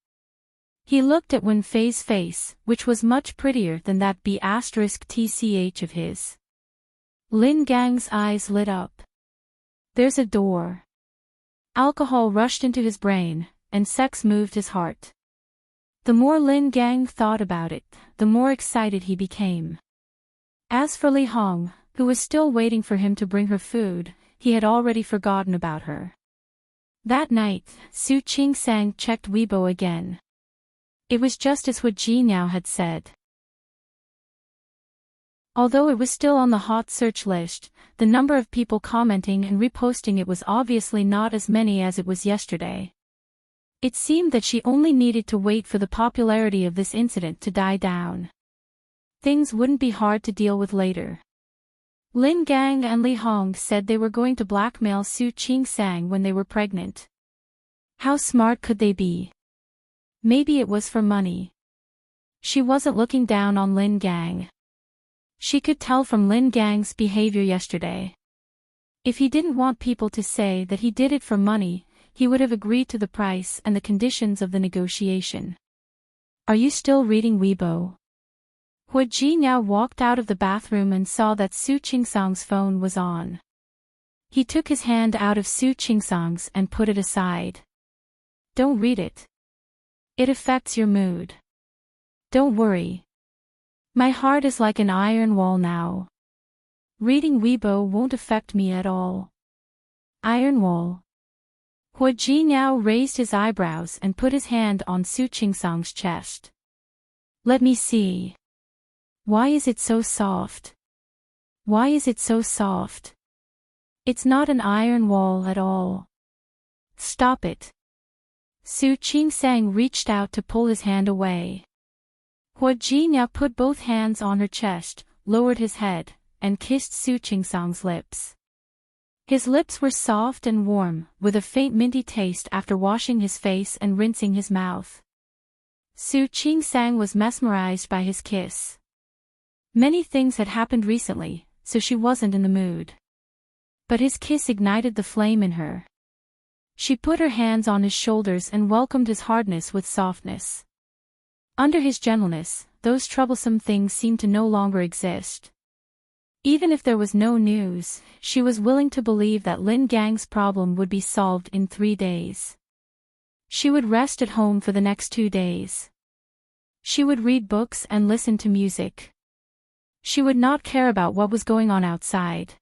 He looked at Wen Fei's face, which was much prettier than that B***TCH of his. Lin Gang's eyes lit up. There's a door. Alcohol rushed into his brain, and sex moved his heart. The more Lin Gang thought about it, the more excited he became. As for Li Hong, who was still waiting for him to bring her food, he had already forgotten about her. That night, Su Qingsang checked Weibo again. It was just as Hu Jinyao had said. Although it was still on the hot search list, the number of people commenting and reposting it was obviously not as many as it was yesterday. It seemed that she only needed to wait for the popularity of this incident to die down. Things wouldn't be hard to deal with later. Lin Gang and Li Hong said they were going to blackmail Su Qingsang when they were pregnant. How smart could they be? Maybe it was for money. She wasn't looking down on Lin Gang. She could tell from Lin Gang's behavior yesterday. If he didn't want people to say that he did it for money, he would have agreed to the price and the conditions of the negotiation. Are you still reading Weibo? Hu Jinyao walked out of the bathroom and saw that Su Qingsang's phone was on. He took his hand out of Su Qingsang's and put it aside. Don't read it. It affects your mood. Don't worry. My heart is like an iron wall now. Reading Weibo won't affect me at all. Iron wall. Hu Jinyao raised his eyebrows and put his hand on Su Qingsang's chest. Let me see. Why is it so soft? Why is it so soft? It's not an iron wall at all. Stop it. Su Qingsang reached out to pull his hand away. Hu Jinyao put both hands on her chest, lowered his head, and kissed Su Qingsang's lips. His lips were soft and warm, with a faint minty taste after washing his face and rinsing his mouth. Su Qingsang was mesmerized by his kiss. Many things had happened recently, so she wasn't in the mood. But his kiss ignited the flame in her. She put her hands on his shoulders and welcomed his hardness with softness. Under his gentleness, those troublesome things seemed to no longer exist. Even if there was no news, she was willing to believe that Lin Gang's problem would be solved in 3 days. She would rest at home for the next 2 days. She would read books and listen to music. She would not care about what was going on outside.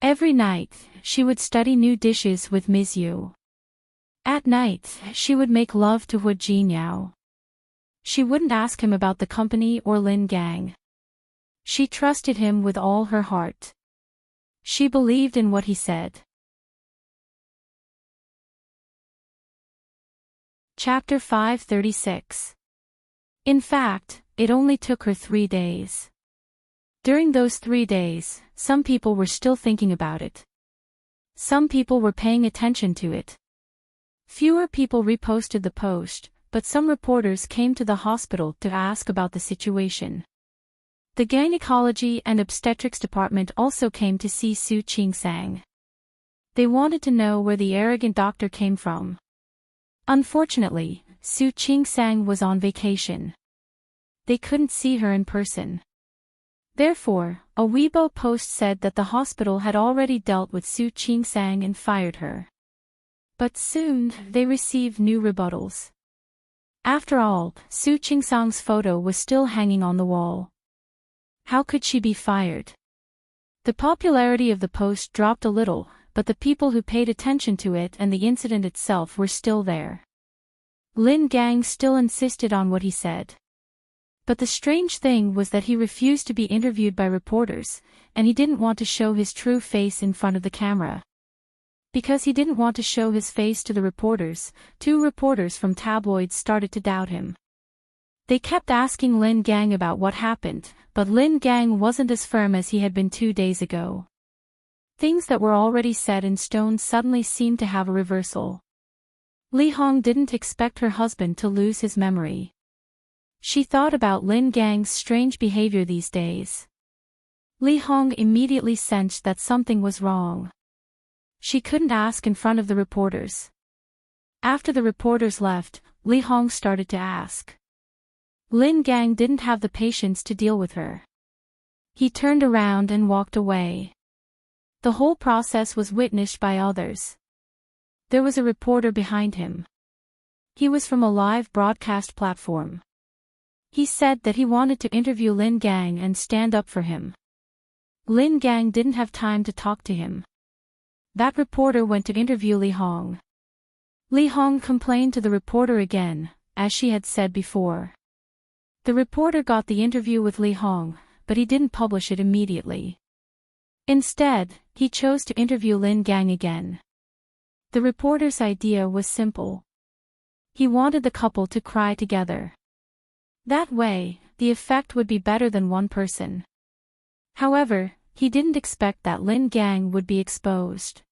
Every night, she would study new dishes with Ms. Yu. At night, she would make love to Hu Jinyao. She wouldn't ask him about the company or Lin Gang. She trusted him with all her heart. She believed in what he said. Chapter 536. In fact, it only took her 3 days. During those 3 days, some people were still thinking about it. Some people were paying attention to it. Fewer people reposted the post, but some reporters came to the hospital to ask about the situation. The gynecology and obstetrics department also came to see Su Qingsang. They wanted to know where the arrogant doctor came from. Unfortunately, Su Qingsang was on vacation. They couldn't see her in person. Therefore, a Weibo post said that the hospital had already dealt with Su Qingsang and fired her. But soon, they received new rebuttals. After all, Su Qingsang's photo was still hanging on the wall. How could she be fired? The popularity of the post dropped a little, but the people who paid attention to it and the incident itself were still there. Lin Gang still insisted on what he said. But the strange thing was that he refused to be interviewed by reporters, and he didn't want to show his true face in front of the camera. Because he didn't want to show his face to the reporters, 2 reporters from tabloids started to doubt him. They kept asking Lin Gang about what happened, but Lin Gang wasn't as firm as he had been 2 days ago. Things that were already set in stone suddenly seemed to have a reversal. Li Hong didn't expect her husband to lose his memory. She thought about Lin Gang's strange behavior these days. Li Hong immediately sensed that something was wrong. She couldn't ask in front of the reporters. After the reporters left, Li Hong started to ask. Lin Gang didn't have the patience to deal with her. He turned around and walked away. The whole process was witnessed by others. There was a reporter behind him. He was from a live broadcast platform. He said that he wanted to interview Lin Gang and stand up for him. Lin Gang didn't have time to talk to him. That reporter went to interview Li Hong. Li Hong complained to the reporter again, as she had said before. The reporter got the interview with Li Hong, but he didn't publish it immediately. Instead, he chose to interview Lin Gang again. The reporter's idea was simple. He wanted the couple to cry together. That way, the effect would be better than one person. However, he didn't expect that Lin Gang would be exposed.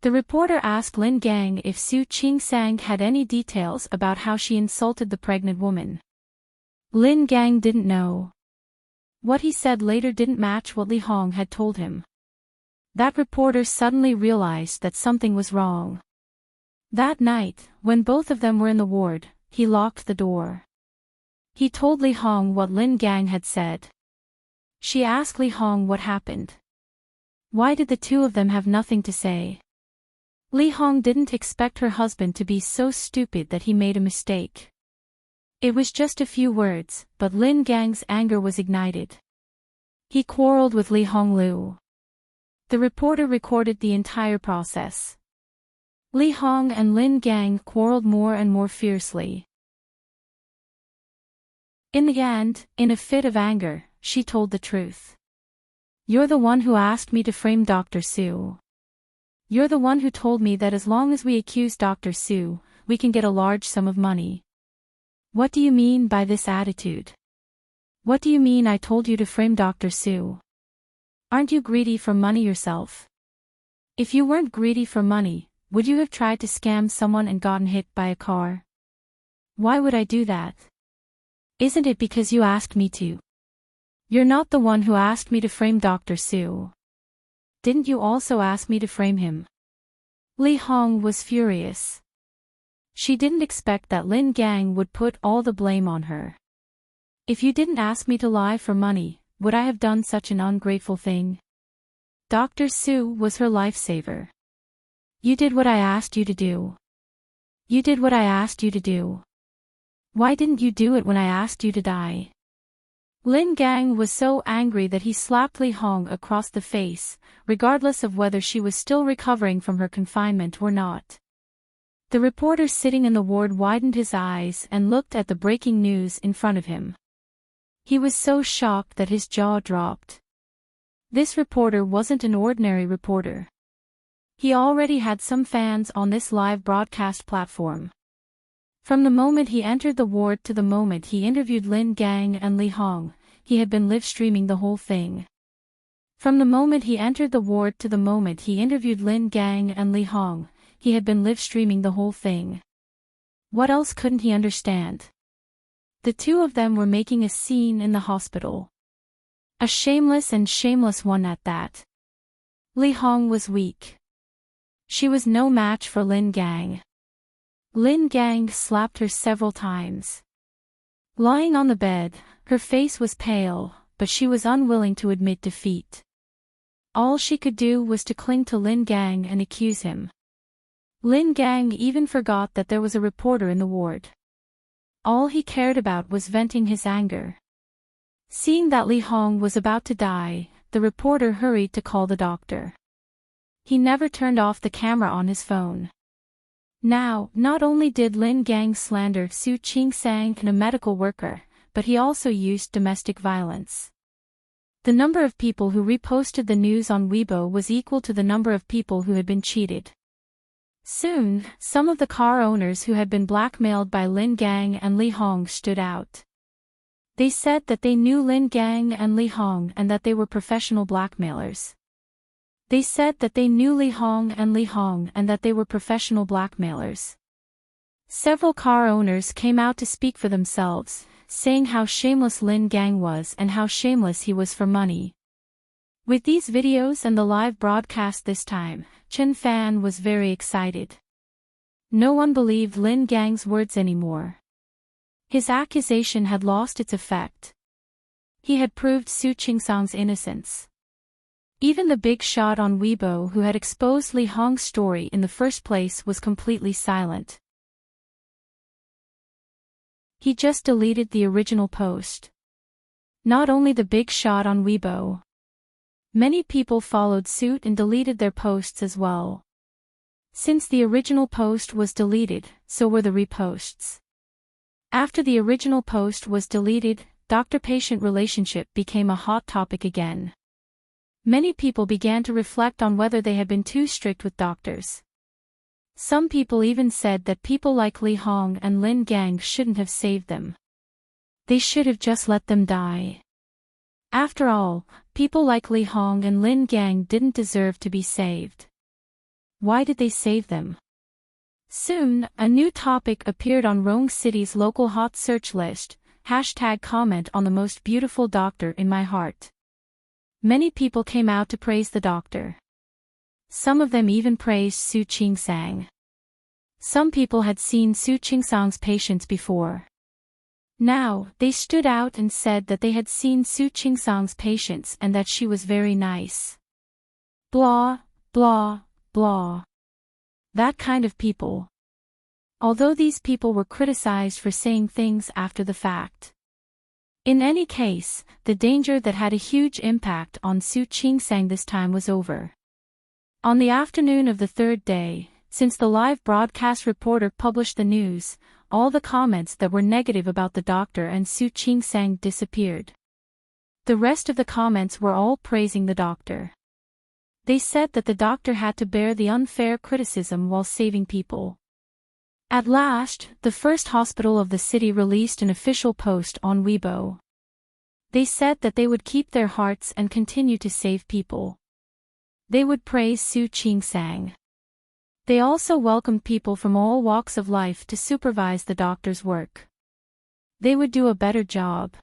The reporter asked Lin Gang if Su Qing-sang had any details about how she insulted the pregnant woman. Lin Gang didn't know. What he said later didn't match what Li Hong had told him. That reporter suddenly realized that something was wrong. That night, when both of them were in the ward, he locked the door. He told Li Hong what Lin Gang had said. She asked Li Hong what happened. Why did the two of them have nothing to say? Li Hong didn't expect her husband to be so stupid that he made a mistake. It was just a few words, but Lin Gang's anger was ignited. He quarreled with Li Honglu. The reporter recorded the entire process. Li Hong and Lin Gang quarreled more and more fiercely. In the end, in a fit of anger, she told the truth. You're the one who asked me to frame Dr. Su. You're the one who told me that as long as we accuse Dr. Su, we can get a large sum of money. What do you mean by this attitude? What do you mean I told you to frame Dr. Su? Aren't you greedy for money yourself? If you weren't greedy for money, would you have tried to scam someone and gotten hit by a car? Why would I do that? Isn't it because you asked me to? You're not the one who asked me to frame Dr. Su. Didn't you also ask me to frame him? Li Hong was furious. She didn't expect that Lin Gang would put all the blame on her. If you didn't ask me to lie for money, would I have done such an ungrateful thing? Dr. Su was her lifesaver. You did what I asked you to do. You did what I asked you to do. Why didn't you do it when I asked you to die? Lin Gang was so angry that he slapped Li Hong across the face, regardless of whether she was still recovering from her confinement or not. The reporter sitting in the ward widened his eyes and looked at the breaking news in front of him. He was so shocked that his jaw dropped. This reporter wasn't an ordinary reporter. He already had some fans on this live broadcast platform. From the moment he entered the ward to the moment he interviewed Lin Gang and Li Hong, he had been live-streaming the whole thing. From the moment he entered the ward to the moment he interviewed Lin Gang and Li Hong, he had been live-streaming the whole thing. What else couldn't he understand? The two of them were making a scene in the hospital. A shameless and shameless one at that. Li Hong was weak. She was no match for Lin Gang. Lin Gang slapped her several times. Lying on the bed, her face was pale, but she was unwilling to admit defeat. All she could do was to cling to Lin Gang and accuse him. Lin Gang even forgot that there was a reporter in the ward. All he cared about was venting his anger. Seeing that Li Hong was about to die, the reporter hurried to call the doctor. He never turned off the camera on his phone. Now, not only did Lin Gang slander Su Qing-sang and a medical worker, but he also used domestic violence. The number of people who reposted the news on Weibo was equal to the number of people who had been cheated. Soon, some of the car owners who had been blackmailed by Lin Gang and Li Hong stood out. They said that they knew Lin Gang and Li Hong and that they were professional blackmailers. They said that they knew Li Hong and that they were professional blackmailers. Several car owners came out to speak for themselves, saying how shameless Lin Gang was and how shameless he was for money. With these videos and the live broadcast this time, Chen Fan was very excited. No one believed Lin Gang's words anymore. His accusation had lost its effect. He had proved Su Qingsang's innocence. Even the big shot on Weibo who had exposed Li Hong's story in the first place was completely silent. He just deleted the original post. Not only the big shot on Weibo. Many people followed suit and deleted their posts as well. Since the original post was deleted, so were the reposts. After the original post was deleted, doctor-patient relationship became a hot topic again. Many people began to reflect on whether they had been too strict with doctors. Some people even said that people like Li Hong and Lin Gang shouldn't have saved them. They should have just let them die. After all, people like Li Hong and Lin Gang didn't deserve to be saved. Why did they save them? Soon, a new topic appeared on Rong City's local hot search list, #comment on the most beautiful doctor in my heart. Many people came out to praise the doctor. Some of them even praised Su Qingsang. Some people had seen Su Qingsang's patients before. Now, they stood out and said that they had seen Su Qingsang's patients and that she was very nice. Blah, blah, blah. That kind of people. Although these people were criticized for saying things after the fact. In any case, the danger that had a huge impact on Su Qingsang this time was over. On the afternoon of the third day, since the live broadcast reporter published the news, all the comments that were negative about the doctor and Su Qingsang disappeared. The rest of the comments were all praising the doctor. They said that the doctor had to bear the unfair criticism while saving people. At last, the first hospital of the city released an official post on Weibo. They said that they would keep their hearts and continue to save people. They would praise Su Qingsang. They also welcomed people from all walks of life to supervise the doctor's work. They would do a better job.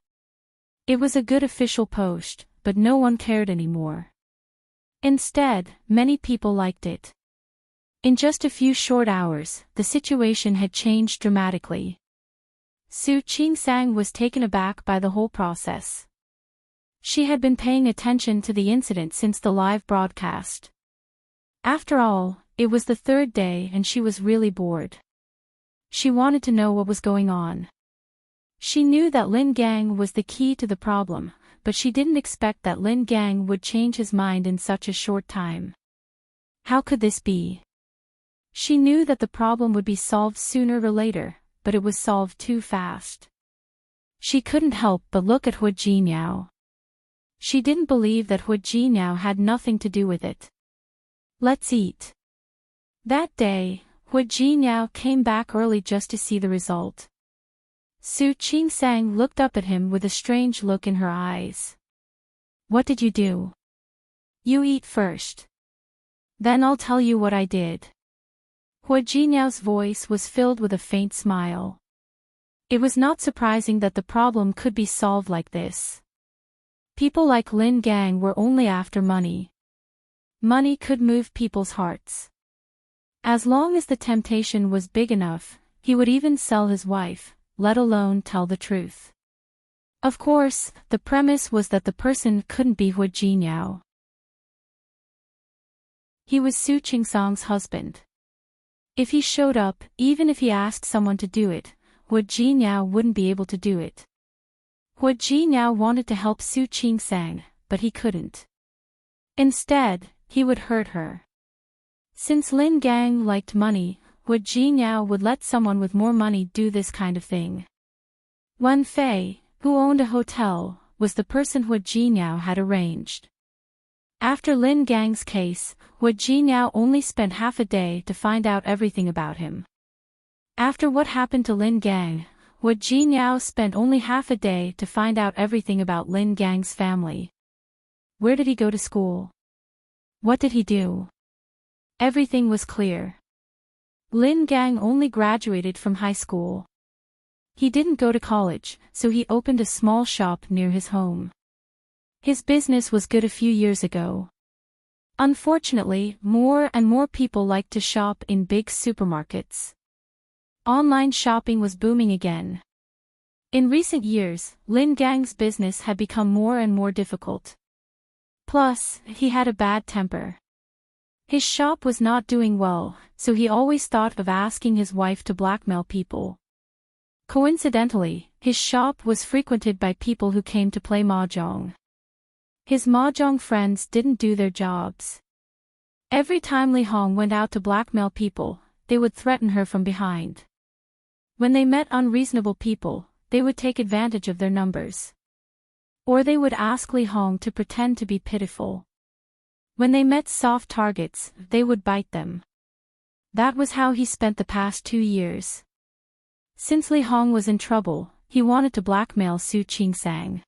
It was a good official post, but no one cared anymore. Instead, many people liked it. In just a few short hours, the situation had changed dramatically. Su Qingsang was taken aback by the whole process. She had been paying attention to the incident since the live broadcast. After all, it was the third day and she was really bored. She wanted to know what was going on. She knew that Lin Gang was the key to the problem, but she didn't expect that Lin Gang would change his mind in such a short time. How could this be? She knew that the problem would be solved sooner or later, but it was solved too fast. She couldn't help but look at Hu Jinyao. She didn't believe that Hu Jinyao had nothing to do with it. Let's eat. That day, Hu Jinyao came back early just to see the result. Su Qingsang looked up at him with a strange look in her eyes. What did you do? You eat first. Then I'll tell you what I did. Hu Jinyao's voice was filled with a faint smile. It was not surprising that the problem could be solved like this. People like Lin Gang were only after money. Money could move people's hearts. As long as the temptation was big enough, he would even sell his wife, let alone tell the truth. Of course, the premise was that the person couldn't be Hu Jinyao. He was Su Qingsang's husband. If he showed up, even if he asked someone to do it, Hu Jinyao wouldn't be able to do it. Hu Jinyao wanted to help Su Qingsang, but he couldn't. Instead, he would hurt her. Since Lin Gang liked money, Hu Jinyao would let someone with more money do this kind of thing. Wen Fei, who owned a hotel, was the person Hu Jinyao had arranged. After Lin Gang's case, Hu Jinyao only spent half a day to find out everything about him. After what happened to Lin Gang, Hu Jinyao spent only half a day to find out everything about Lin Gang's family. Where did he go to school? What did he do? Everything was clear. Lin Gang only graduated from high school. He didn't go to college, so he opened a small shop near his home. His business was good a few years ago. Unfortunately, more and more people liked to shop in big supermarkets. Online shopping was booming again. In recent years, Lin Gang's business had become more and more difficult. Plus, he had a bad temper. His shop was not doing well, so he always thought of asking his wife to blackmail people. Coincidentally, his shop was frequented by people who came to play mahjong. His mahjong friends didn't do their jobs. Every time Li Hong went out to blackmail people, they would threaten her from behind. When they met unreasonable people, they would take advantage of their numbers. Or they would ask Li Hong to pretend to be pitiful. When they met soft targets, they would bite them. That was how he spent the past 2 years. Since Li Hong was in trouble, he wanted to blackmail Su Qingsang.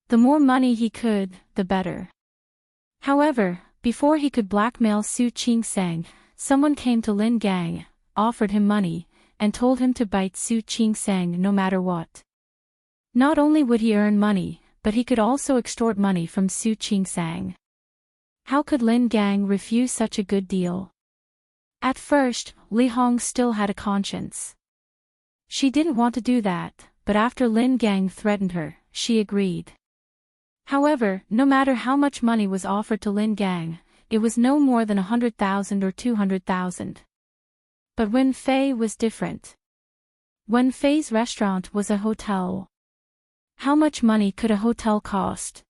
The more money he could, the better. However, before he could blackmail Su Qingsang, someone came to Lin Gang, offered him money, and told him to bite Su Qingsang no matter what. Not only would he earn money, but he could also extort money from Su Qingsang. How could Lin Gang refuse such a good deal? At first, Li Hong still had a conscience. She didn't want to do that, but after Lin Gang threatened her, she agreed. However, no matter how much money was offered to Lin Gang, it was no more than 100,000 or 200,000. But Wen Fei was different. Wen Fei's restaurant was a hotel. How much money could a hotel cost?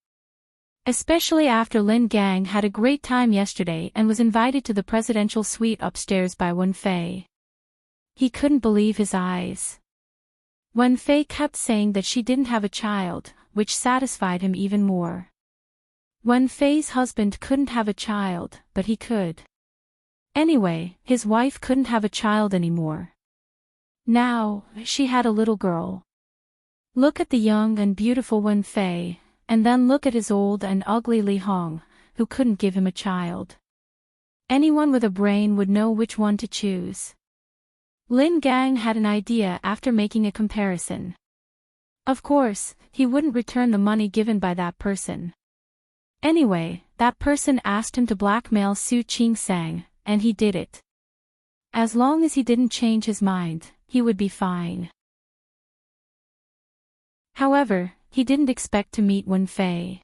Especially after Lin Gang had a great time yesterday and was invited to the presidential suite upstairs by Wen Fei. He couldn't believe his eyes. Wen Fei kept saying that she didn't have a child, which satisfied him even more. Wen Fei's husband couldn't have a child, but he could. Anyway, his wife couldn't have a child anymore. Now, she had a little girl. Look at the young and beautiful Wen Fei, and then look at his old and ugly Li Hong, who couldn't give him a child. Anyone with a brain would know which one to choose. Lin Gang had an idea after making a comparison. Of course, he wouldn't return the money given by that person. Anyway, that person asked him to blackmail Su Qingsang, and he did it. As long as he didn't change his mind, he would be fine. However, he didn't expect to meet Wen Fei.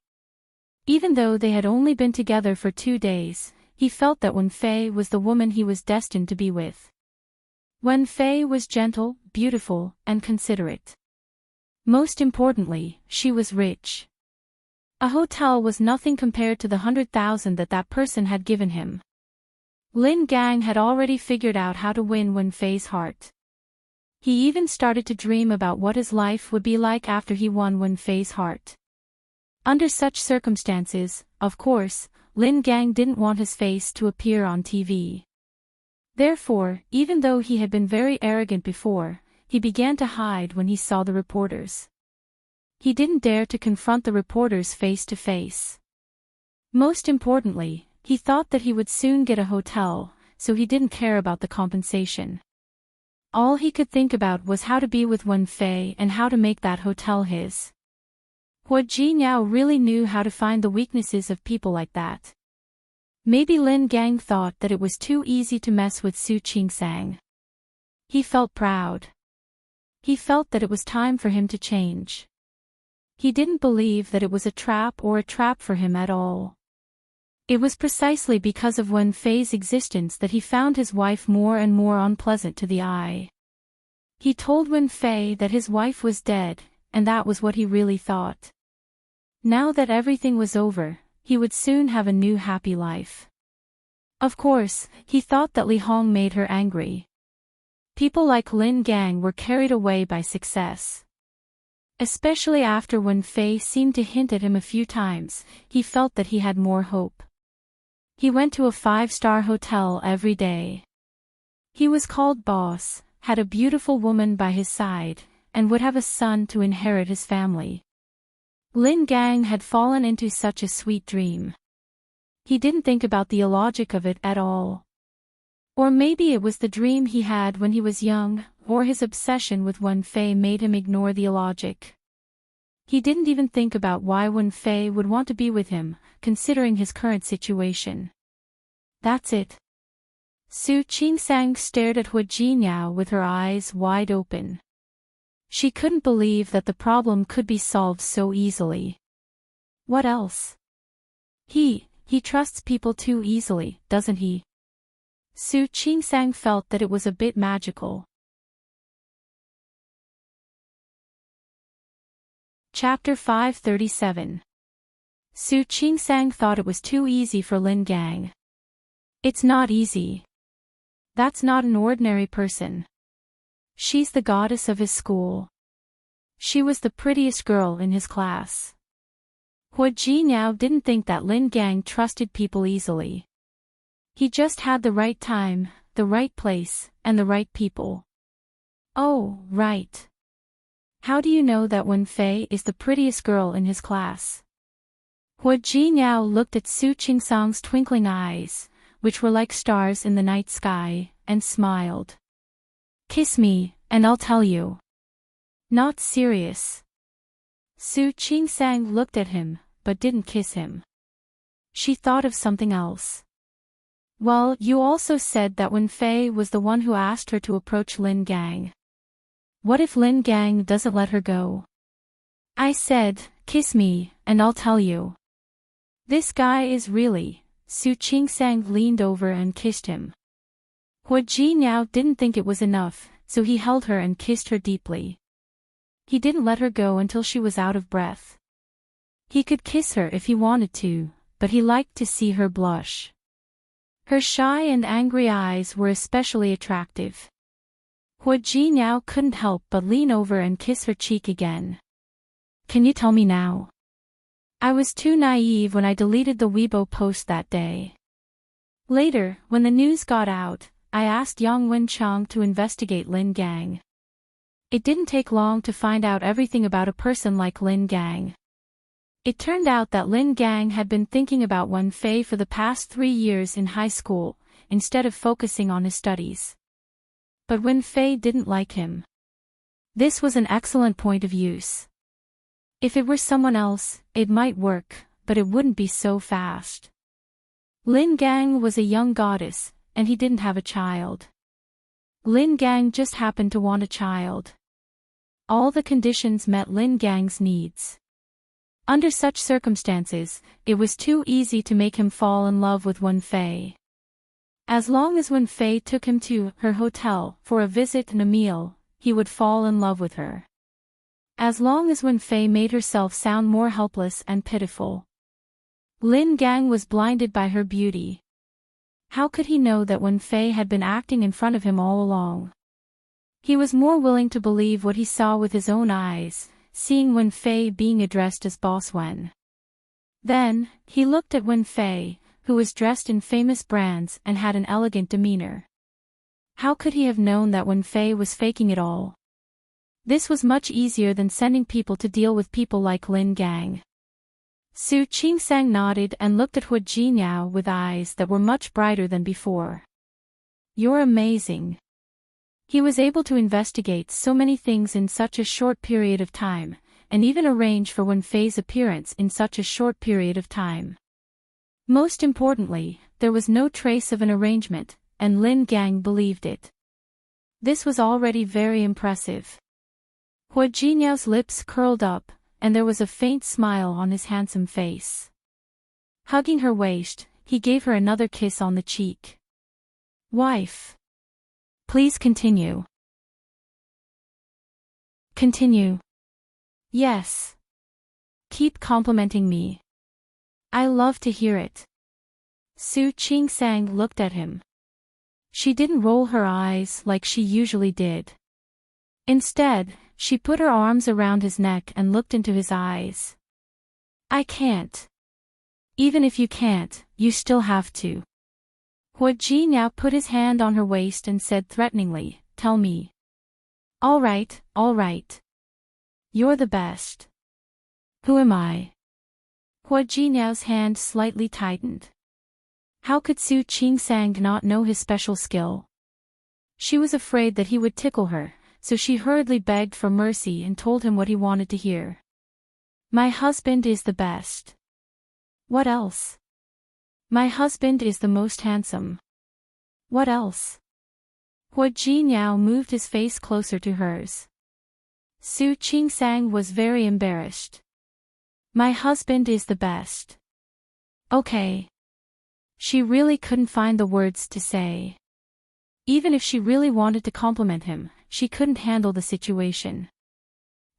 Even though they had only been together for 2 days, he felt that Wen Fei was the woman he was destined to be with. Wen Fei was gentle, beautiful, and considerate. Most importantly, she was rich. A hotel was nothing compared to the 100,000 that person had given him. Lin Gang had already figured out how to win Wen Fei's heart. He even started to dream about what his life would be like after he won Wen Fei's heart. Under such circumstances, of course, Lin Gang didn't want his face to appear on TV. Therefore, even though he had been very arrogant before, he began to hide when he saw the reporters. He didn't dare to confront the reporters face to face. Most importantly, he thought that he would soon get a hotel, so he didn't care about the compensation. All he could think about was how to be with Wen Fei and how to make that hotel his. Hua Jinyao really knew how to find the weaknesses of people like that. Maybe Lin Gang thought that it was too easy to mess with Su Qingsang. He felt proud. He felt that it was time for him to change. He didn't believe that it was a trap for him at all. It was precisely because of Wen Fei's existence that he found his wife more and more unpleasant to the eye. He told Wen Fei that his wife was dead, and that was what he really thought. Now that everything was over, he would soon have a new happy life. Of course, he thought that Li Hong made her angry. People like Lin Gang were carried away by success. Especially after Wen Fei seemed to hint at him a few times, he felt that he had more hope. He went to a 5-star hotel every day. He was called boss, had a beautiful woman by his side, and would have a son to inherit his family. Lin Gang had fallen into such a sweet dream. He didn't think about the illogic of it at all. Or maybe it was the dream he had when he was young, or his obsession with Wen Fei made him ignore the illogic. He didn't even think about why Wen Fei would want to be with him, considering his current situation. That's it. Su Qingsang stared at Hu Jinyao with her eyes wide open. She couldn't believe that the problem could be solved so easily. What else? He trusts people too easily, doesn't he? Su Qingsang felt that it was a bit magical. Chapter 537. Su Qingsang thought it was too easy for Lin Gang. It's not easy. That's not an ordinary person. She's the goddess of his school. She was the prettiest girl in his class. Hu Jinyao didn't think that Lin Gang trusted people easily. He just had the right time, the right place, and the right people. Oh, right. How do you know that Wen Fei is the prettiest girl in his class? Hu Jinyao looked at Su Qingsang's twinkling eyes, which were like stars in the night sky, and smiled. Kiss me, and I'll tell you. Not serious. Su Qingsang looked at him, but didn't kiss him. She thought of something else. Well, you also said that Wen Fei was the one who asked her to approach Lin Gang. What if Lin Gang doesn't let her go? I said, kiss me, and I'll tell you. This guy is really... Su Qingsang leaned over and kissed him. Hu Jinyao didn't think it was enough, so he held her and kissed her deeply. He didn't let her go until she was out of breath. He could kiss her if he wanted to, but he liked to see her blush. Her shy and angry eyes were especially attractive. Hu Jinyao couldn't help but lean over and kiss her cheek again. Can you tell me now? I was too naive when I deleted the Weibo post that day. Later, when the news got out, I asked Yang Wenchang to investigate Lin Gang. It didn't take long to find out everything about a person like Lin Gang. It turned out that Lin Gang had been thinking about Wen Fei for the past 3 years in high school, instead of focusing on his studies. But Wen Fei didn't like him. This was an excellent point of use. If it were someone else, it might work, but it wouldn't be so fast. Lin Gang was a young goddess, and he didn't have a child. Lin Gang just happened to want a child. All the conditions met Lin Gang's needs. Under such circumstances, it was too easy to make him fall in love with Wen Fei. As long as Wen Fei took him to her hotel for a visit and a meal, he would fall in love with her. As long as Wen Fei made herself sound more helpless and pitiful. Lin Gang was blinded by her beauty. How could he know that Wen Fei had been acting in front of him all along? He was more willing to believe what he saw with his own eyes, seeing Wen Fei being addressed as Boss Wen. Then, he looked at Wen Fei, who was dressed in famous brands and had an elegant demeanor. How could he have known that Wen Fei was faking it all? This was much easier than sending people to deal with people like Lin Gang. Su Qingsang nodded and looked at Hu Jinyao with eyes that were much brighter than before. You're amazing. He was able to investigate so many things in such a short period of time, and even arrange for Wen Fei's appearance in such a short period of time. Most importantly, there was no trace of an arrangement, and Lin Gang believed it. This was already very impressive. Hu Jinyao's lips curled up, and there was a faint smile on his handsome face. Hugging her waist, he gave her another kiss on the cheek. Wife. Please continue. Continue. Yes. Keep complimenting me. I love to hear it. Su Qingsang looked at him. She didn't roll her eyes like she usually did. Instead, she put her arms around his neck and looked into his eyes. I can't. Even if you can't, you still have to. Hu Jinyao put his hand on her waist and said threateningly, tell me. All right, all right. You're the best. Who am I? Hu Jinyao's hand slightly tightened. How could Su Qingsang not know his special skill? She was afraid that he would tickle her, so she hurriedly begged for mercy and told him what he wanted to hear. My husband is the best. What else? My husband is the most handsome. What else? Hua Jinyao moved his face closer to hers. Su Qingsang was very embarrassed. My husband is the best. Okay. She really couldn't find the words to say. Even if she really wanted to compliment him, she couldn't handle the situation.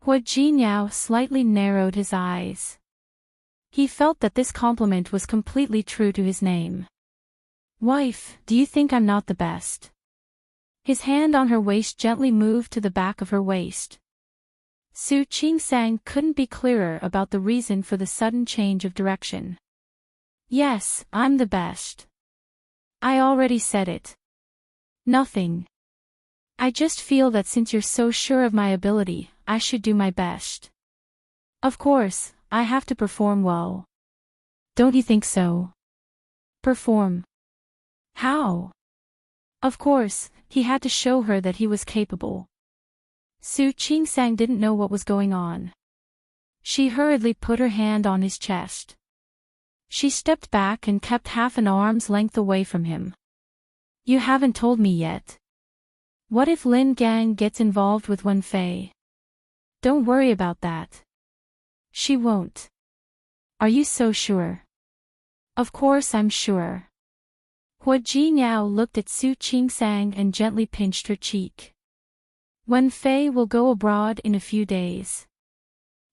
Hua Jinyao slightly narrowed his eyes. He felt that this compliment was completely true to his name. Wife, do you think I'm not the best? His hand on her waist gently moved to the back of her waist. Su Qingsang couldn't be clearer about the reason for the sudden change of direction. Yes, I'm the best. I already said it. Nothing. I just feel that since you're so sure of my ability, I should do my best. Of course, I have to perform well. Don't you think so? Perform. How? Of course, he had to show her that he was capable. Su Qingsang didn't know what was going on. She hurriedly put her hand on his chest. She stepped back and kept half an arm's length away from him. You haven't told me yet. What if Lin Gang gets involved with Wen Fei? Don't worry about that. She won't. Are you so sure? Of course I'm sure. Hua Jinyao looked at Su Qingsang and gently pinched her cheek. Wen Fei will go abroad in a few days.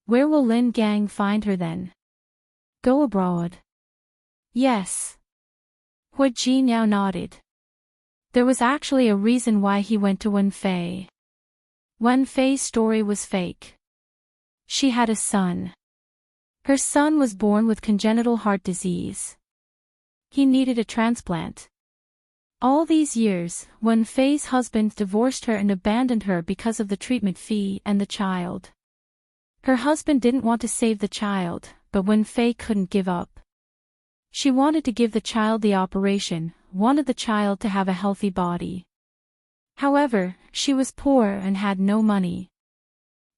Where will Lin Gang find her then? Go abroad. Yes. Hua Jinyao nodded. There was actually a reason why he went to Wen Fei. Wen Fei's story was fake. She had a son. Her son was born with congenital heart disease. He needed a transplant. All these years, Wen Fei's husband divorced her and abandoned her because of the treatment fee and the child. Her husband didn't want to save the child, but Wen Fei couldn't give up. She wanted to give the child the operation, wanted the child to have a healthy body. However, she was poor and had no money.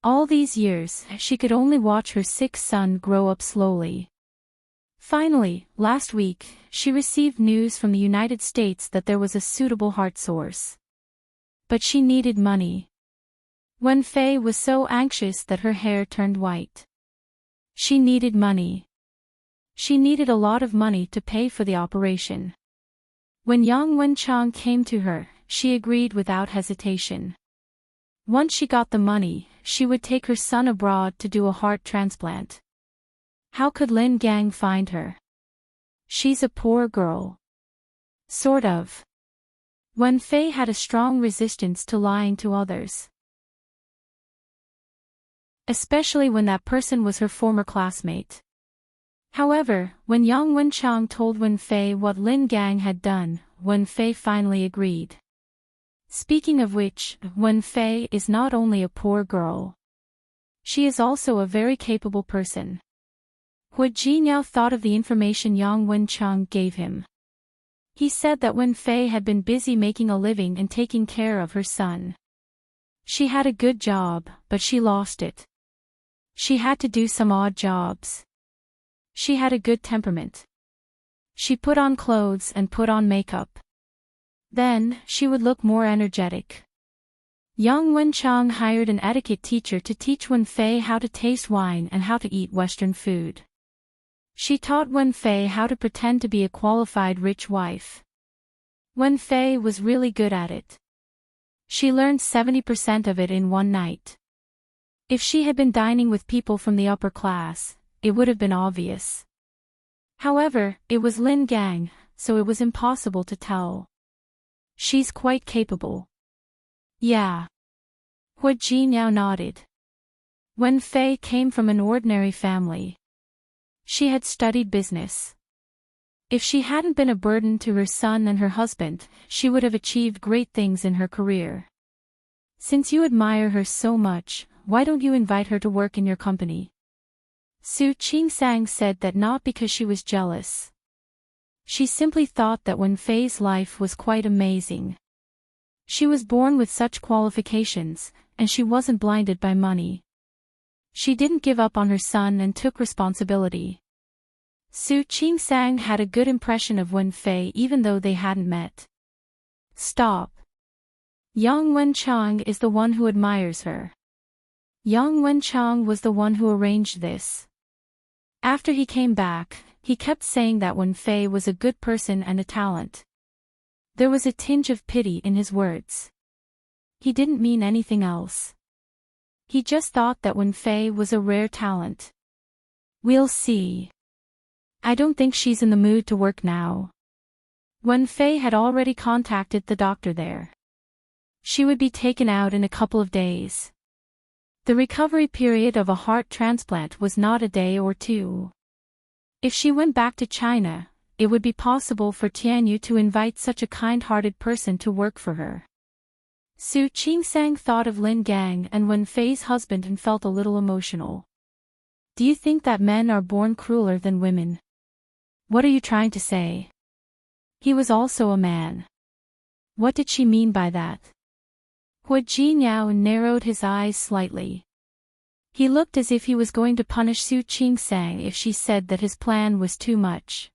All these years, she could only watch her sick son grow up slowly. Finally, last week, she received news from the United States that there was a suitable heart source. But she needed money. Wen Fei was so anxious that her hair turned white. She needed money. She needed a lot of money to pay for the operation. When Yang Wenchang came to her, she agreed without hesitation. Once she got the money, she would take her son abroad to do a heart transplant. How could Lin Gang find her? She's a poor girl. Sort of. Wen Fei had a strong resistance to lying to others. Especially when that person was her former classmate. However, when Yang Wenchang told Wen Fei what Lin Gang had done, Wen Fei finally agreed. Speaking of which, Wen Fei is not only a poor girl. She is also a very capable person. Hua Jinyao thought of the information Yang Wenchang gave him. He said that Wen Fei had been busy making a living and taking care of her son. She had a good job, but she lost it. She had to do some odd jobs. She had a good temperament. She put on clothes and put on makeup. Then, she would look more energetic. Yang Wenchang hired an etiquette teacher to teach Wen Fei how to taste wine and how to eat Western food. She taught Wen Fei how to pretend to be a qualified rich wife. Wen Fei was really good at it. She learned 70% of it in one night. If she had been dining with people from the upper class, it would have been obvious. However, it was Lin Gang, so it was impossible to tell. She's quite capable. Yeah. Hua Jinyao nodded. Wen Fei came from an ordinary family. She had studied business. If she hadn't been a burden to her son and her husband, she would have achieved great things in her career. Since you admire her so much, why don't you invite her to work in your company? Su Qingsang said that not because she was jealous. She simply thought that Wenfei's life was quite amazing. She was born with such qualifications, and she wasn't blinded by money. She didn't give up on her son and took responsibility. Su Qingsang had a good impression of Wenfei even though they hadn't met. Stop. Yang Wenchang is the one who admires her. Yang Wenchang was the one who arranged this. After he came back, he kept saying that Wenfei was a good person and a talent. There was a tinge of pity in his words. He didn't mean anything else. He just thought that Wenfei was a rare talent. We'll see. I don't think she's in the mood to work now. Wenfei had already contacted the doctor there. She would be taken out in a couple of days. The recovery period of a heart transplant was not a day or two. If she went back to China, it would be possible for Tianyu to invite such a kind-hearted person to work for her. Su Qingsang thought of Lin Gang and Wenfei's husband and felt a little emotional. Do you think that men are born crueler than women? What are you trying to say? He was also a man. What did she mean by that? Hua Jinyao narrowed his eyes slightly. He looked as if he was going to punish Su Qingsang if she said that his plan was too much.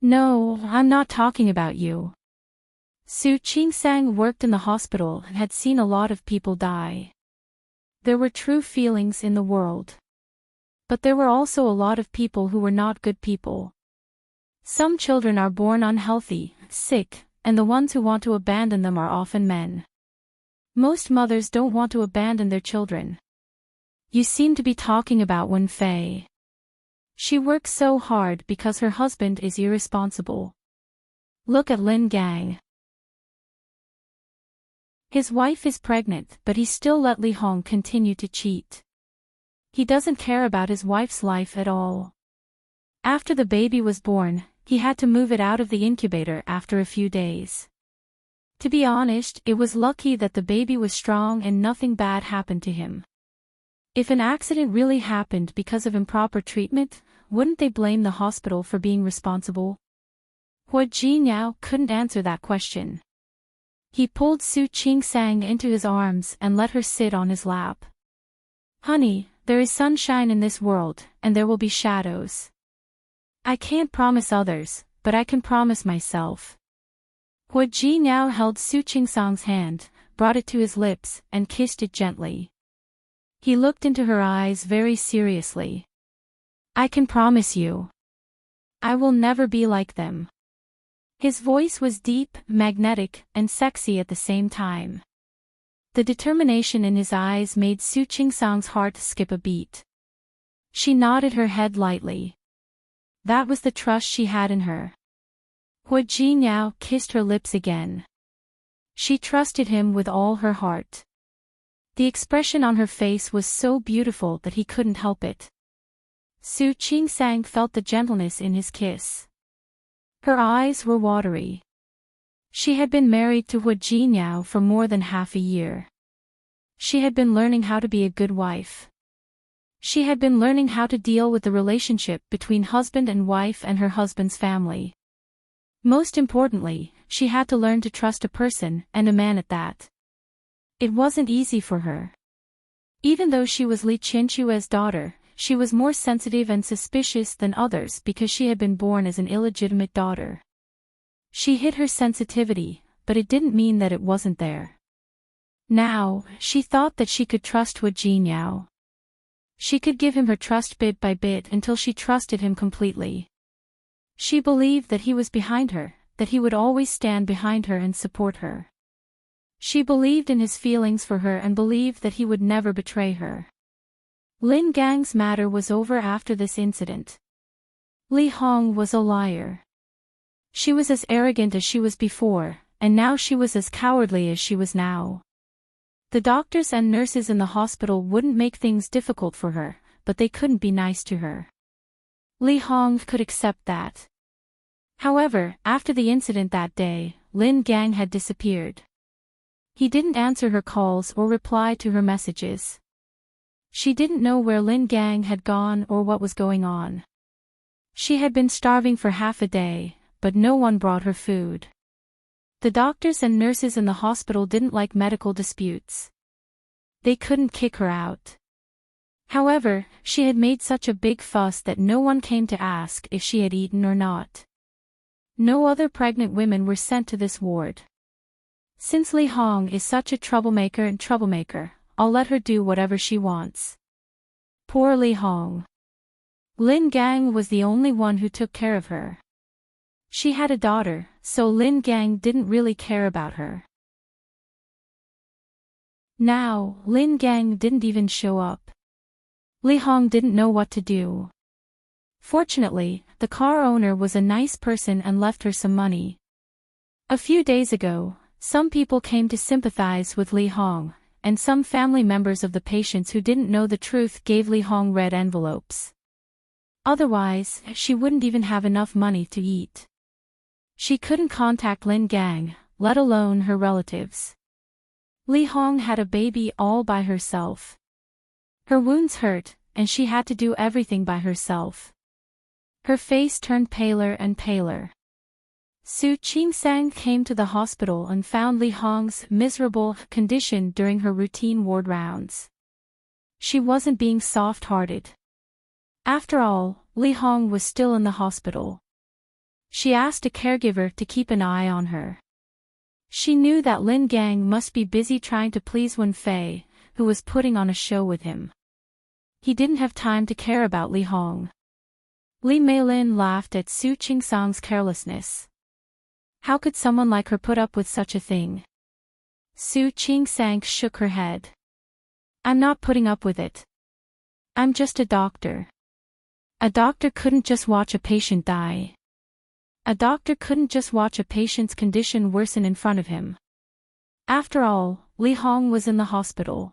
No, I'm not talking about you. Su Qingsang worked in the hospital and had seen a lot of people die. There were true feelings in the world. But there were also a lot of people who were not good people. Some children are born unhealthy, sick, and the ones who want to abandon them are often men. Most mothers don't want to abandon their children. You seem to be talking about Wenfei. She works so hard because her husband is irresponsible. Look at Lin Gang. His wife is pregnant, but he still let Li Hong continue to cheat. He doesn't care about his wife's life at all. After the baby was born, he had to move it out of the incubator after a few days. To be honest, it was lucky that the baby was strong and nothing bad happened to him. If an accident really happened because of improper treatment, wouldn't they blame the hospital for being responsible? Hua Jinyao couldn't answer that question. He pulled Su Qingsang into his arms and let her sit on his lap. Honey, there is sunshine in this world, and there will be shadows. I can't promise others, but I can promise myself. Hua Jinyao held Su Qingsang's hand, brought it to his lips, and kissed it gently. He looked into her eyes very seriously. I can promise you. I will never be like them. His voice was deep, magnetic, and sexy at the same time. The determination in his eyes made Su Qingsang's heart skip a beat. She nodded her head lightly. That was the trust she had in her. Hua Jinyao kissed her lips again. She trusted him with all her heart. The expression on her face was so beautiful that he couldn't help it. Su Qingsang felt the gentleness in his kiss. Her eyes were watery. She had been married to Hua Jinyao for more than half a year. She had been learning how to be a good wife. She had been learning how to deal with the relationship between husband and wife and her husband's family. Most importantly, she had to learn to trust a person, and a man at that. It wasn't easy for her. Even though she was Li Qinchue's daughter, she was more sensitive and suspicious than others because she had been born as an illegitimate daughter. She hid her sensitivity, but it didn't mean that it wasn't there. Now, she thought that she could trust Hua Jinyao. She could give him her trust bit by bit until she trusted him completely. She believed that he was behind her, that he would always stand behind her and support her. She believed in his feelings for her and believed that he would never betray her. Lin Gang's matter was over after this incident. Li Hong was a liar. She was as arrogant as she was before, and now she was as cowardly as she was now. The doctors and nurses in the hospital wouldn't make things difficult for her, but they couldn't be nice to her. Li Hong could accept that. However, after the incident that day, Lin Gang had disappeared. He didn't answer her calls or reply to her messages. She didn't know where Lin Gang had gone or what was going on. She had been starving for half a day, but no one brought her food. The doctors and nurses in the hospital didn't like medical disputes. They couldn't kick her out. However, she had made such a big fuss that no one came to ask if she had eaten or not. No other pregnant women were sent to this ward. Since Li Hong is such a troublemaker, I'll let her do whatever she wants. Poor Li Hong. Lin Gang was the only one who took care of her. She had a daughter, so Lin Gang didn't really care about her. Now, Lin Gang didn't even show up. Li Hong didn't know what to do. Fortunately, the car owner was a nice person and left her some money. A few days ago, some people came to sympathize with Li Hong, and some family members of the patients who didn't know the truth gave Li Hong red envelopes. Otherwise, she wouldn't even have enough money to eat. She couldn't contact Lin Gang, let alone her relatives. Li Hong had a baby all by herself. Her wounds hurt, and she had to do everything by herself. Her face turned paler and paler. Su Qingsang came to the hospital and found Li Hong's miserable condition during her routine ward rounds. She wasn't being soft-hearted. After all, Li Hong was still in the hospital. She asked a caregiver to keep an eye on her. She knew that Lin Gang must be busy trying to please Wen Fei, who was putting on a show with him. He didn't have time to care about Li Hong. Li Meilin laughed at Su Qingsang's carelessness. How could someone like her put up with such a thing? Su Qingsang shook her head. I'm not putting up with it. I'm just a doctor. A doctor couldn't just watch a patient die. A doctor couldn't just watch a patient's condition worsen in front of him. After all, Li Hong was in the hospital.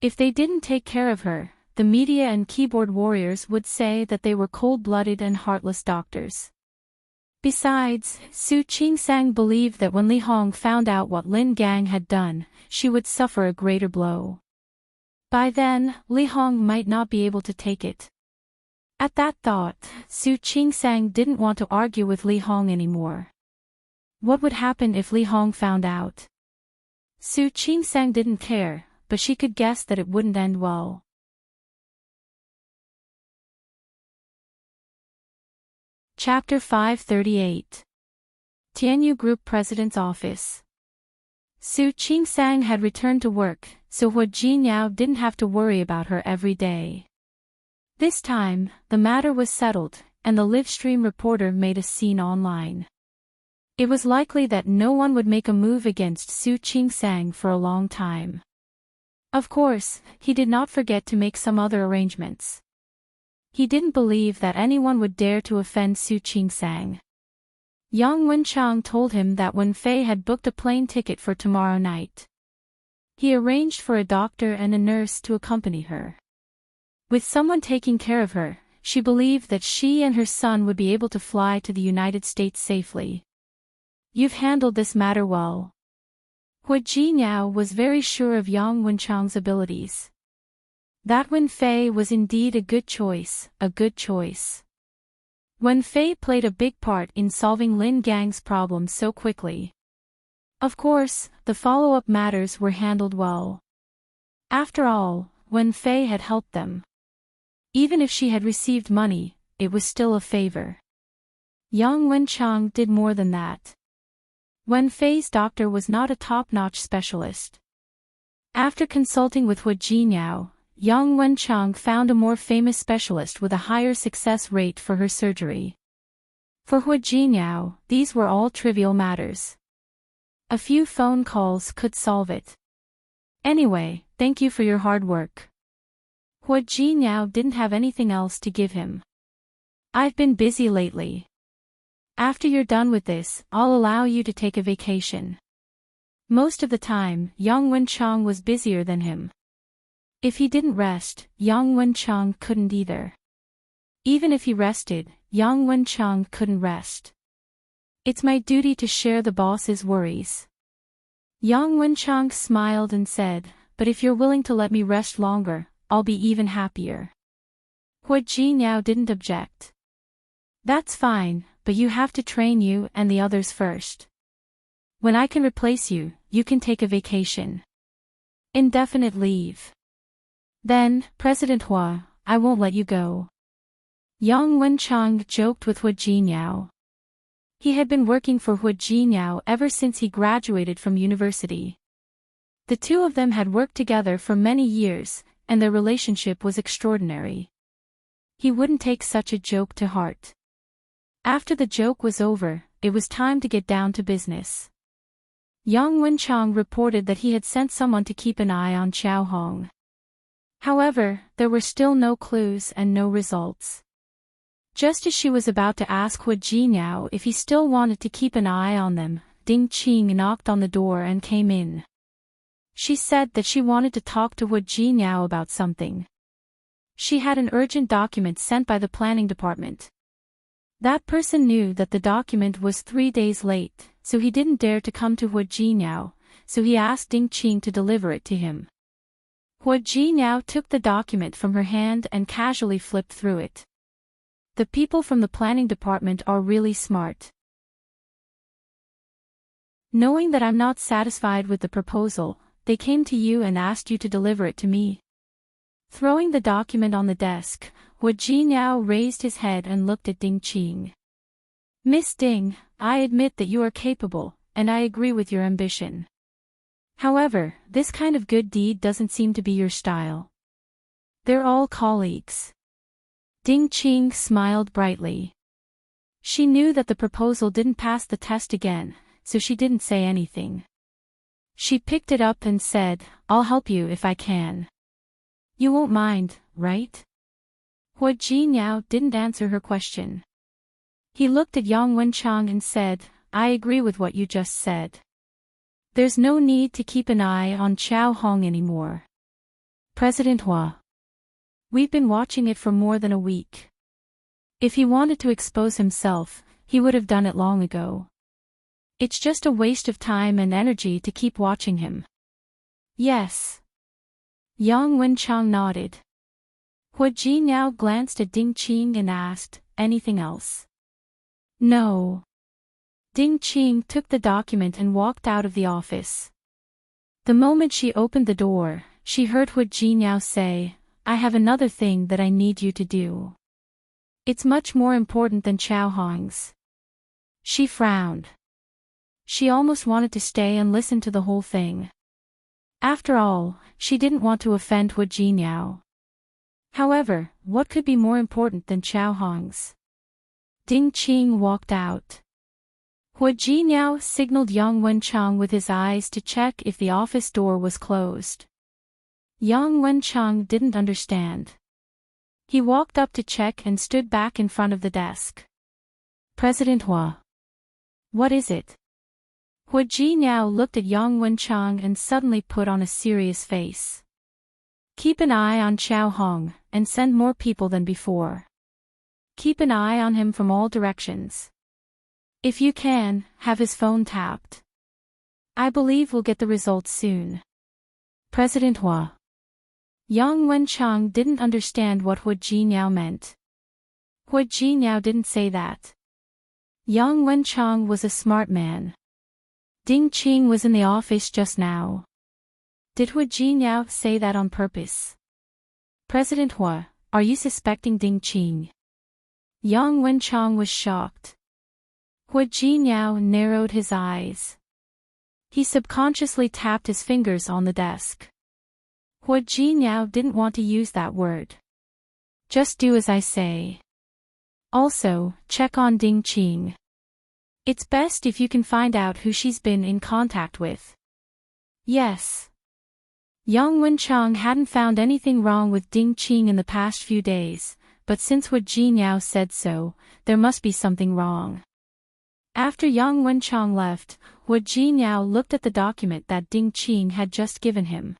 If they didn't take care of her, the media and keyboard warriors would say that they were cold-blooded and heartless doctors. Besides, Su Qingsang believed that when Li Hong found out what Lin Gang had done, she would suffer a greater blow. By then, Li Hong might not be able to take it. At that thought, Su Qingsang didn't want to argue with Li Hong anymore. What would happen if Li Hong found out? Su Qingsang didn't care, but she could guess that it wouldn't end well. Chapter 538. Tianyu Group President's Office. Su Qingsang had returned to work, so Hua Jinyao didn't have to worry about her every day. This time, the matter was settled, and the livestream reporter made a scene online. It was likely that no one would make a move against Su Qingsang for a long time. Of course, he did not forget to make some other arrangements. He didn't believe that anyone would dare to offend Su Qingsang. Yang Wenchang told him that Wen Fei had booked a plane ticket for tomorrow night. He arranged for a doctor and a nurse to accompany her. With someone taking care of her, she believed that she and her son would be able to fly to the United States safely. You've handled this matter well. Hua Jinyao was very sure of Yang Wenchang's abilities. That Wen Fei was indeed a good choice, a good choice. Wen Fei played a big part in solving Lin Gang's problem so quickly. Of course, the follow-up matters were handled well. After all, Wen Fei had helped them. Even if she had received money, it was still a favor. Yang Wenchang did more than that. Wen Fei's doctor was not a top-notch specialist. After consulting with Hua Jinyao, Yang Wenchang found a more famous specialist with a higher success rate for her surgery. For Hua Jinyao, these were all trivial matters. A few phone calls could solve it. Anyway, thank you for your hard work. Hua Jinyao didn't have anything else to give him. I've been busy lately. After you're done with this, I'll allow you to take a vacation. Most of the time, Yang Wenchang was busier than him. If he didn't rest, Yang Wenchang couldn't either. Even if he rested, Yang Wenchang couldn't rest. It's my duty to share the boss's worries. Yang Wenchang smiled and said, but if you're willing to let me rest longer, I'll be even happier. Hua Jinyao didn't object. That's fine, but you have to train you and the others first. When I can replace you, you can take a vacation. Indefinite leave. Then, President Hua, I won't let you go. Yang Wenchang joked with Hu Jinyao. He had been working for Hu Jinyao ever since he graduated from university. The two of them had worked together for many years, and their relationship was extraordinary. He wouldn't take such a joke to heart. After the joke was over, it was time to get down to business. Yang Wenchang reported that he had sent someone to keep an eye on Xiao Hong. However, there were still no clues and no results. Just as she was about to ask Hu Jinyao if he still wanted to keep an eye on them, Ding Qing knocked on the door and came in. She said that she wanted to talk to Hu Jinyao about something. She had an urgent document sent by the planning department. That person knew that the document was 3 days late, so he didn't dare to come to Hu Jinyao, so he asked Ding Qing to deliver it to him. Hu Jinyao took the document from her hand and casually flipped through it. The people from the planning department are really smart. Knowing that I'm not satisfied with the proposal, they came to you and asked you to deliver it to me. Throwing the document on the desk, Hu Jinyao raised his head and looked at Ding Qing. Miss Ding, I admit that you are capable, and I agree with your ambition. However, this kind of good deed doesn't seem to be your style. They're all colleagues. Ding Qing smiled brightly. She knew that the proposal didn't pass the test again, so she didn't say anything. She picked it up and said, I'll help you if I can. You won't mind, right? Hu Jinyao didn't answer her question. He looked at Yang Wenchang and said, I agree with what you just said. There's no need to keep an eye on Xiao Hong anymore. President Hua. We've been watching it for more than a week. If he wanted to expose himself, he would have done it long ago. It's just a waste of time and energy to keep watching him. Yes. Yang Wenchang nodded. Hu Jinyao glanced at Ding Qing and asked, anything else? No. Ding Qing took the document and walked out of the office. The moment she opened the door, she heard Hu Jinyao say, I have another thing that I need you to do. It's much more important than Xiao Hong's. She frowned. She almost wanted to stay and listen to the whole thing. After all, she didn't want to offend Hu Jinyao. However, what could be more important than Xiao Hong's? Ding Qing walked out. Hu Jinyao signaled Yang Wenchang with his eyes to check if the office door was closed. Yang Wenchang didn't understand. He walked up to check and stood back in front of the desk. President Hua. What is it? Hu Jinyao looked at Yang Wenchang and suddenly put on a serious face. Keep an eye on Xiao Hong, and send more people than before. Keep an eye on him from all directions. If you can, have his phone tapped. I believe we'll get the results soon. President Hua. Yang Wenchang didn't understand what Hu Jinyao meant. Hu Jinyao didn't say that. Yang Wenchang was a smart man. Ding Qing was in the office just now. Did Hu Jinyao say that on purpose? President Hua, are you suspecting Ding Qing? Yang Wenchang was shocked. Hu Jinyao narrowed his eyes. He subconsciously tapped his fingers on the desk. Hu Jinyao didn't want to use that word. Just do as I say. Also, check on Ding Qing. It's best if you can find out who she's been in contact with. Yes. Yang Wenchang hadn't found anything wrong with Ding Qing in the past few days, but since Hu Jinyao said so, there must be something wrong. After Yang Wenchang left, Hu Jinyao looked at the document that Ding Qing had just given him.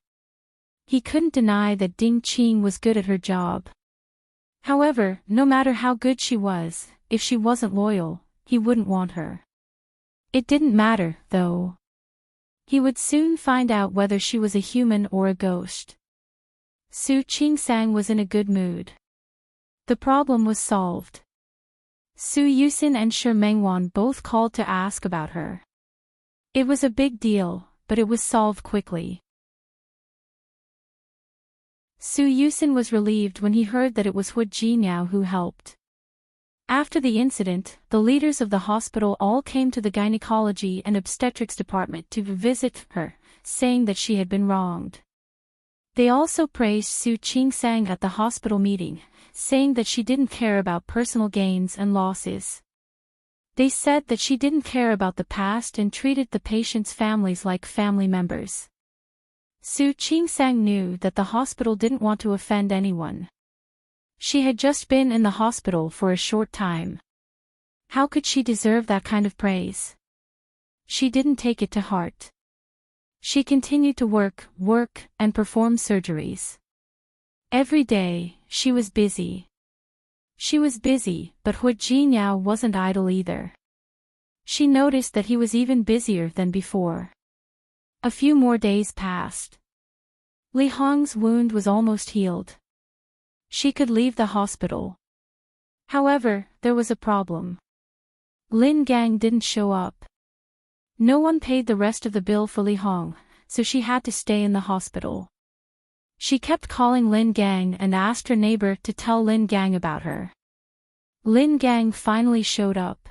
He couldn't deny that Ding Qing was good at her job. However, no matter how good she was, if she wasn't loyal, he wouldn't want her. It didn't matter, though. He would soon find out whether she was a human or a ghost. Su Qingsang was in a good mood. The problem was solved. Su Yusin and Shi Mengwan both called to ask about her. It was a big deal, but it was solved quickly. Su Yusin was relieved when he heard that it was Hu Jinyao who helped. After the incident, the leaders of the hospital all came to the gynecology and obstetrics department to visit her, saying that she had been wronged. They also praised Su Qingsang at the hospital meeting, saying that she didn't care about personal gains and losses. They said that she didn't care about the past and treated the patients' families like family members. Su Qingsang knew that the hospital didn't want to offend anyone. She had just been in the hospital for a short time. How could she deserve that kind of praise? She didn't take it to heart. She continued to work, and perform surgeries. Every day, she was busy. She was busy, but Hu Jinyao wasn't idle either. She noticed that he was even busier than before. A few more days passed. Li Hong's wound was almost healed. She could leave the hospital. However, there was a problem. Lin Gang didn't show up. No one paid the rest of the bill for Li Hong, so she had to stay in the hospital. She kept calling Lin Gang and asked her neighbor to tell Lin Gang about her. Lin Gang finally showed up.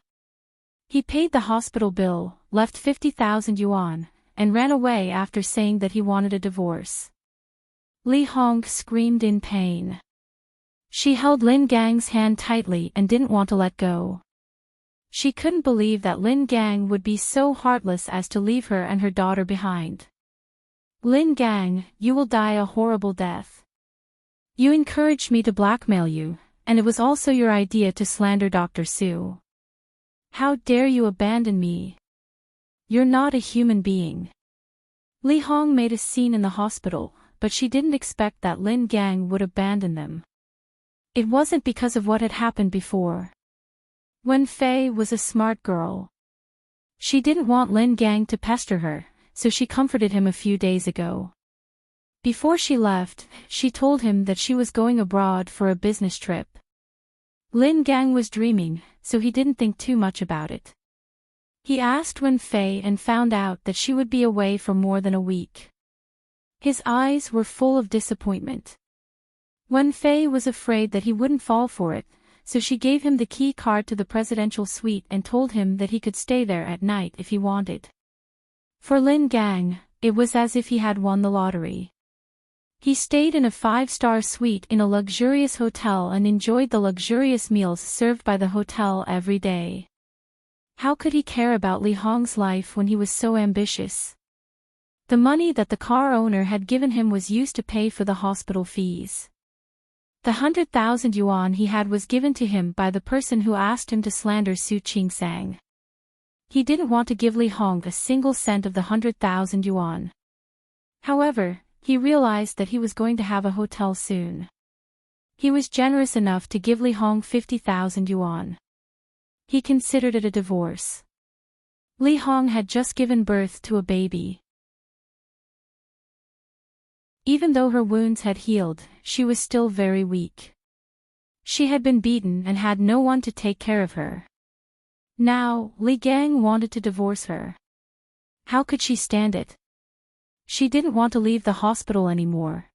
He paid the hospital bill, left 50,000 yuan, and ran away after saying that he wanted a divorce. Li Hong screamed in pain. She held Lin Gang's hand tightly and didn't want to let go. She couldn't believe that Lin Gang would be so heartless as to leave her and her daughter behind. Lin Gang, you will die a horrible death. You encouraged me to blackmail you, and it was also your idea to slander Dr. Su. How dare you abandon me? You're not a human being. Li Hong made a scene in the hospital, but she didn't expect that Lin Gang would abandon them. It wasn't because of what had happened before. Wen Fei was a smart girl. She didn't want Lin Gang to pester her, so she comforted him a few days ago. Before she left, she told him that she was going abroad for a business trip. Lin Gang was dreaming, so he didn't think too much about it. He asked Wen Fei and found out that she would be away for more than a week. His eyes were full of disappointment. Wen Fei was afraid that he wouldn't fall for it, so she gave him the key card to the presidential suite and told him that he could stay there at night if he wanted. For Lin Gang, it was as if he had won the lottery. He stayed in a 5-star suite in a luxurious hotel and enjoyed the luxurious meals served by the hotel every day. How could he care about Li Hong's life when he was so ambitious? The money that the car owner had given him was used to pay for the hospital fees. The 100,000 yuan he had was given to him by the person who asked him to slander Su Qingsang. He didn't want to give Li Hong a single cent of the 100,000 yuan. However, he realized that he was going to have a hotel soon. He was generous enough to give Li Hong 50,000 yuan. He considered it a divorce. Li Hong had just given birth to a baby. Even though her wounds had healed, she was still very weak. She had been beaten and had no one to take care of her. Now, Li Gang wanted to divorce her. How could she stand it? She didn't want to leave the hospital anymore.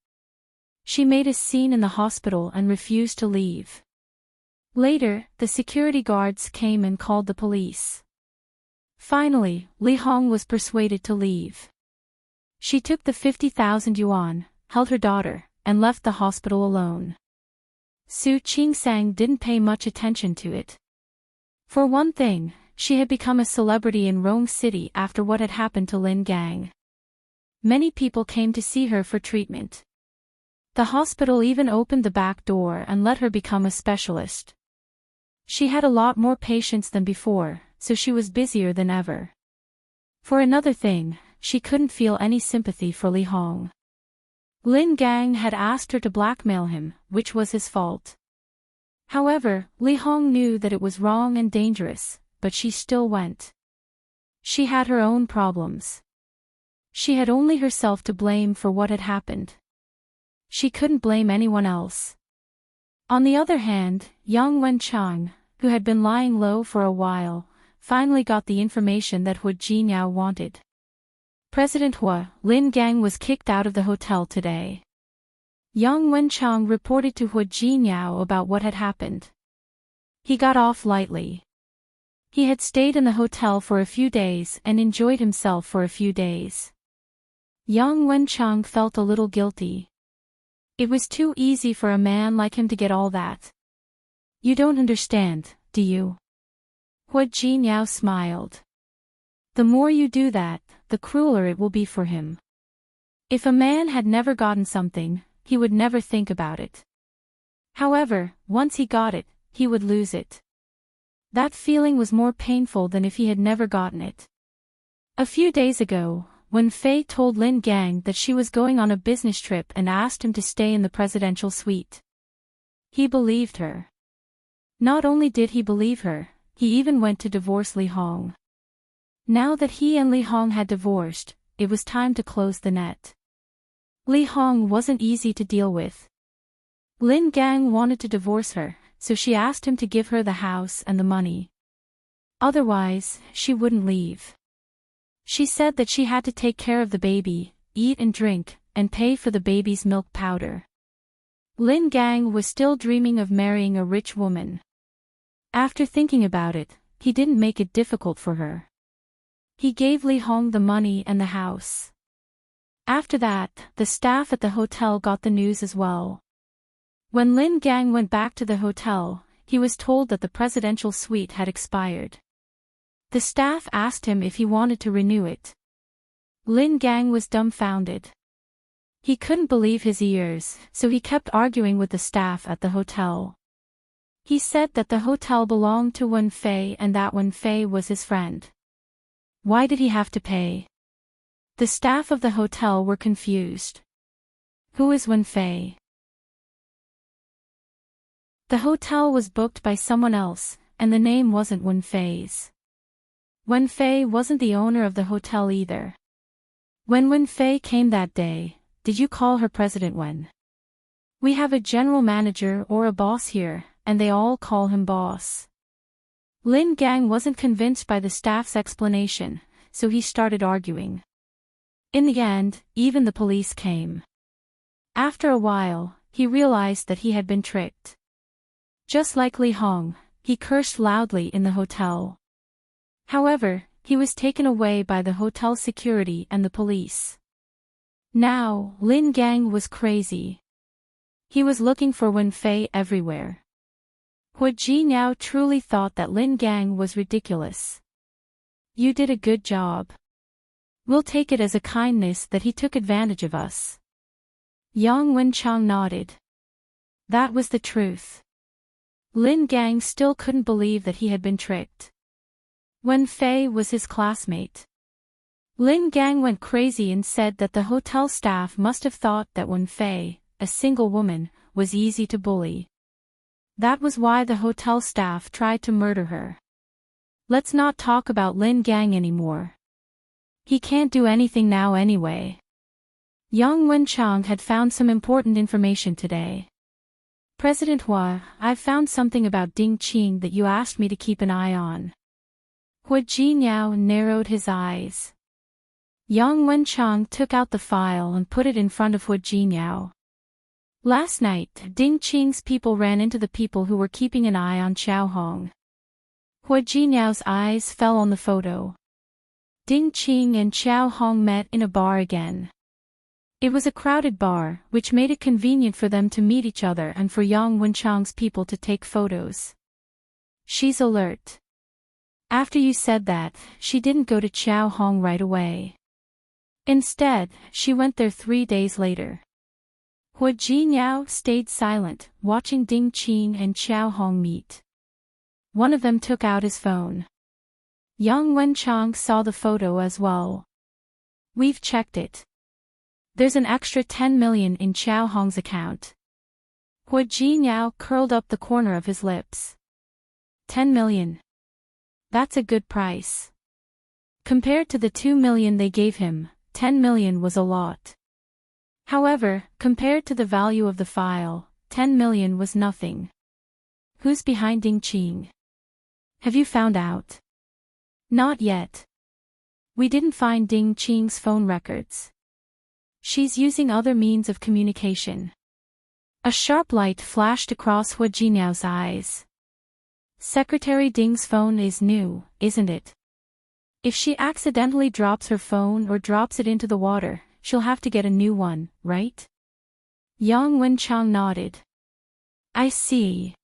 She made a scene in the hospital and refused to leave. Later, the security guards came and called the police. Finally, Li Hong was persuaded to leave. She took the 50,000 yuan, held her daughter, and left the hospital alone. Su Qingsang didn't pay much attention to it. For one thing, she had become a celebrity in Rome City after what had happened to Lin Gang. Many people came to see her for treatment. The hospital even opened the back door and let her become a specialist. She had a lot more patients than before, so she was busier than ever. For another thing, she couldn't feel any sympathy for Li Hong. Lin Gang had asked her to blackmail him, which was his fault. However, Li Hong knew that it was wrong and dangerous, but she still went. She had her own problems. She had only herself to blame for what had happened. She couldn't blame anyone else. On the other hand, young Wenchang, who had been lying low for a while, finally got the information that Hu Jinyao wanted. President Lin Gang was kicked out of the hotel today. Yang Wenchang reported to Hu Jinyao about what had happened. He got off lightly. He had stayed in the hotel for a few days and enjoyed himself for a few days. Yang Wenchang felt a little guilty. It was too easy for a man like him to get all that. You don't understand, do you? Hu Jinyao smiled. The more you do that, the crueler it will be for him. If a man had never gotten something, he would never think about it. However, once he got it, he would lose it. That feeling was more painful than if he had never gotten it. A few days ago, when Fei told Lin Gang that she was going on a business trip and asked him to stay in the presidential suite, he believed her. Not only did he believe her, he even went to divorce Li Hong. Now that he and Li Hong had divorced, it was time to close the net. Li Hong wasn't easy to deal with. Lin Gang wanted to divorce her, so she asked him to give her the house and the money. Otherwise, she wouldn't leave. She said that she had to take care of the baby, eat and drink, and pay for the baby's milk powder. Lin Gang was still dreaming of marrying a rich woman. After thinking about it, he didn't make it difficult for her. He gave Li Hong the money and the house. After that, the staff at the hotel got the news as well. When Lin Gang went back to the hotel, he was told that the presidential suite had expired. The staff asked him if he wanted to renew it. Lin Gang was dumbfounded. He couldn't believe his ears, so he kept arguing with the staff at the hotel. He said that the hotel belonged to Wen Fei and that Wen Fei was his friend. Why did he have to pay? The staff of the hotel were confused. Who is Wen Fei? The hotel was booked by someone else, and the name wasn't Wen Fei's. Wen Fei wasn't the owner of the hotel either. When Wen Fei came that day, did you call her President Wen? We have a general manager or a boss here, and they all call him boss. Lin Gang wasn't convinced by the staff's explanation, so he started arguing. In the end, even the police came. After a while, he realized that he had been tricked. Just like Li Hong, he cursed loudly in the hotel. However, he was taken away by the hotel security and the police. Now, Lin Gang was crazy. He was looking for Wen Fei everywhere. Hu Jinyao truly thought that Lin Gang was ridiculous. You did a good job. We'll take it as a kindness that he took advantage of us. Yang Wenchang nodded. That was the truth. Lin Gang still couldn't believe that he had been tricked. Wen Fei was his classmate. Lin Gang went crazy and said that the hotel staff must have thought that Wen Fei, a single woman, was easy to bully. That was why the hotel staff tried to murder her. Let's not talk about Lin Gang anymore. He can't do anything now anyway. Yang Wenchang had found some important information today. President Hua, I've found something about Ding Qing that you asked me to keep an eye on. Hu Jinyao narrowed his eyes. Yang Wenchang took out the file and put it in front of Hu Jinyao. Last night, Ding Qing's people ran into the people who were keeping an eye on Xiao Hong. Hu Jinyao's eyes fell on the photo. Ding Qing and Xiao Hong met in a bar again. It was a crowded bar, which made it convenient for them to meet each other and for Yang Wenchang's people to take photos. She's alert. After you said that, she didn't go to Xiao Hong right away. Instead, she went there 3 days later. Hu Jinyao stayed silent, watching Ding Qing and Xiao Hong meet. One of them took out his phone. Yang Wenchang saw the photo as well. We've checked it. There's an extra 10 million in Xiao Hong's account. Hu Jinyao curled up the corner of his lips. 10 million. That's a good price. Compared to the 2 million they gave him, 10 million was a lot. However, compared to the value of the file, 10 million was nothing. Who's behind Ding Qing? Have you found out? Not yet. We didn't find Ding Qing's phone records. She's using other means of communication. A sharp light flashed across Hu Jinyao's eyes. Secretary Ding's phone is new, isn't it? If she accidentally drops her phone or drops it into the water, she'll have to get a new one, right? Yang Wenchang nodded. I see.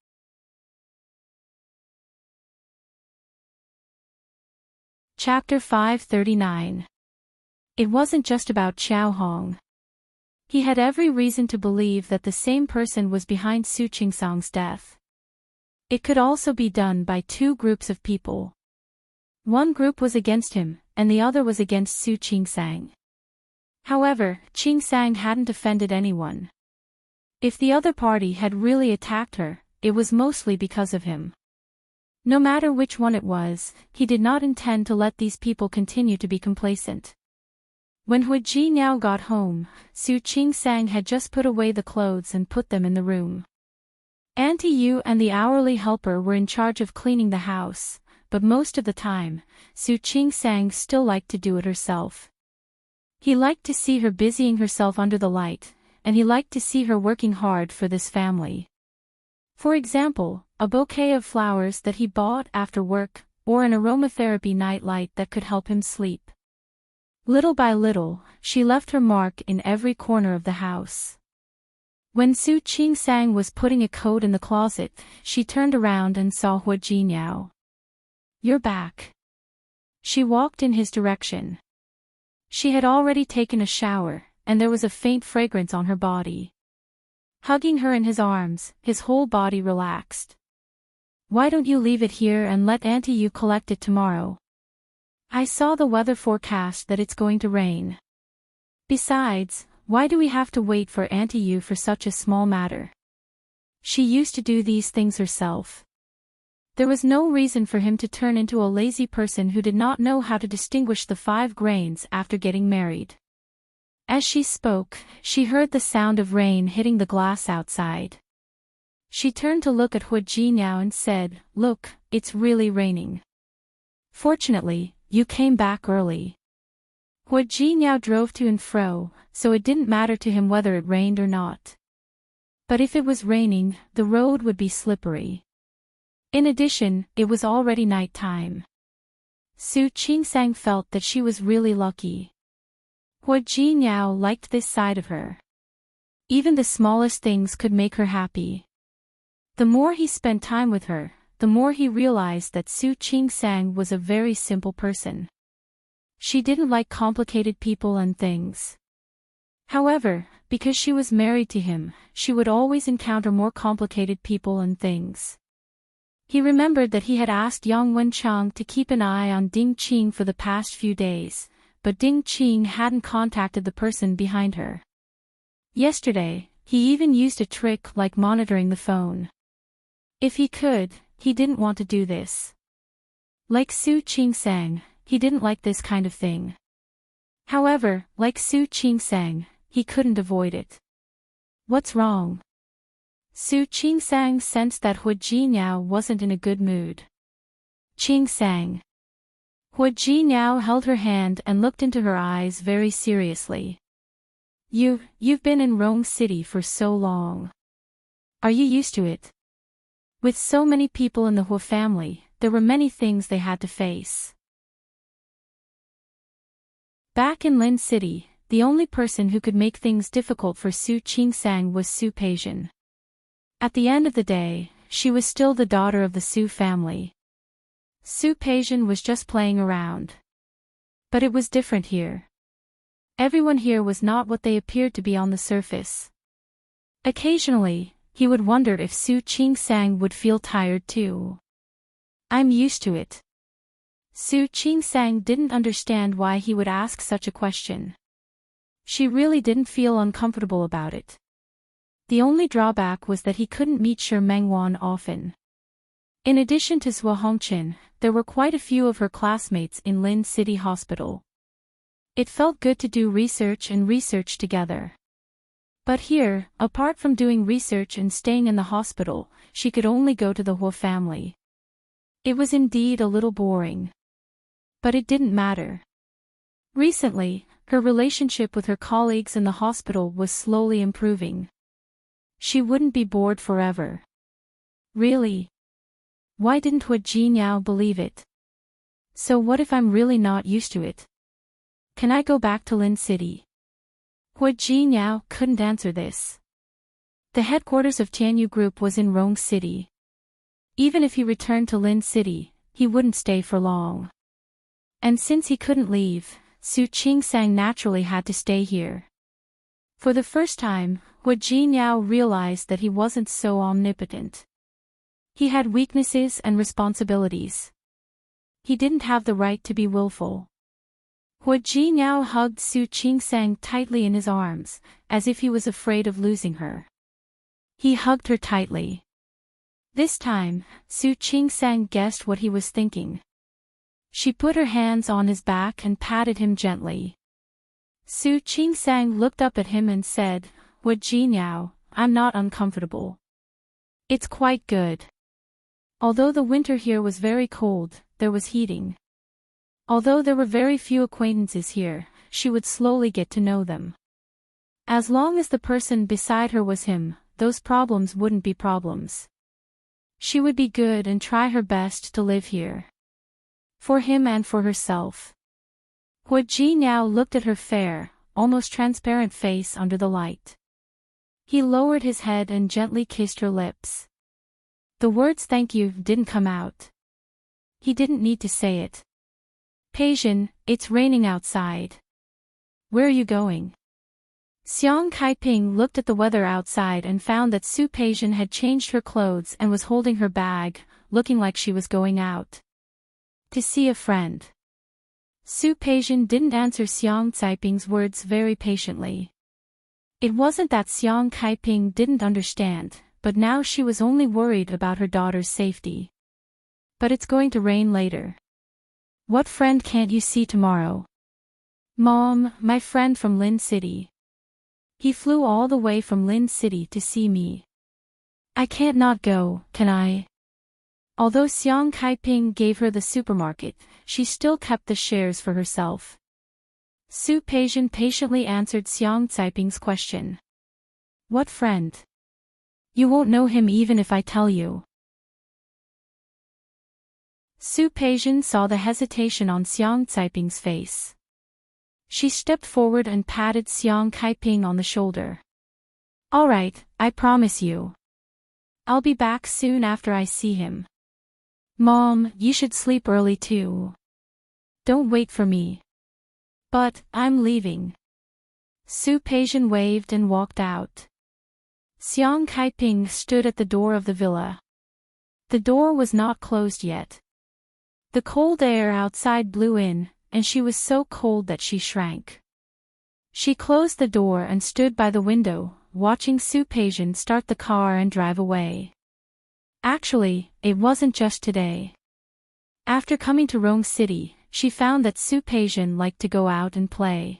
Chapter 539. It wasn't just about Xiao Hong. He had every reason to believe that the same person was behind Su Qingsang's death. It could also be done by two groups of people. One group was against him, and the other was against Su Qingsang. However, Qingsang hadn't offended anyone. If the other party had really attacked her, it was mostly because of him. No matter which one it was, he did not intend to let these people continue to be complacent. When Hu Jinyaо got home, Su Qingsang had just put away the clothes and put them in the room. Auntie Yu and the hourly helper were in charge of cleaning the house, but most of the time, Su Qingsang still liked to do it herself. He liked to see her busying herself under the light, and he liked to see her working hard for this family. For example, a bouquet of flowers that he bought after work, or an aromatherapy nightlight that could help him sleep. Little by little, she left her mark in every corner of the house. When Su Qingsang was putting a coat in the closet, she turned around and saw Hu Jinyao. You're back. She walked in his direction. She had already taken a shower, and there was a faint fragrance on her body. Hugging her in his arms, his whole body relaxed. Why don't you leave it here and let Auntie Yu collect it tomorrow? I saw the weather forecast that it's going to rain. Besides, why do we have to wait for Auntie Yu for such a small matter? She used to do these things herself. There was no reason for him to turn into a lazy person who did not know how to distinguish the 5 grains after getting married. As she spoke, she heard the sound of rain hitting the glass outside. She turned to look at Hu Jinyao and said, Look, it's really raining. Fortunately, you came back early. Hu Jinyao drove to and fro, so it didn't matter to him whether it rained or not. But if it was raining, the road would be slippery. In addition, it was already night time. Su Qingsang felt that she was really lucky. Hu Jinyao liked this side of her. Even the smallest things could make her happy. The more he spent time with her, the more he realized that Su Qingsang was a very simple person. She didn't like complicated people and things. However, because she was married to him, she would always encounter more complicated people and things. He remembered that he had asked Yang Wenchang to keep an eye on Ding Qing for the past few days, but Ding Qing hadn't contacted the person behind her. Yesterday, he even used a trick like monitoring the phone. If he could, he didn't want to do this. Like Su Qingsang, he didn't like this kind of thing. However, like Su Qingsang, he couldn't avoid it. What's wrong? Su Qingsang sensed that Hu Jinyao wasn't in a good mood. Qingsang. Hu Jinyao held her hand and looked into her eyes very seriously. You've been in Rome City for so long. Are you used to it? With so many people in the Hu family, there were many things they had to face. Back in Lin City, the only person who could make things difficult for Su Qingsang was Su Peijian. At the end of the day, she was still the daughter of the Su family. Su Peijian was just playing around. But it was different here. Everyone here was not what they appeared to be on the surface. Occasionally, he would wonder if Su Qingsang would feel tired too. I'm used to it. Su Qingsang didn't understand why he would ask such a question. She really didn't feel uncomfortable about it. The only drawback was that he couldn't meet Shi Mengwan often. In addition to Zhuo Hongqin, there were quite a few of her classmates in Lin City Hospital. It felt good to do research and research together. But here, apart from doing research and staying in the hospital, she could only go to the Hu family. It was indeed a little boring. But it didn't matter. Recently, her relationship with her colleagues in the hospital was slowly improving. She wouldn't be bored forever. Really? Why didn't Hua Jinyao believe it? So what if I'm really not used to it? Can I go back to Lin City? Hua Jinyao couldn't answer this. The headquarters of Tianyu Group was in Rong City. Even if he returned to Lin City, he wouldn't stay for long. And since he couldn't leave, Su Qingsang naturally had to stay here. For the first time, Hua Jinyao realized that he wasn't so omnipotent. He had weaknesses and responsibilities. He didn't have the right to be willful. Hua Jinyao hugged Su Qingsang tightly in his arms, as if he was afraid of losing her. He hugged her tightly. This time, Su Qingsang guessed what he was thinking. She put her hands on his back and patted him gently. Su Qingsang looked up at him and said, "Hua Jinyao, I'm not uncomfortable. It's quite good." Although the winter here was very cold, there was heating. Although there were very few acquaintances here, she would slowly get to know them. As long as the person beside her was him, those problems wouldn't be problems. She would be good and try her best to live here. For him and for herself. Hua Jinyao looked at her fair, almost transparent face under the light. He lowered his head and gently kissed her lips. The words "thank you" didn't come out. He didn't need to say it. "Peijin, it's raining outside. Where are you going?" Xiang Kaiping looked at the weather outside and found that Su Peijin had changed her clothes and was holding her bag, looking like she was going out. To see a friend. Su Peijin didn't answer Xiang Caiping's words very patiently. It wasn't that Xiang Kaiping didn't understand, but now she was only worried about her daughter's safety. "But it's going to rain later. What friend can't you see tomorrow?" "Mom, my friend from Lin City. He flew all the way from Lin City to see me. I can't not go, can I?" Although Xiang Kaiping gave her the supermarket, she still kept the shares for herself. Su Peijin patiently answered Xiang Caiping's question. "What friend? You won't know him even if I tell you." Su Peijin saw the hesitation on Xiang Caiping's face. She stepped forward and patted Xiang Kaiping on the shoulder. "All right, I promise you. I'll be back soon after I see him. Mom, you should sleep early too. Don't wait for me." "But, I'm leaving." Su Peijin waved and walked out. Xiang Kaiping stood at the door of the villa. The door was not closed yet. The cold air outside blew in, and she was so cold that she shrank. She closed the door and stood by the window, watching Su Peijin start the car and drive away. Actually, it wasn't just today. After coming to Rong City, she found that Su Peijin liked to go out and play.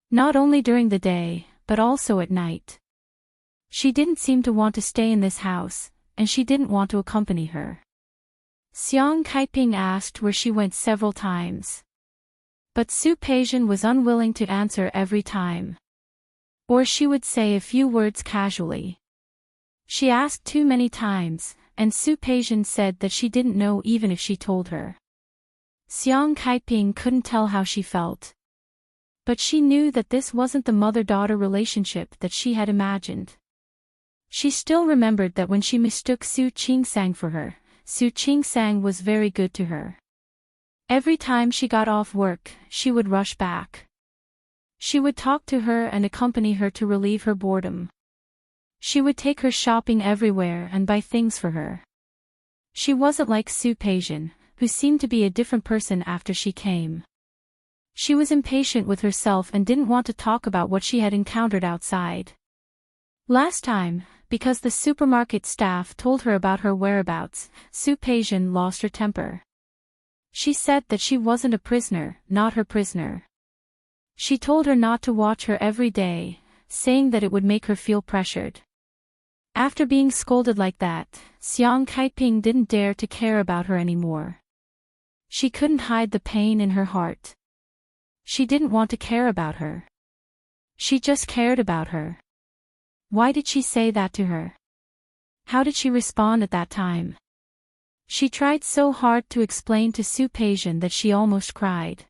Not only during the day, but also at night. She didn't seem to want to stay in this house, and she didn't want to accompany her. Xiang Kaiping asked where she went several times. But Su Peijin was unwilling to answer every time. Or she would say a few words casually. She asked too many times, and Su Peijin said that she didn't know even if she told her. Xiang Kaiping couldn't tell how she felt. But she knew that this wasn't the mother-daughter relationship that she had imagined. She still remembered that when she mistook Su Qingsang for her, Su Qingsang was very good to her. Every time she got off work, she would rush back. She would talk to her and accompany her to relieve her boredom. She would take her shopping everywhere and buy things for her. She wasn't like Su Peijin, who seemed to be a different person after she came. She was impatient with herself and didn't want to talk about what she had encountered outside. Last time, because the supermarket staff told her about her whereabouts, Su Peijin lost her temper. She said that she wasn't a prisoner, not her prisoner. She told her not to watch her every day, saying that it would make her feel pressured. After being scolded like that, Xiang Kaiping didn't dare to care about her anymore. She couldn't hide the pain in her heart. She didn't want to care about her. She just cared about her. Why did she say that to her? How did she respond at that time? She tried so hard to explain to Su Peijian that she almost cried.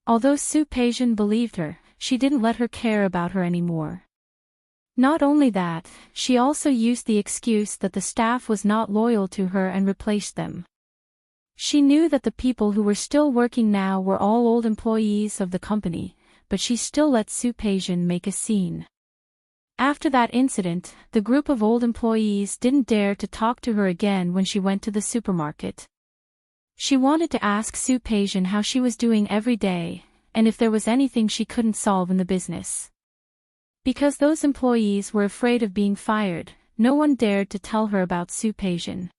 Although Su Peijian believed her, she didn't let her care about her anymore. Not only that, she also used the excuse that the staff was not loyal to her and replaced them. She knew that the people who were still working now were all old employees of the company, but she still let Su Peijian make a scene. After that incident, the group of old employees didn't dare to talk to her again when she went to the supermarket. She wanted to ask Su Peijian how she was doing every day, and if there was anything she couldn't solve in the business. Because those employees were afraid of being fired, no one dared to tell her about Su Peijian.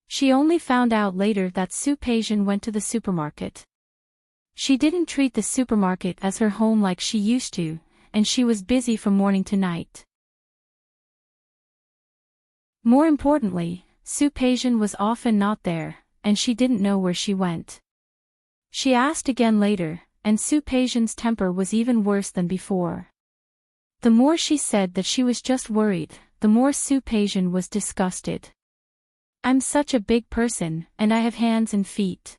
She only found out later that Su Peijian went to the supermarket. She didn't treat the supermarket as her home like she used to, and she was busy from morning to night. More importantly, Su Peijian was often not there, and she didn't know where she went. She asked again later, and Su Peijian's temper was even worse than before. The more she said that she was just worried, the more Su Peijian was disgusted. I'm such a big person, and I have hands and feet.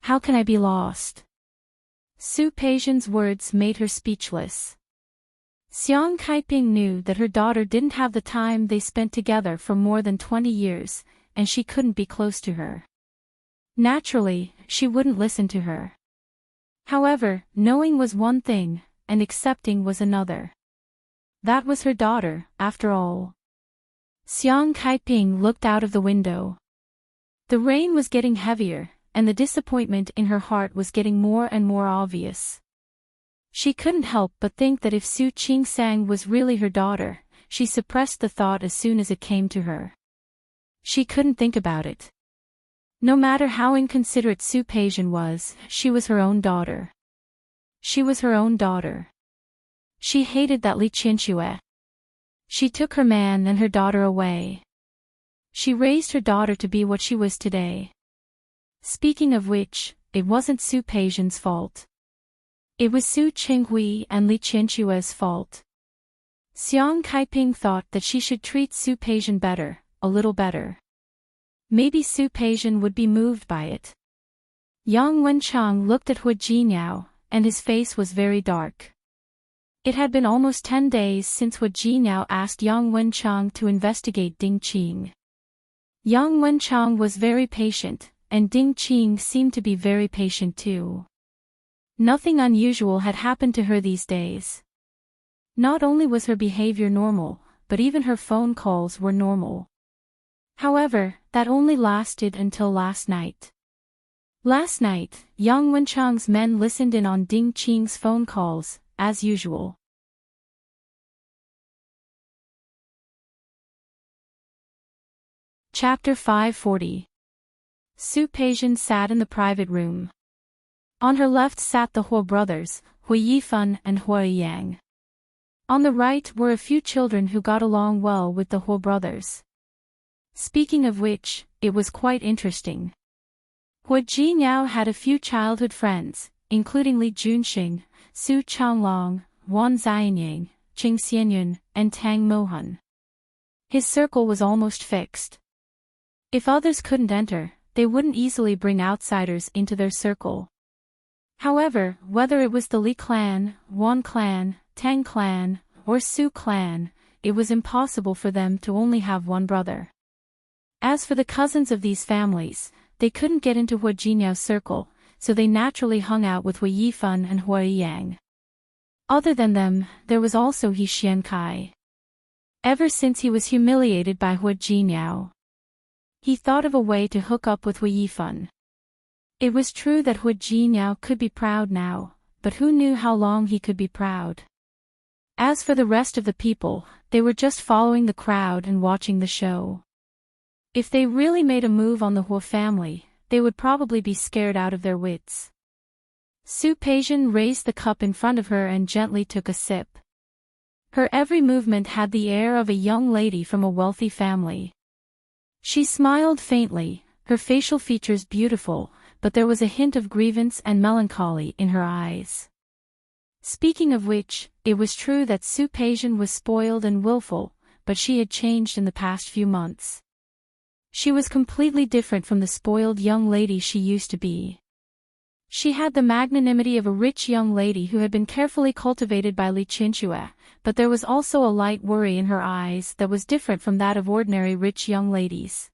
How can I be lost? Su Peijian's words made her speechless. Xiang Kaiping knew that her daughter didn't have the time they spent together for more than 20 years, and she couldn't be close to her. Naturally, she wouldn't listen to her. However, knowing was one thing, and accepting was another. That was her daughter, after all. Xiang Kaiping looked out of the window. The rain was getting heavier, and the disappointment in her heart was getting more and more obvious. She couldn't help but think that if Su Qingsang was really her daughter, she suppressed the thought as soon as it came to her. She couldn't think about it. No matter how inconsiderate Su Peijian was, she was her own daughter. She was her own daughter. She hated that Li Qianxue. She took her man and her daughter away. She raised her daughter to be what she was today. Speaking of which, it wasn't Su Peijian's fault. It was Su Qinghui and Li Qianxue's fault. Xiang Kaiping thought that she should treat Su Peijian better, a little better. Maybe Su Peijian would be moved by it. Yang Wenchang looked at Hu Jinyao, and his face was very dark. It had been almost 10 days since Hu Jinyao asked Yang Wenchang to investigate Ding Qing. Yang Wenchang was very patient, and Ding Qing seemed to be very patient too. Nothing unusual had happened to her these days. Not only was her behavior normal, but even her phone calls were normal. However, that only lasted until last night. Last night, Yang Wenchang's men listened in on Ding Qing's phone calls, as usual. Chapter 540. Su Peijian sat in the private room. On her left sat the Huo brothers, Hui Yifan and Hui Yang. On the right were a few children who got along well with the Huo brothers. Speaking of which, it was quite interesting. Hu Jinyao had a few childhood friends, including Li Junxing, Su Changlong, Wan Xianyang, Qing Xianyun, and Tang Mohan. His circle was almost fixed. If others couldn't enter, they wouldn't easily bring outsiders into their circle. However, whether it was the Li clan, Wan clan, Tang clan, or Su clan, it was impossible for them to only have one brother. As for the cousins of these families, they couldn't get into Hu Jinyao's circle, so they naturally hung out with Hui Yifan and Hui Yang. Other than them, there was also He Xiankai. Ever since he was humiliated by Hu Jinyao, he thought of a way to hook up with Hui Yifan. It was true that Hu Jinyao could be proud now, but who knew how long he could be proud? As for the rest of the people, they were just following the crowd and watching the show. If they really made a move on the Huo family, they would probably be scared out of their wits. Su Peijian raised the cup in front of her and gently took a sip. Her every movement had the air of a young lady from a wealthy family. She smiled faintly, her facial features beautiful, but there was a hint of grievance and melancholy in her eyes. Speaking of which, it was true that Sue Payson was spoiled and willful, but she had changed in the past few months. She was completely different from the spoiled young lady she used to be. She had the magnanimity of a rich young lady who had been carefully cultivated by Li Chinchua, but there was also a light worry in her eyes that was different from that of ordinary rich young ladies.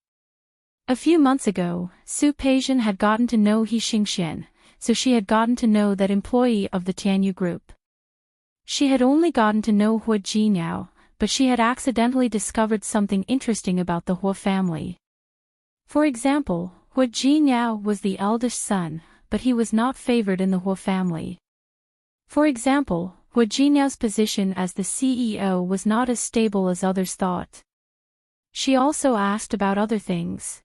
A few months ago, Sue Payson had gotten to know He Xingxian, so she had gotten to know that employee of the Tianyu group. She had only gotten to know Hua Jinyao, but she had accidentally discovered something interesting about the Hua family. For example, Hua Jinyao was the eldest son, but he was not favored in the Hua family. For example, Hua Jinyao's position as the CEO was not as stable as others thought. She also asked about other things.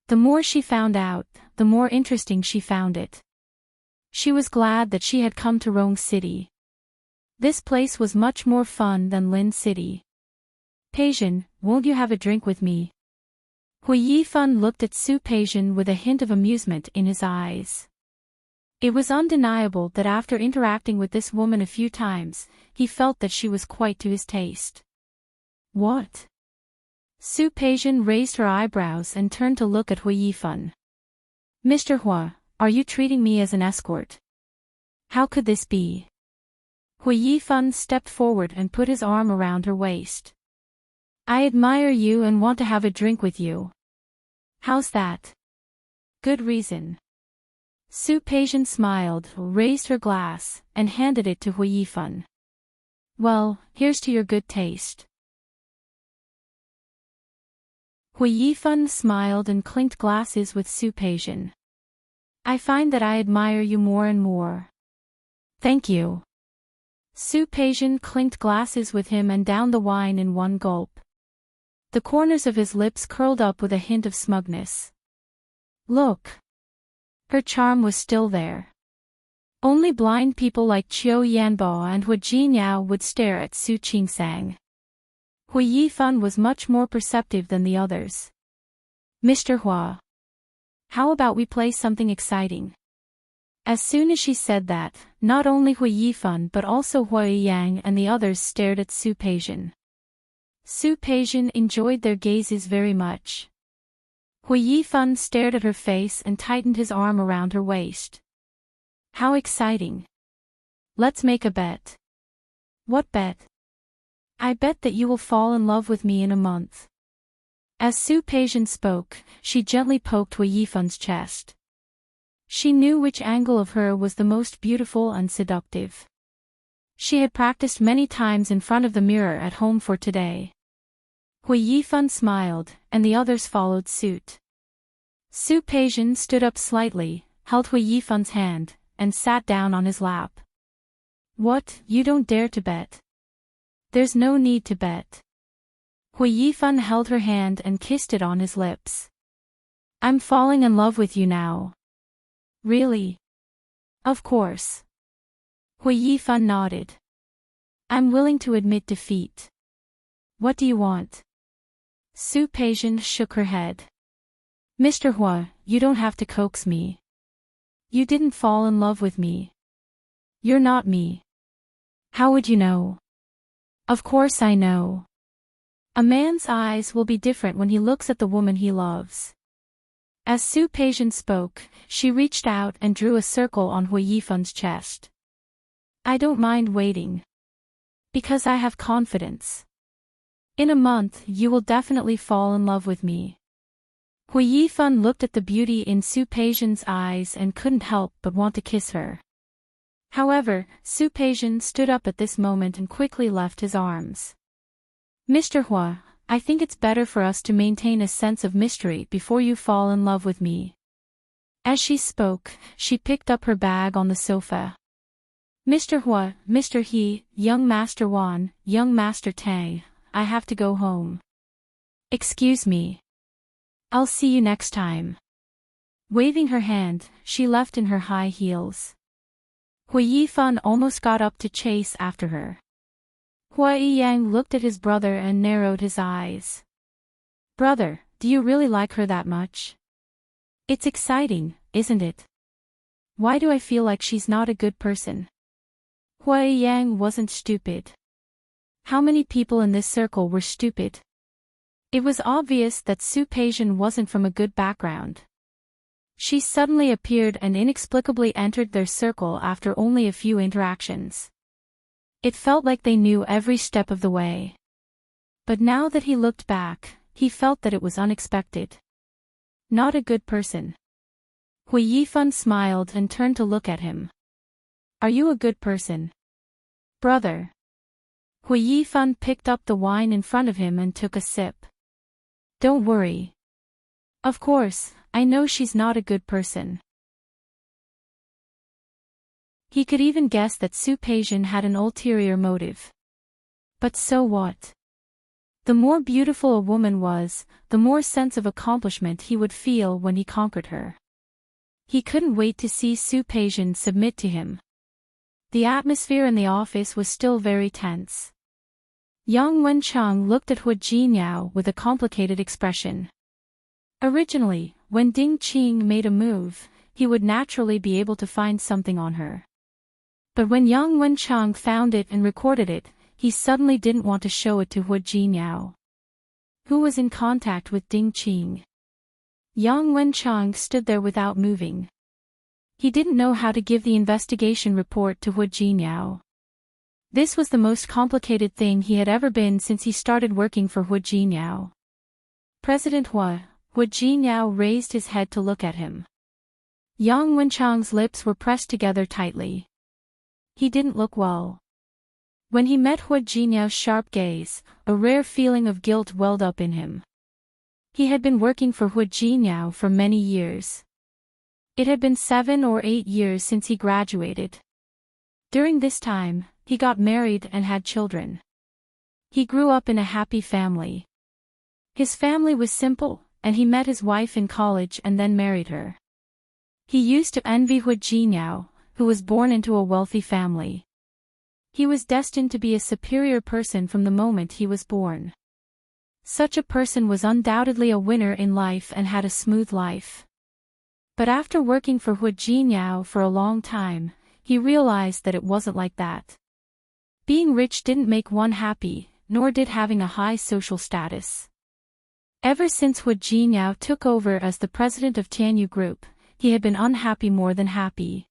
The more she found out, the more interesting she found it. She was glad that she had come to Rong City. This place was much more fun than Lin City. Payson, won't you have a drink with me? Hui Yifan looked at Sue Payson with a hint of amusement in his eyes. It was undeniable that after interacting with this woman a few times, he felt that she was quite to his taste. What? Sue Payson raised her eyebrows and turned to look at Hui Yifan. Mr. Hua, are you treating me as an escort? How could this be? Hui Yifan stepped forward and put his arm around her waist. I admire you and want to have a drink with you. How's that? Good reason. Sue Payson smiled, raised her glass, and handed it to Hui Yifan. Well, here's to your good taste. Hui Yifan smiled and clinked glasses with Sue Payson. I find that I admire you more and more. Thank you. Sue Payson clinked glasses with him and downed the wine in one gulp. The corners of his lips curled up with a hint of smugness. Look. Her charm was still there. Only blind people like Qiu Yanbo and Hua Jinyao would stare at Su Qingsang. Hui Yifan was much more perceptive than the others. Mr. Hua. How about we play something exciting? As soon as she said that, not only Hui Yifan but also Hua Yang and the others stared at Sue Payson. Sue Payson enjoyed their gazes very much. Hui Yifan stared at her face and tightened his arm around her waist. How exciting. Let's make a bet. What bet? I bet that you will fall in love with me in a month. As Sue Payson spoke, she gently poked Hui Yifan's chest. She knew which angle of her was the most beautiful and seductive. She had practiced many times in front of the mirror at home for today. Hui Yifan smiled, and the others followed suit. Sue Payson stood up slightly, held Hui Yifan's hand, and sat down on his lap. What, you don't dare to bet? There's no need to bet. Hui Yifan held her hand and kissed it on his lips. I'm falling in love with you now. Really? Of course. Hui Yifan nodded. I'm willing to admit defeat. What do you want? Sue Payson shook her head. Mr. Hua, you don't have to coax me. You didn't fall in love with me. You're not me. How would you know? Of course I know. A man's eyes will be different when he looks at the woman he loves. As Sue Payson spoke, she reached out and drew a circle on Hui Yifan's chest. I don't mind waiting. Because I have confidence. In a month you will definitely fall in love with me. Hui Yifan looked at the beauty in Sue Payson's eyes and couldn't help but want to kiss her. However, Sue Payson stood up at this moment and quickly left his arms. Mr. Hua, I think it's better for us to maintain a sense of mystery before you fall in love with me. As she spoke, she picked up her bag on the sofa. Mr. Hua, Mr. He, young Master Wan, young Master Tang, I have to go home. Excuse me. I'll see you next time. Waving her hand, she left in her high heels. Hui Yifan almost got up to chase after her. Hua Yang looked at his brother and narrowed his eyes. Brother, do you really like her that much? It's exciting, isn't it? Why do I feel like she's not a good person? Hua Yang wasn't stupid. How many people in this circle were stupid? It was obvious that Su Peijian wasn't from a good background. She suddenly appeared and inexplicably entered their circle after only a few interactions. It felt like they knew every step of the way. But now that he looked back, he felt that it was unexpected. Not a good person. Hui Yifan smiled and turned to look at him. Are you a good person? Brother. Hui Yifan picked up the wine in front of him and took a sip. Don't worry. Of course, I know she's not a good person. He could even guess that Su Peijian had an ulterior motive. But so what? The more beautiful a woman was, the more sense of accomplishment he would feel when he conquered her. He couldn't wait to see Su Peijian submit to him. The atmosphere in the office was still very tense. Yang Wenchang looked at Hu Jinyao with a complicated expression. Originally, when Ding Qing made a move, he would naturally be able to find something on her. But when Yang Wenchang found it and recorded it, he suddenly didn't want to show it to Hu Jinyao, who was in contact with Ding Qing. Yang Wenchang stood there without moving. He didn't know how to give the investigation report to Hu Jinyao. This was the most complicated thing he had ever been since he started working for Hu Jinyao. President Hu Jinyao raised his head to look at him. Yang Wenchang's lips were pressed together tightly. He didn't look well. When he met Hu Jinyao's sharp gaze, a rare feeling of guilt welled up in him. He had been working for Hu Jinyao for many years. It had been 7 or 8 years since he graduated. During this time, he got married and had children. He grew up in a happy family. His family was simple, and he met his wife in college and then married her. He used to envy Hu Jinyao, who was born into a wealthy family. He was destined to be a superior person from the moment he was born. Such a person was undoubtedly a winner in life and had a smooth life. But after working for Hu Jinyao for a long time, he realized that it wasn't like that. Being rich didn't make one happy, nor did having a high social status. Ever since Hu Jinyao took over as the president of Tianyu Group, he had been unhappy more than happy.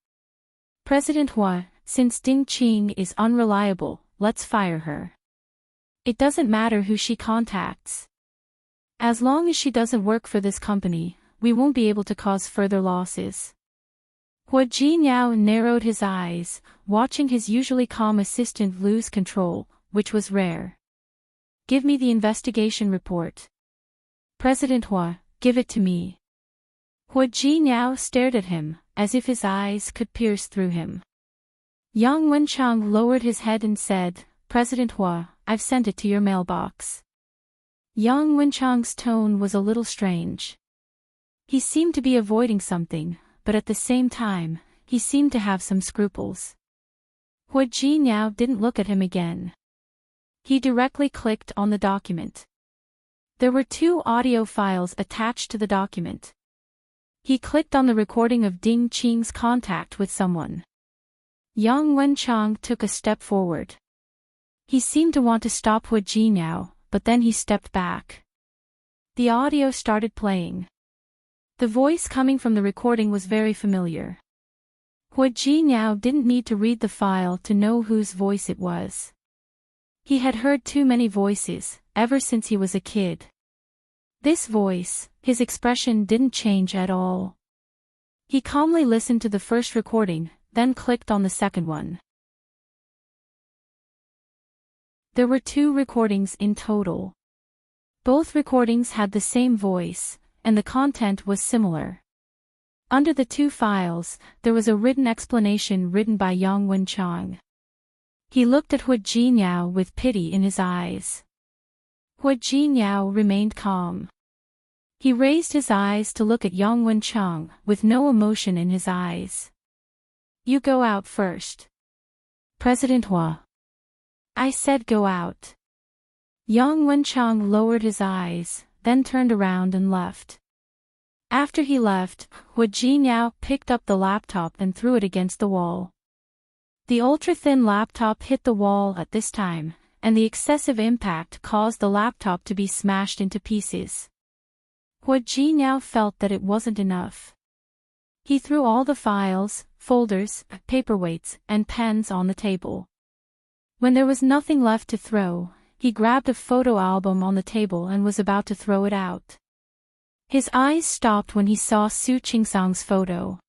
President Hu, since Ding Qing is unreliable, let's fire her. It doesn't matter who she contacts. As long as she doesn't work for this company, we won't be able to cause further losses. Hu Jinyao narrowed his eyes, watching his usually calm assistant lose control, which was rare. Give me the investigation report. President Hu, give it to me. Hu Jinyao stared at him, as if his eyes could pierce through him. Yang Wenchang lowered his head and said, President Hu, I've sent it to your mailbox. Yang Wenchang's tone was a little strange. He seemed to be avoiding something, but at the same time, he seemed to have some scruples. Hu Jinyao didn't look at him again. He directly clicked on the document. There were 2 audio files attached to the document. He clicked on the recording of Ding Qing's contact with someone. Yang Wenchang took a step forward. He seemed to want to stop Hu Jinyao, but then he stepped back. The audio started playing. The voice coming from the recording was very familiar. Hu Jinyao didn't need to read the file to know whose voice it was. He had heard too many voices, ever since he was a kid. This voice, his expression didn't change at all. He calmly listened to the first recording, then clicked on the second one. There were 2 recordings in total. Both recordings had the same voice, and the content was similar. Under the 2 files, there was a written explanation written by Yang Wenchang. He looked at Hu Jinyao with pity in his eyes. Hu Jinyao remained calm. He raised his eyes to look at Yang Wenchang with no emotion in his eyes. You go out first. President Hu. I said go out. Yang Wenchang lowered his eyes, then turned around and left. After he left, Hu Jinyao picked up the laptop and threw it against the wall. The ultra-thin laptop hit the wall at this time, and the excessive impact caused the laptop to be smashed into pieces. Hu Jinyao felt that it wasn't enough. He threw all the files, folders, paperweights, and pens on the table. When there was nothing left to throw, he grabbed a photo album on the table and was about to throw it out. His eyes stopped when he saw Su Qingsang's photo.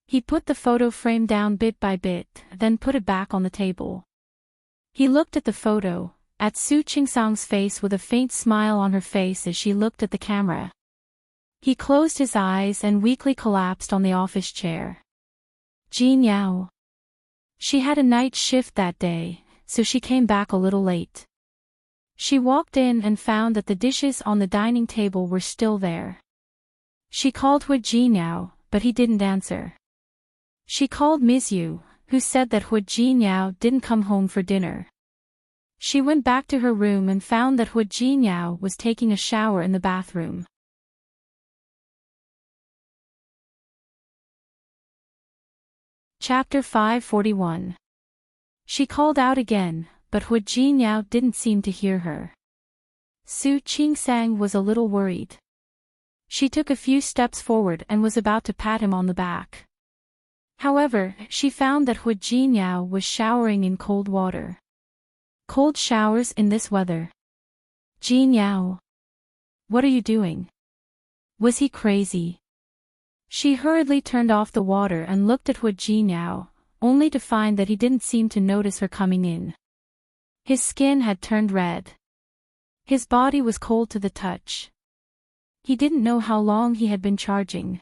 He put the photo frame down bit by bit, then put it back on the table. He looked at the photo, at Su Qingsang's face with a faint smile on her face as she looked at the camera. He closed his eyes and weakly collapsed on the office chair. Jinyao. She had a night shift that day, so she came back a little late. She walked in and found that the dishes on the dining table were still there. She called Hu Jinyao, but he didn't answer. She called Ms. Yu, who said that Hu Jinyao didn't come home for dinner. She went back to her room and found that Hu Jinyao was taking a shower in the bathroom. Chapter 541. She called out again, but Hu Jinyao didn't seem to hear her. Su Qingsang was a little worried. She took a few steps forward and was about to pat him on the back. However, she found that Hu Jinyao was showering in cold water. Cold showers in this weather. Jinyao. What are you doing? Was he crazy? She hurriedly turned off the water and looked at Hu Jinyao, only to find that he didn't seem to notice her coming in. His skin had turned red. His body was cold to the touch. He didn't know how long he had been charging.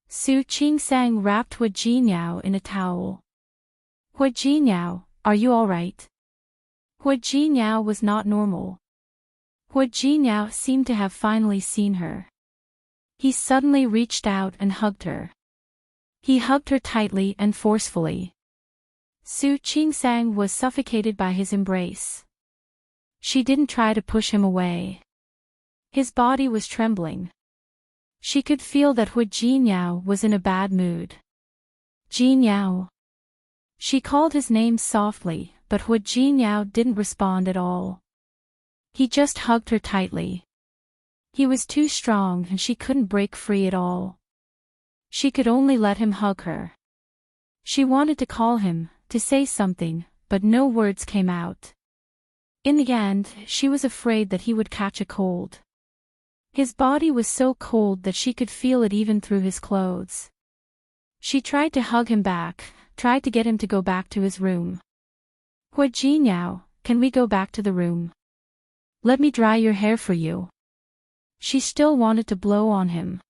Su Qingsang wrapped Hu Jinyao in a towel. Hu Jinyao, are you all right? Hu Jinyao was not normal. Hu Jinyao seemed to have finally seen her. He suddenly reached out and hugged her. He hugged her tightly and forcefully. Su Qingsang was suffocated by his embrace. She didn't try to push him away. His body was trembling. She could feel that Hu Jinyao was in a bad mood. Jinyao. She called his name softly, but Hu Jinyao didn't respond at all. He just hugged her tightly. He was too strong and she couldn't break free at all. She could only let him hug her. She wanted to call him, to say something, but no words came out. In the end, she was afraid that he would catch a cold. His body was so cold that she could feel it even through his clothes. She tried to hug him back, tried to get him to go back to his room. Hu Jinyao, can we go back to the room? Let me dry your hair for you. She still wanted to blow on him.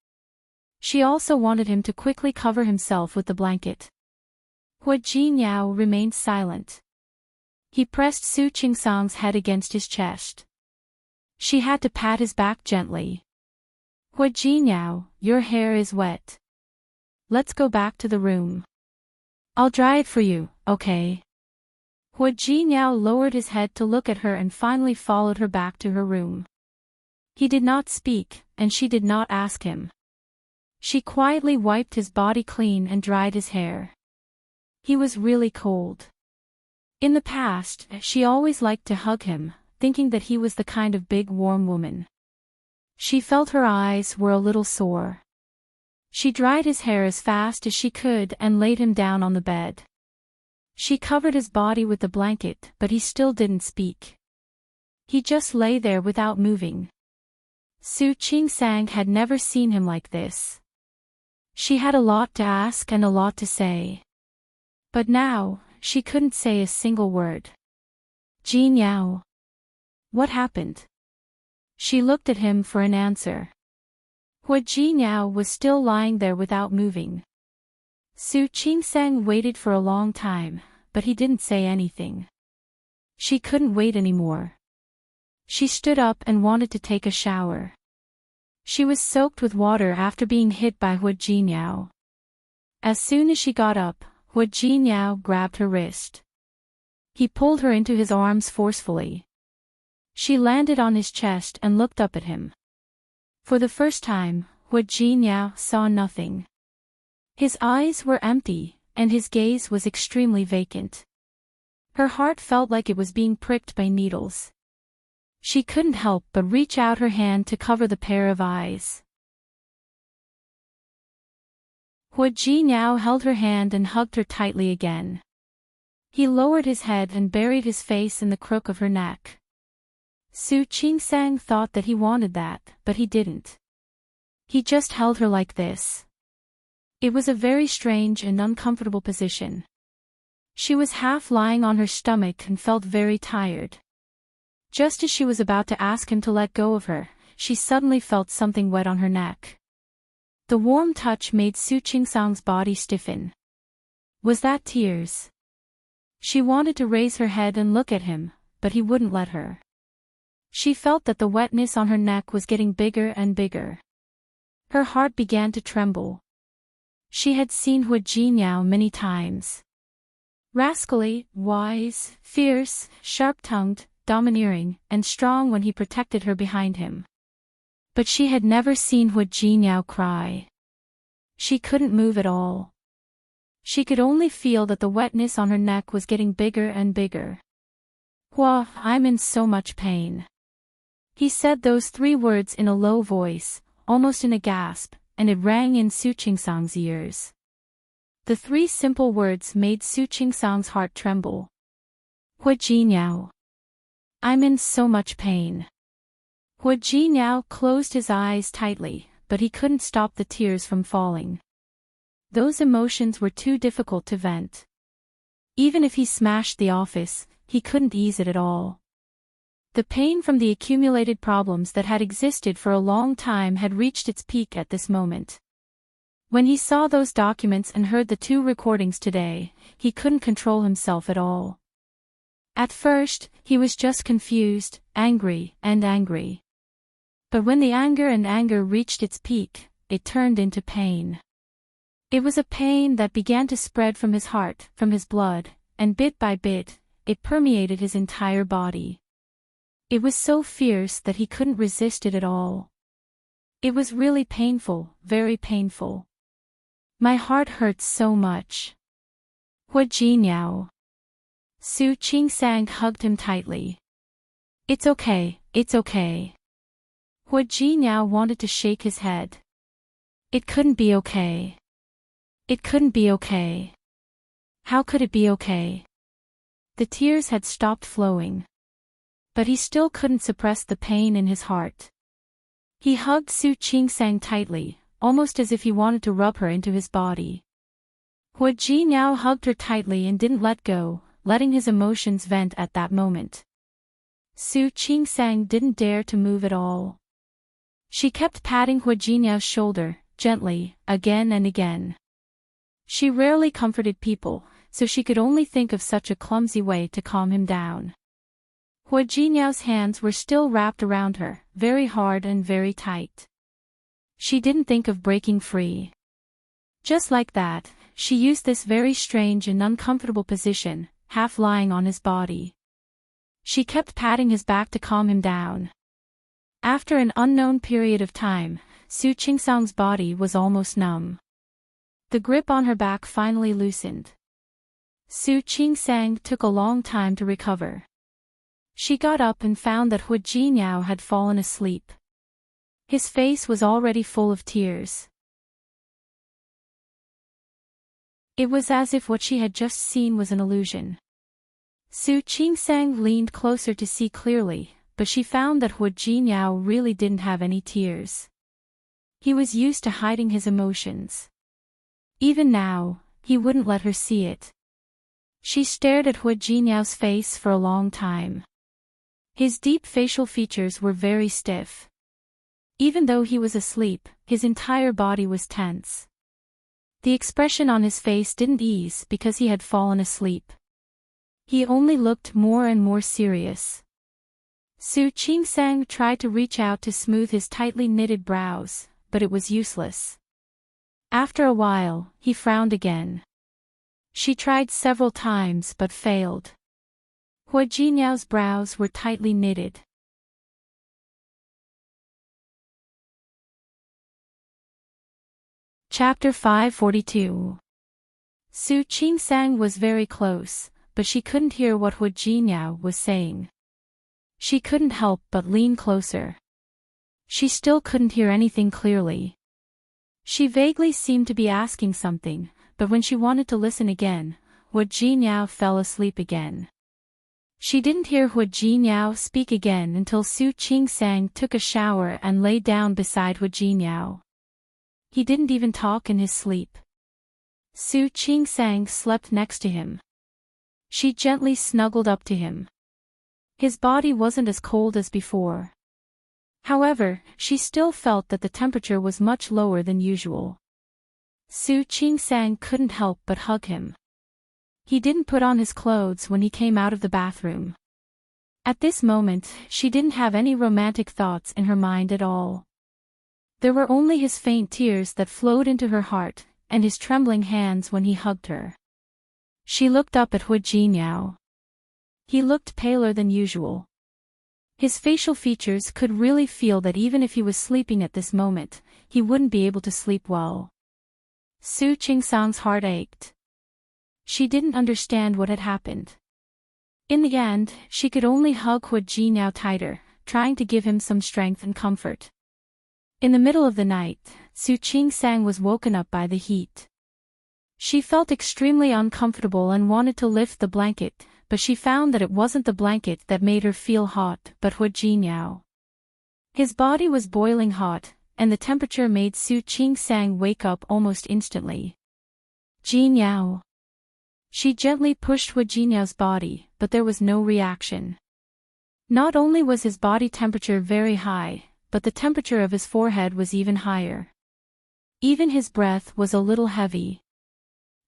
She also wanted him to quickly cover himself with the blanket. Hu Jinyao remained silent. He pressed Su Qingsang's head against his chest. She had to pat his back gently. Hu Jinyao, your hair is wet. Let's go back to the room. I'll dry it for you, okay? Hu Jinyao lowered his head to look at her and finally followed her back to her room. He did not speak, and she did not ask him. She quietly wiped his body clean and dried his hair. He was really cold. In the past, she always liked to hug him, thinking that he was the kind of big warm woman. She felt her eyes were a little sore. She dried his hair as fast as she could and laid him down on the bed. She covered his body with the blanket, but he still didn't speak. He just lay there without moving. Su Qingsang had never seen him like this. She had a lot to ask and a lot to say. But now, she couldn't say a single word. Jinyao. What happened? She looked at him for an answer. Hu Jinyao was still lying there without moving. Su Qingsang waited for a long time, but he didn't say anything. She couldn't wait anymore. She stood up and wanted to take a shower. She was soaked with water after being hit by Hu Jinyao. As soon as she got up, Hu Jinyao grabbed her wrist. He pulled her into his arms forcefully. She landed on his chest and looked up at him. For the first time, Hu Jinniao saw nothing. His eyes were empty, and his gaze was extremely vacant. Her heart felt like it was being pricked by needles. She couldn't help but reach out her hand to cover the pair of eyes. Hu Jinniao held her hand and hugged her tightly again. He lowered his head and buried his face in the crook of her neck. Su Qingsang thought that he wanted that, but he didn't. He just held her like this. It was a very strange and uncomfortable position. She was half lying on her stomach and felt very tired. Just as she was about to ask him to let go of her, she suddenly felt something wet on her neck. The warm touch made Su Qingsang's body stiffen. Was that tears? She wanted to raise her head and look at him, but he wouldn't let her. She felt that the wetness on her neck was getting bigger and bigger. Her heart began to tremble. She had seen Hu Jinniao many times. Rascally, wise, fierce, sharp-tongued, domineering, and strong when he protected her behind him. But she had never seen Hu Jinniao cry. She couldn't move at all. She could only feel that the wetness on her neck was getting bigger and bigger. "Hua, I'm in so much pain." He said those 3 words in a low voice, almost in a gasp, and it rang in Su Qingsang's ears. The 3 simple words made Su Qingsang's heart tremble. "Hu Jinniao. I'm in so much pain." Hu Jinniao closed his eyes tightly, but he couldn't stop the tears from falling. Those emotions were too difficult to vent. Even if he smashed the office, he couldn't ease it at all. The pain from the accumulated problems that had existed for a long time had reached its peak at this moment. When he saw those documents and heard the 2 recordings today, he couldn't control himself at all. At first, he was just confused, angry, and angry. But when the anger reached its peak, it turned into pain. It was a pain that began to spread from his heart, from his blood, and bit by bit, it permeated his entire body. It was so fierce that he couldn't resist it at all. It was really painful, very painful. "My heart hurts so much." "Hu Jinniao." Su Qingsang hugged him tightly. "It's okay, it's okay." Hu Jinniao wanted to shake his head. It couldn't be okay. It couldn't be okay. How could it be okay? The tears had stopped flowing. But he still couldn't suppress the pain in his heart. He hugged Su Qingsang tightly, almost as if he wanted to rub her into his body. Hu Jinniao hugged her tightly and didn't let go, letting his emotions vent at that moment. Su Qingsang didn't dare to move at all. She kept patting Hu Jinniao's shoulder, gently, again and again. She rarely comforted people, so she could only think of such a clumsy way to calm him down. Hu Jinniao's hands were still wrapped around her, very hard and very tight. She didn't think of breaking free. Just like that, she used this very strange and uncomfortable position, half lying on his body. She kept patting his back to calm him down. After an unknown period of time, Su Qingsang's body was almost numb. The grip on her back finally loosened. Su Qingsang took a long time to recover. She got up and found that Hu Jinniao had fallen asleep. His face was already full of tears. It was as if what she had just seen was an illusion. Su Qingsang leaned closer to see clearly, but she found that Hu Jinniao really didn't have any tears. He was used to hiding his emotions. Even now, he wouldn't let her see it. She stared at Hu Jinniao's face for a long time. His deep facial features were very stiff. Even though he was asleep, his entire body was tense. The expression on his face didn't ease because he had fallen asleep. He only looked more and more serious. Su Qingsang tried to reach out to smooth his tightly knitted brows, but it was useless. After a while, he frowned again. She tried several times but failed. Hua Jinyao's brows were tightly knitted. Chapter 542. Su Qingsang was very close, but she couldn't hear what Hua Jinyao was saying. She couldn't help but lean closer. She still couldn't hear anything clearly. She vaguely seemed to be asking something, but when she wanted to listen again, Hua Jinyao fell asleep again. She didn't hear Hua Jinyao speak again until Su Qingsang took a shower and lay down beside Hua Jinyao. He didn't even talk in his sleep. Su Qingsang slept next to him. She gently snuggled up to him. His body wasn't as cold as before. However, she still felt that the temperature was much lower than usual. Su Qingsang couldn't help but hug him. He didn't put on his clothes when he came out of the bathroom. At this moment, she didn't have any romantic thoughts in her mind at all. There were only his faint tears that flowed into her heart, and his trembling hands when he hugged her. She looked up at Hua Jinyao. He looked paler than usual. His facial features could really feel that even if he was sleeping at this moment, he wouldn't be able to sleep well. Su Qingsang's heart ached. She didn't understand what had happened. In the end, she could only hug Hua Jinyao tighter, trying to give him some strength and comfort. In the middle of the night, Su Qingsang was woken up by the heat. She felt extremely uncomfortable and wanted to lift the blanket, but she found that it wasn't the blanket that made her feel hot, but Hua Jinyao. His body was boiling hot, and the temperature made Su Qingsang wake up almost instantly. Jinyao. She gently pushed Hua Jinyao's body, but there was no reaction. Not only was his body temperature very high, but the temperature of his forehead was even higher. Even his breath was a little heavy.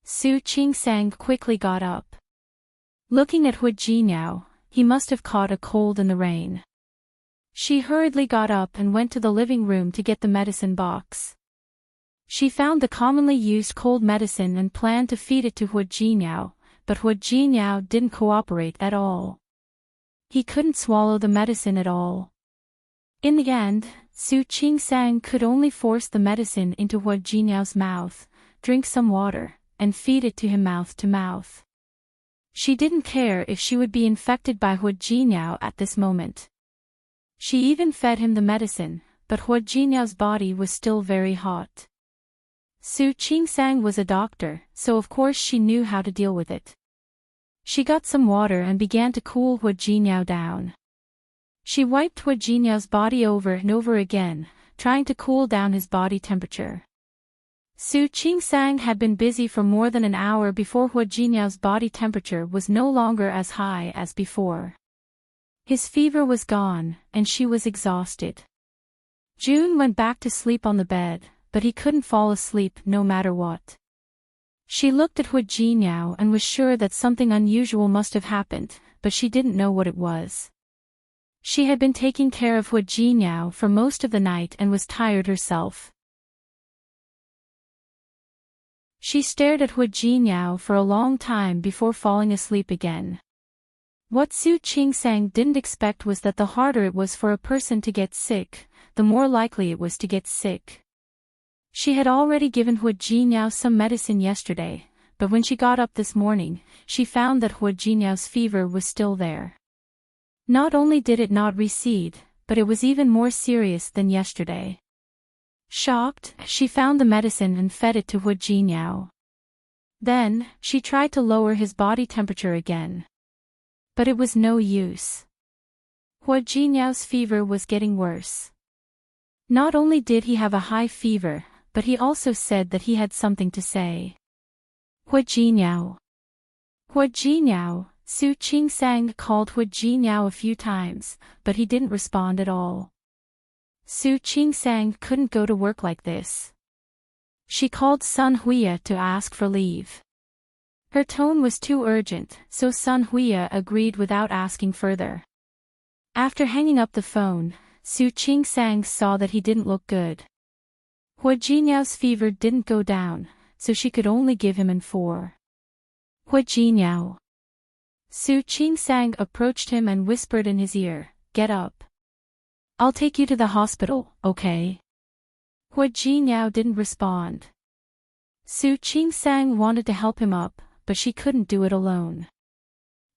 Su Qingsang quickly got up. Looking at Hua Jinyao, he must have caught a cold in the rain. She hurriedly got up and went to the living room to get the medicine box. She found the commonly used cold medicine and planned to feed it to Hua Jinyao, but Hua Jinyao didn't cooperate at all. He couldn't swallow the medicine at all. In the end, Su Qingsang could only force the medicine into Hua Jinyao's mouth, drink some water, and feed it to him mouth to mouth. She didn't care if she would be infected by Hua Jinyao at this moment. She even fed him the medicine, but Hua Jinyao's body was still very hot. Su Qingsang was a doctor, so of course she knew how to deal with it. She got some water and began to cool Hua Jinyao down. She wiped Hua Jinyao's body over and over again, trying to cool down his body temperature. Su Qingsang had been busy for more than an hour before Hua Jinyao's body temperature was no longer as high as before. His fever was gone, and she was exhausted. June went back to sleep on the bed, but he couldn't fall asleep no matter what. She looked at Hua Jinyao and was sure that something unusual must have happened, but she didn't know what it was. She had been taking care of Hua Jinyao for most of the night and was tired herself. She stared at Hua Jinyao for a long time before falling asleep again. What Su Qingsang didn't expect was that the harder it was for a person to get sick, the more likely it was to get sick. She had already given Hua Jinyao some medicine yesterday, but when she got up this morning, she found that Hua Jinyao's fever was still there. Not only did it not recede, but it was even more serious than yesterday. Shocked, she found the medicine and fed it to Hua Jinyao. Then, she tried to lower his body temperature again. But it was no use. Hua Jinyao's fever was getting worse. Not only did he have a high fever, but he also said that he had something to say. Hua Jinyao. Hua Jinyao. Su Qingsang called Hua Jinyao a few times, but he didn't respond at all. Su Qingsang couldn't go to work like this. She called Sun Huiya to ask for leave. Her tone was too urgent, so Sun Huiya agreed without asking further. After hanging up the phone, Su Qingsang saw that he didn't look good. Hua Jinyao's fever didn't go down, so she could only give him an 4. Hua Jinyao. Su Qingsang approached him and whispered in his ear, "Get up. I'll take you to the hospital, okay?" Hua Jinyao didn't respond. Su Qingsang wanted to help him up, but she couldn't do it alone.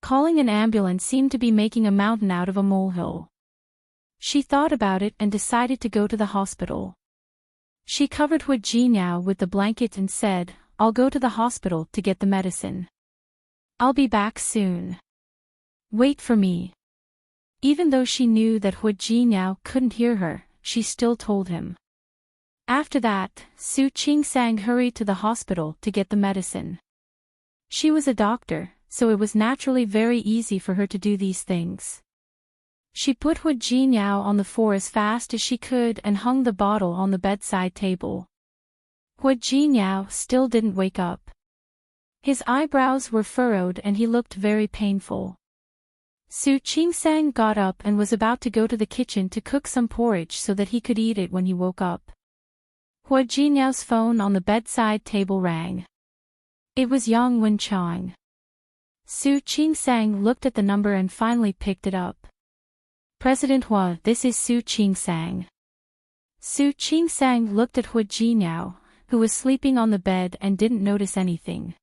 Calling an ambulance seemed to be making a mountain out of a molehill. She thought about it and decided to go to the hospital. She covered Hua Jinyao with the blanket and said, "I'll go to the hospital to get the medicine. I'll be back soon. Wait for me." Even though she knew that Hua Jinyao couldn't hear her, she still told him. After that, Su Qingsang hurried to the hospital to get the medicine. She was a doctor, so it was naturally very easy for her to do these things. She put Hua Jinyao on the floor as fast as she could and hung the bottle on the bedside table. Hua Jinyao still didn't wake up. His eyebrows were furrowed and he looked very painful. Su Qingsang got up and was about to go to the kitchen to cook some porridge so that he could eat it when he woke up. Hua Jinyao's phone on the bedside table rang. It was Yang Wenchang. Su Qingsang looked at the number and finally picked it up. "President Hua, this is Su Qingsang." Su Qingsang looked at Hua Jinyao, who was sleeping on the bed and didn't notice anything.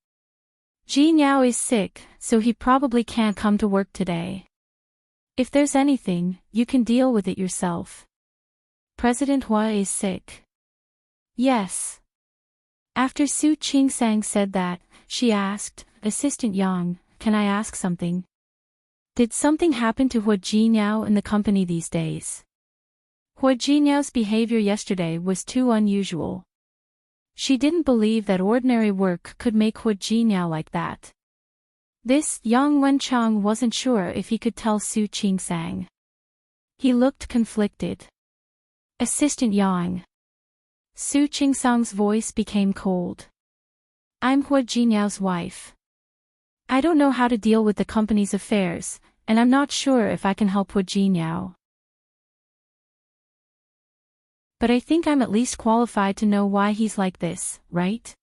"Jinyao is sick, so he probably can't come to work today. If there's anything, you can deal with it yourself." "President Hua is sick?" "Yes." After Su Qingsang said that, she asked, "Assistant Yang, can I ask something? Did something happen to Hua Jinyao in the company these days? Hua Jinyao's behavior yesterday was too unusual." She didn't believe that ordinary work could make Hua Jinyao like that. This, Yang Wenchang wasn't sure if he could tell Su Qingsang. He looked conflicted. "Assistant Yang." Su Qingsang's voice became cold. "I'm Hua Jinyao's wife. I don't know how to deal with the company's affairs, and I'm not sure if I can help Hua Jinyao. But I think I'm at least qualified to know why he's like this, right?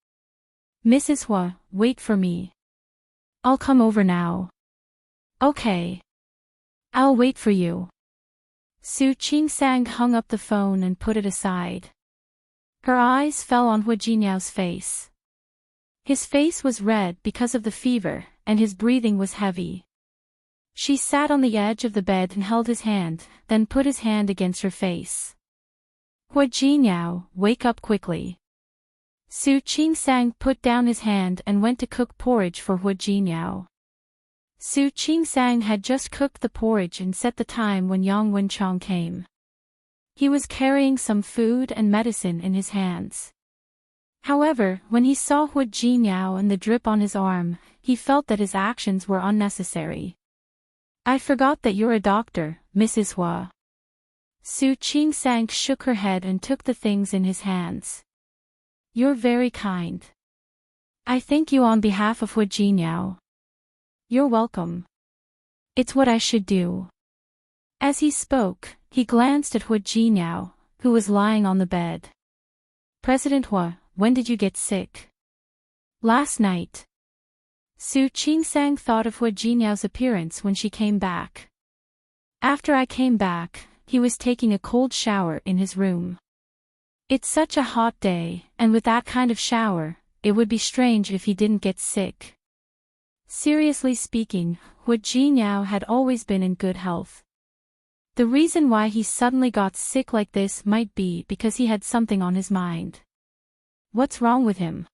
Mrs. Hua, wait for me. I'll come over now." "Okay. I'll wait for you." Su Qingsang hung up the phone and put it aside. Her eyes fell on Hua Jinyao's face. His face was red because of the fever, and his breathing was heavy. She sat on the edge of the bed and held his hand, then put his hand against her face. "Hua Jinyao, wake up quickly." Su Qingsang put down his hand and went to cook porridge for Hua Jinyao. Su Qingsang had just cooked the porridge and set the time when Yang Wenchang came. He was carrying some food and medicine in his hands. However, when he saw Hua Jinyao and the drip on his arm, he felt that his actions were unnecessary. "I forgot that you're a doctor, Mrs. Hua." Su Qingsang shook her head and took the things in his hands. "You're very kind. I thank you on behalf of Hua Jinyao." "You're welcome. It's what I should do." As he spoke, he glanced at Hua Jinyao, who was lying on the bed. "President Hua, when did you get sick?" "Last night." Su Qingsang thought of Hua Jinyao's appearance when she came back. "After I came back, he was taking a cold shower in his room. It's such a hot day, and with that kind of shower, it would be strange if he didn't get sick." Seriously speaking, Hua Jinyao had always been in good health. The reason why he suddenly got sick like this might be because he had something on his mind. What's wrong with him?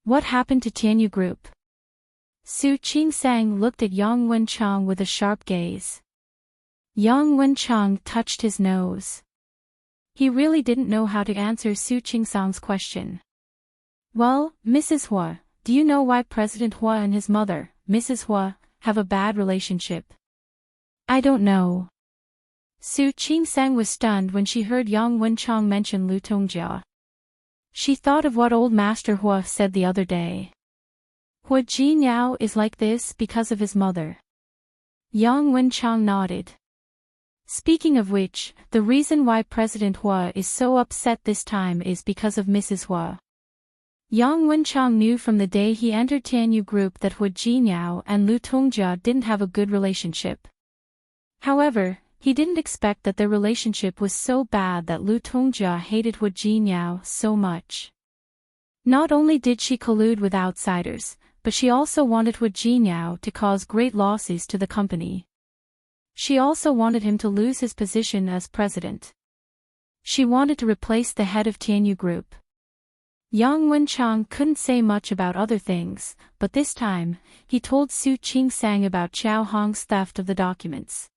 What happened to Tianyu Group? Su Qingsang looked at Yang Wenchang with a sharp gaze. Yang Wenchang touched his nose. He really didn't know how to answer Su Qingsang's question. "Well, Mrs. Hua, do you know why President Hua and his mother, Mrs. Hua, have a bad relationship?" "I don't know." Su Qingsang was stunned when she heard Yang Wenchang mention Lu Tongjia. She thought of what old Master Hua said the other day. Hua Jinyao is like this because of his mother. Yang Wenchang nodded. "Speaking of which, the reason why President Hua is so upset this time is because of Mrs. Hua." Yang Wenchang knew from the day he entered Tianyu Group that Hu Jinyao and Lu Tongjia didn't have a good relationship. However, he didn't expect that their relationship was so bad that Lu Tongjia hated Hu Jinyao so much. Not only did she collude with outsiders, but she also wanted Hu Jinyao to cause great losses to the company. She also wanted him to lose his position as president. She wanted to replace the head of Tianyu Group. Yang Wenchang couldn't say much about other things, but this time, he told Su Qingsang about Qiao Hong's theft of the documents.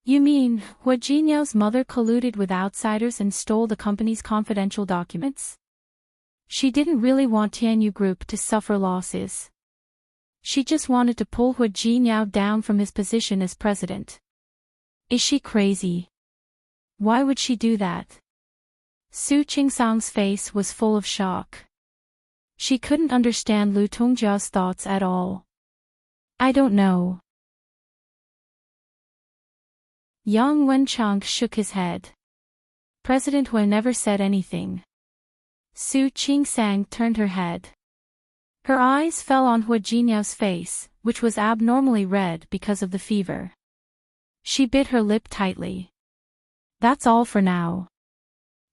You mean, Hu Jinyao's mother colluded with outsiders and stole the company's confidential documents? She didn't really want Tianyu Group to suffer losses. She just wanted to pull Hu Jinyao down from his position as president. Is she crazy? Why would she do that? Su Qingsang's face was full of shock. She couldn't understand Lu Tongjia's thoughts at all. I don't know. Yang Wenchang shook his head. President Hu never said anything. Su Qingsang turned her head. Her eyes fell on Hu Jinyao's face, which was abnormally red because of the fever. She bit her lip tightly. That's all for now.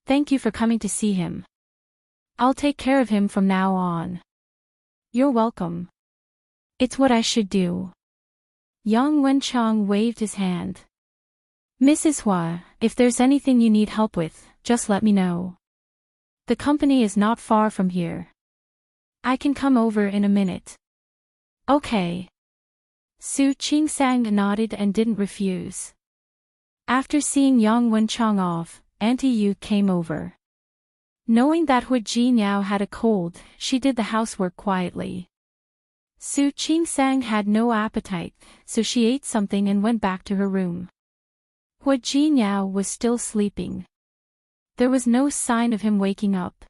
Thank you for coming to see him. I'll take care of him from now on. You're welcome. It's what I should do. Yang Wenchang waved his hand. Mrs. Hua, if there's anything you need help with, just let me know. The company is not far from here. I can come over in a minute. Okay. Su Qingsang nodded and didn't refuse. After seeing Yang Wenchang off, Auntie Yu came over. Knowing that Hu Jinyao had a cold, she did the housework quietly. Su Qingsang had no appetite, so she ate something and went back to her room. Hu Jinyao was still sleeping. There was no sign of him waking up.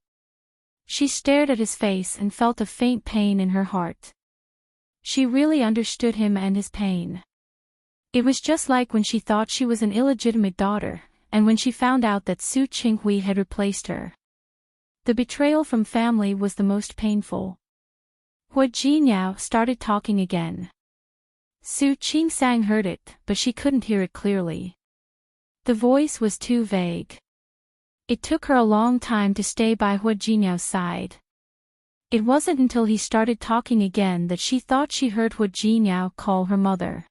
She stared at his face and felt a faint pain in her heart. She really understood him and his pain. It was just like when she thought she was an illegitimate daughter, and when she found out that Su Qinghui had replaced her. The betrayal from family was the most painful. Hu Jinyao started talking again. Su Qingsang heard it, but she couldn't hear it clearly. The voice was too vague. It took her a long time to stay by Hu Jinyao's side. It wasn't until he started talking again that she thought she heard Hu Jinyao call her mother.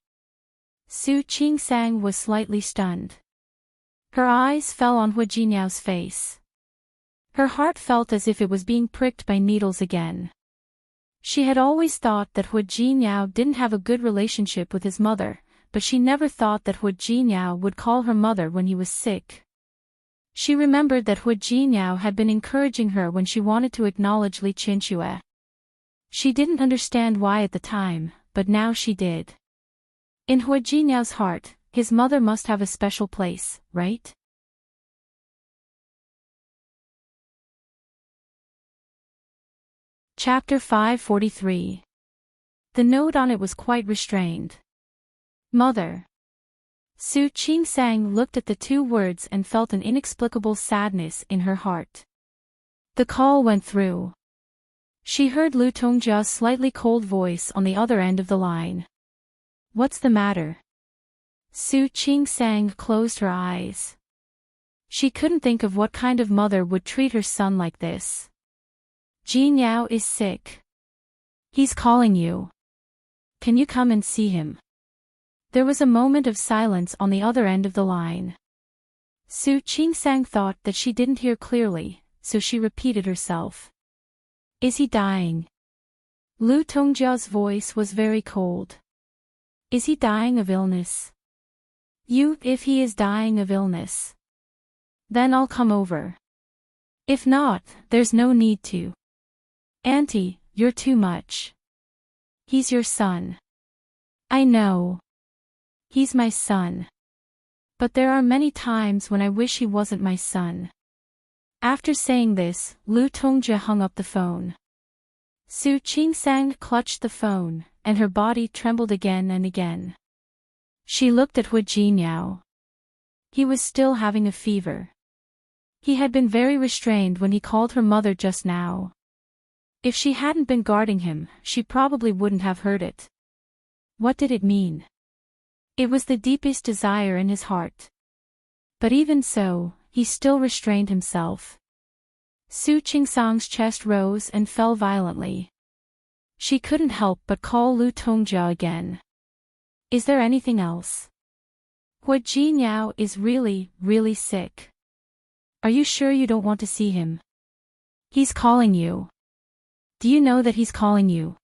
Su Qingsang was slightly stunned. Her eyes fell on Hu Jinyao's face. Her heart felt as if it was being pricked by needles again. She had always thought that Hu Jinyao didn't have a good relationship with his mother, but she never thought that Hu Jinyao would call her mother when he was sick. She remembered that Hu Jinyao had been encouraging her when she wanted to acknowledge Li Qinxue. She didn't understand why at the time, but now she did. In Hu Jinyao's heart, his mother must have a special place, right? Chapter 543. The note on it was quite restrained. Mother. Su Qingsang looked at the two words and felt an inexplicable sadness in her heart. The call went through. She heard Lu Tongjia's slightly cold voice on the other end of the line. What's the matter? Su Qingsang closed her eyes. She couldn't think of what kind of mother would treat her son like this. Jinyao is sick. He's calling you. Can you come and see him? There was a moment of silence on the other end of the line. Su Qingsang thought that she didn't hear clearly, so she repeated herself. Is he dying? Lu Tongjia's voice was very cold. Is he dying of illness? If he is dying of illness. Then I'll come over. If not, there's no need to. Auntie, you're too much. He's your son. I know. He's my son. But there are many times when I wish he wasn't my son. After saying this, Lu Tongjia hung up the phone. Su Qingsang clutched the phone, and her body trembled again and again. She looked at Hu Jinyao. He was still having a fever. He had been very restrained when he called her mother just now. If she hadn't been guarding him, she probably wouldn't have heard it. What did it mean? It was the deepest desire in his heart. But even so, he still restrained himself. Su Qingsang's chest rose and fell violently. She couldn't help but call Lu Tongjia again. Is there anything else? Hua Jinyao is really, really sick. Are you sure you don't want to see him? He's calling you. Do you know that he's calling you?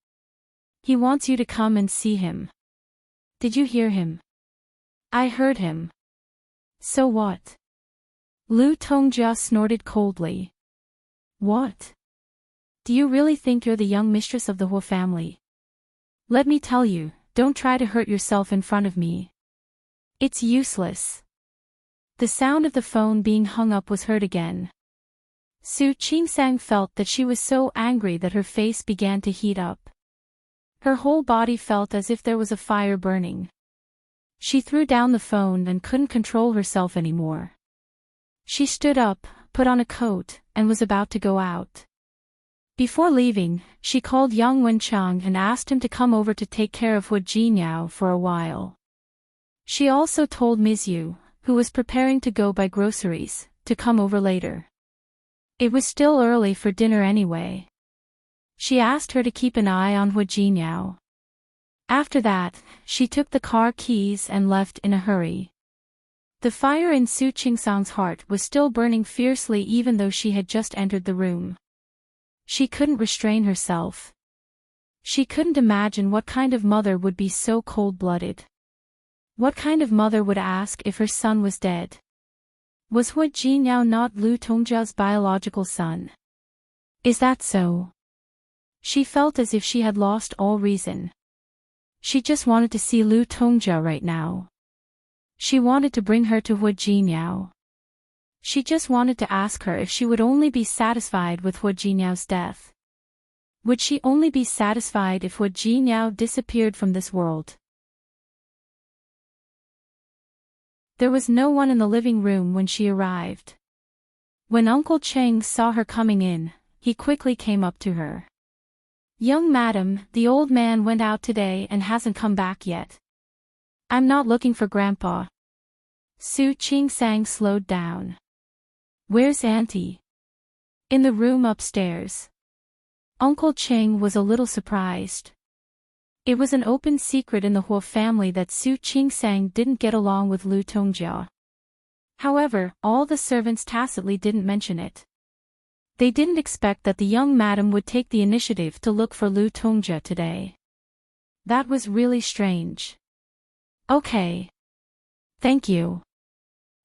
He wants you to come and see him. Did you hear him? I heard him. So what? Lu Tongjia snorted coldly. What? Do you really think you're the young mistress of the Hua family? Let me tell you, don't try to hurt yourself in front of me. It's useless. The sound of the phone being hung up was heard again. Su Qingsang felt that she was so angry that her face began to heat up. Her whole body felt as if there was a fire burning. She threw down the phone and couldn't control herself anymore. She stood up, put on a coat, and was about to go out. Before leaving, she called Yang Wenchang and asked him to come over to take care of Hua Jinyao for a while. She also told Ms. Yu, who was preparing to go buy groceries, to come over later. It was still early for dinner anyway. She asked her to keep an eye on Hua Jinyao. After that, she took the car keys and left in a hurry. The fire in Su Qingsang's heart was still burning fiercely even though she had just entered the room. She couldn't restrain herself. She couldn't imagine what kind of mother would be so cold-blooded. What kind of mother would ask if her son was dead? Was Hua Jinyao not Lu Tongjia's biological son? Is that so? She felt as if she had lost all reason. She just wanted to see Lu Tongjia right now. She wanted to bring her to Hua Jinyao. She just wanted to ask her if she would only be satisfied with Hua Jinyao's death. Would she only be satisfied if Hua Jinyao disappeared from this world? There was no one in the living room when she arrived. When Uncle Cheng saw her coming in, he quickly came up to her. Young madam, the old man went out today and hasn't come back yet. I'm not looking for Grandpa. Su Qingsang slowed down. Where's Auntie? In the room upstairs. Uncle Cheng was a little surprised. It was an open secret in the Hua family that Su Qingsang didn't get along with Lu Tongjia. However, all the servants tacitly didn't mention it. They didn't expect that the young madam would take the initiative to look for Lu Tongjia today. That was really strange. Okay. Thank you.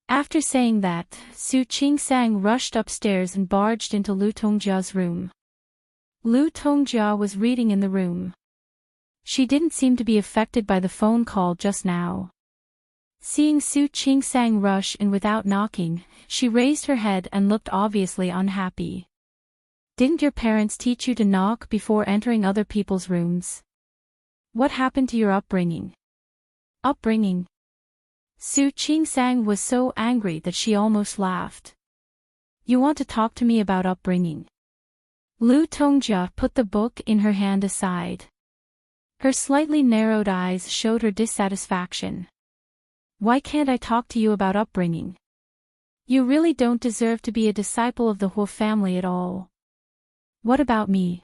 After saying that, Su Qingsang rushed upstairs and barged into Lu Tongjia's room. Lu Tongjia was reading in the room. She didn't seem to be affected by the phone call just now. Seeing Su Qingsang rush in without knocking, she raised her head and looked obviously unhappy. Didn't your parents teach you to knock before entering other people's rooms? What happened to your upbringing? Upbringing? Su Qingsang was so angry that she almost laughed. You want to talk to me about upbringing? Lu Tongjia put the book in her hand aside. Her slightly narrowed eyes showed her dissatisfaction. Why can't I talk to you about upbringing? You really don't deserve to be a disciple of the Hua family at all. What about me?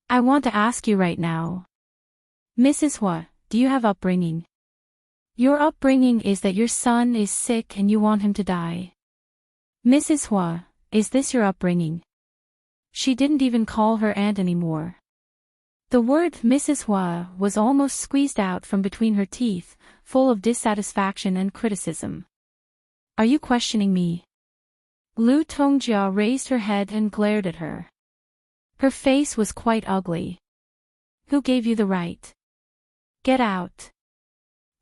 I want to ask you right now. Mrs. Hua, do you have upbringing? Your upbringing is that your son is sick and you want him to die. Mrs. Hua, is this your upbringing? She didn't even call her aunt anymore. The word Mrs. Hua was almost squeezed out from between her teeth, full of dissatisfaction and criticism. Are you questioning me? Lu Tongjia raised her head and glared at her. Her face was quite ugly. Who gave you the right? Get out.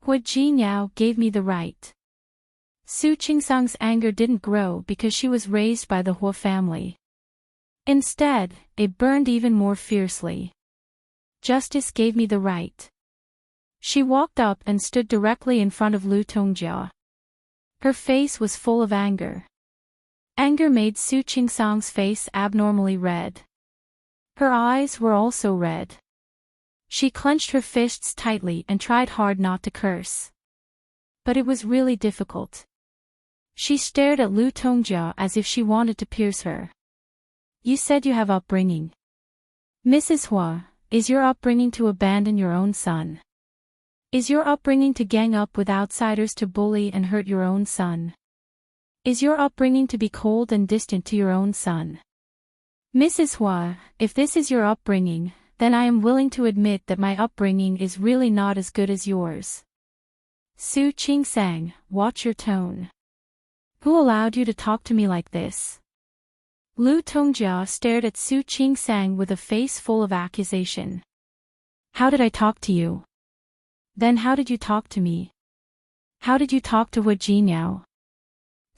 Hua Jinyao gave me the right. Su Qingsang's anger didn't grow because she was raised by the Hua family. Instead, it burned even more fiercely. Justice gave me the right. She walked up and stood directly in front of Lu Tongjia. Her face was full of anger. Anger made Su Qingsang's face abnormally red. Her eyes were also red. She clenched her fists tightly and tried hard not to curse. But it was really difficult. She stared at Lu Tongjia as if she wanted to pierce her. You said you have upbringing. Mrs. Hua, is your upbringing to abandon your own son? Is your upbringing to gang up with outsiders to bully and hurt your own son? Is your upbringing to be cold and distant to your own son? Mrs. Hua, if this is your upbringing, then I am willing to admit that my upbringing is really not as good as yours. Su Qingsang, watch your tone. Who allowed you to talk to me like this? Lu Tongjia stared at Su Qingsang with a face full of accusation. How did I talk to you? Then how did you talk to me? How did you talk to Hu Jinyao?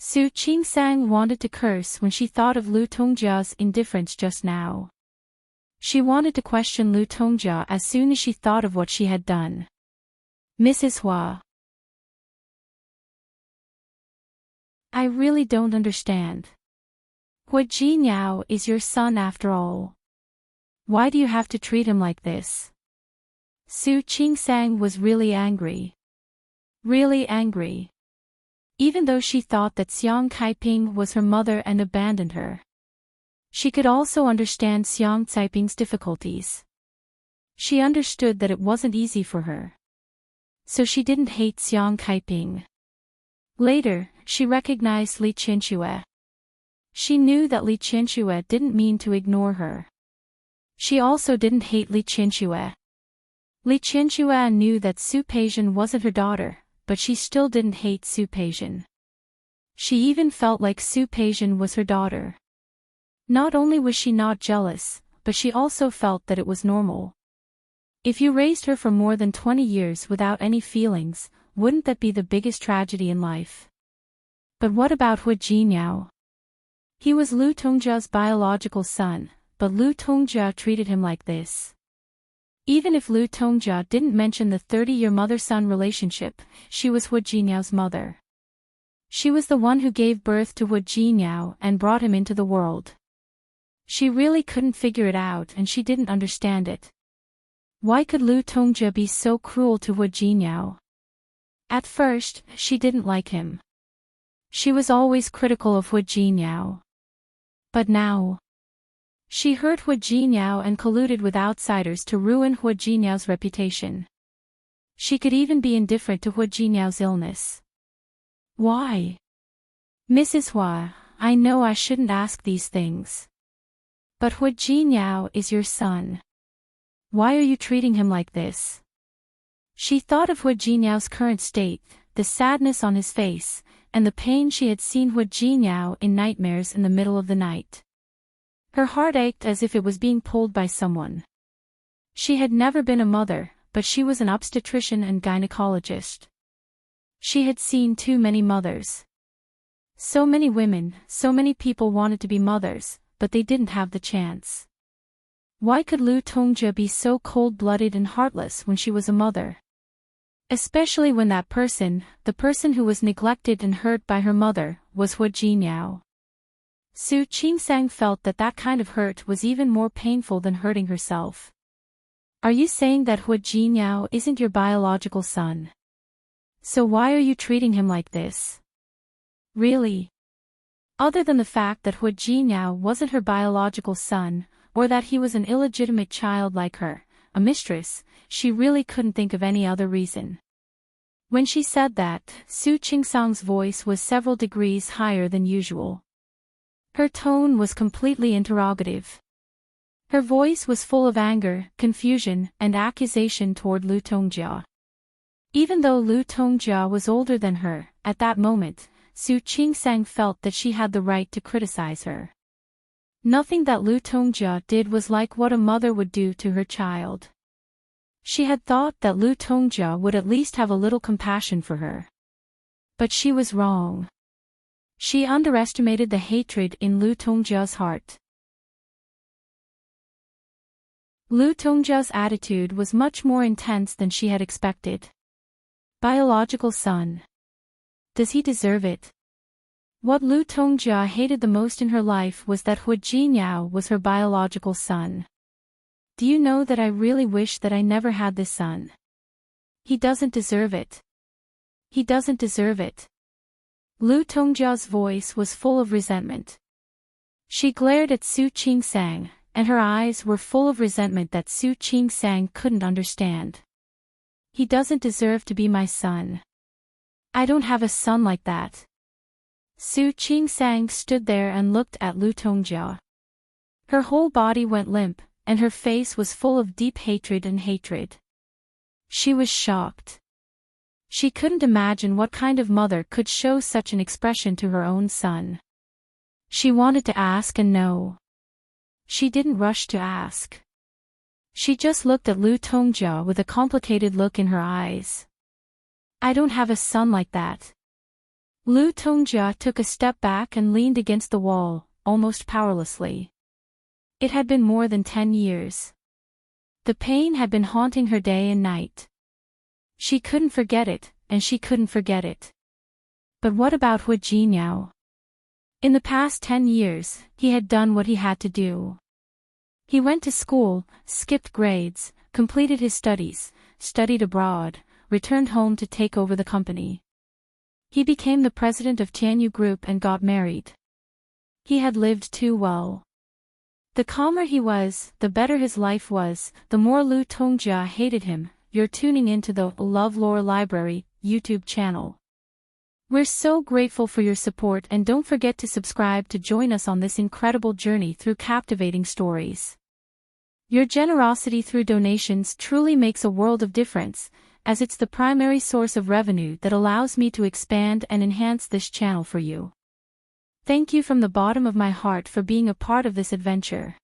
Su Qingsang wanted to curse when she thought of Lu Tongjia's indifference just now. She wanted to question Lu Tongjia as soon as she thought of what she had done. Mrs. Hua. I really don't understand. Hu Jinyao is your son after all. Why do you have to treat him like this? Su Qingsang was really angry. Really angry. Even though she thought that Xiang Kaiping was her mother and abandoned her. She could also understand Xiang Caiping's difficulties. She understood that it wasn't easy for her. So she didn't hate Xiang Kaiping. Later, she recognized Li Qianxue. She knew that Li Qianxue didn't mean to ignore her. She also didn't hate Li Qianxue. Li Qianxue knew that Su Peixian wasn't her daughter, but she still didn't hate Su Peixian. She even felt like Su Peixian was her daughter. Not only was she not jealous, but she also felt that it was normal. If you raised her for more than 20 years without any feelings, wouldn't that be the biggest tragedy in life? But what about Hu Jinyao? He was Lu Tongjia's biological son, but Lu Tongjia treated him like this. Even if Lu Tongjia didn't mention the 30-year mother-son relationship, she was Hu Jinyao's mother. She was the one who gave birth to Hu Jinyao and brought him into the world. She really couldn't figure it out and she didn't understand it. Why could Lu Tongjia be so cruel to Hu Jinyao? At first, she didn't like him. She was always critical of Hu Jinyao. But now, she hurt Hu Jinyao and colluded with outsiders to ruin Hu Jinyao's reputation. She could even be indifferent to Hu Jinyao's illness. Why? Mrs. Hua, I know I shouldn't ask these things. But Hu Jinyao is your son. Why are you treating him like this? She thought of Hu Jinyao's current state, the sadness on his face, and the pain she had seen Hu Jinyao in nightmares in the middle of the night. Her heart ached as if it was being pulled by someone. She had never been a mother, but she was an obstetrician and gynecologist. She had seen too many mothers. So many women, so many people wanted to be mothers, but they didn't have the chance. Why could Lu Tongjia be so cold-blooded and heartless when she was a mother? Especially when that person, the person who was neglected and hurt by her mother, was Hu Jinyao. Su Qingsang felt that that kind of hurt was even more painful than hurting herself. Are you saying that Hu Jinyao isn't your biological son? So why are you treating him like this? Really? Other than the fact that Hu Jinyao wasn't her biological son, or that he was an illegitimate child like her, a mistress, she really couldn't think of any other reason. When she said that, Su Qingsang's voice was several degrees higher than usual. Her tone was completely interrogative. Her voice was full of anger, confusion, and accusation toward Lu Tongjia. Even though Lu Tongjia was older than her, at that moment, Su Qingsang felt that she had the right to criticize her. Nothing that Lu Tongjia did was like what a mother would do to her child. She had thought that Lu Tongjia would at least have a little compassion for her. But she was wrong. She underestimated the hatred in Lu Tongjia's heart. Lu Tongjia's attitude was much more intense than she had expected. Biological son. Does he deserve it? What Lu Tongjia hated the most in her life was that Hu Jinyao was her biological son. Do you know that I really wish that I never had this son? He doesn't deserve it. He doesn't deserve it. Lu Tongjia's voice was full of resentment. She glared at Su Qingsang, and her eyes were full of resentment that Su Qingsang couldn't understand. He doesn't deserve to be my son. I don't have a son like that. Su Qingsang stood there and looked at Lu Tongjia. Her whole body went limp, and her face was full of deep hatred and hatred. She was shocked. She couldn't imagine what kind of mother could show such an expression to her own son. She wanted to ask and know. She didn't rush to ask. She just looked at Lu Tongjia with a complicated look in her eyes. I don't have a son like that. Lu Tongjia took a step back and leaned against the wall, almost powerlessly. It had been more than 10 years. The pain had been haunting her day and night. She couldn't forget it, and she couldn't forget it. But what about Hu Jinyao? In the past 10 years, he had done what he had to do. He went to school, skipped grades, completed his studies, studied abroad, returned home to take over the company. He became the president of Tianyu Group and got married. He had lived too well. The calmer he was, the better his life was, the more Lu Tongjia hated him. You're tuning into the LoveLore Library YouTube channel. We're so grateful for your support, and don't forget to subscribe to join us on this incredible journey through captivating stories. Your generosity through donations truly makes a world of difference, as it's the primary source of revenue that allows me to expand and enhance this channel for you. Thank you from the bottom of my heart for being a part of this adventure.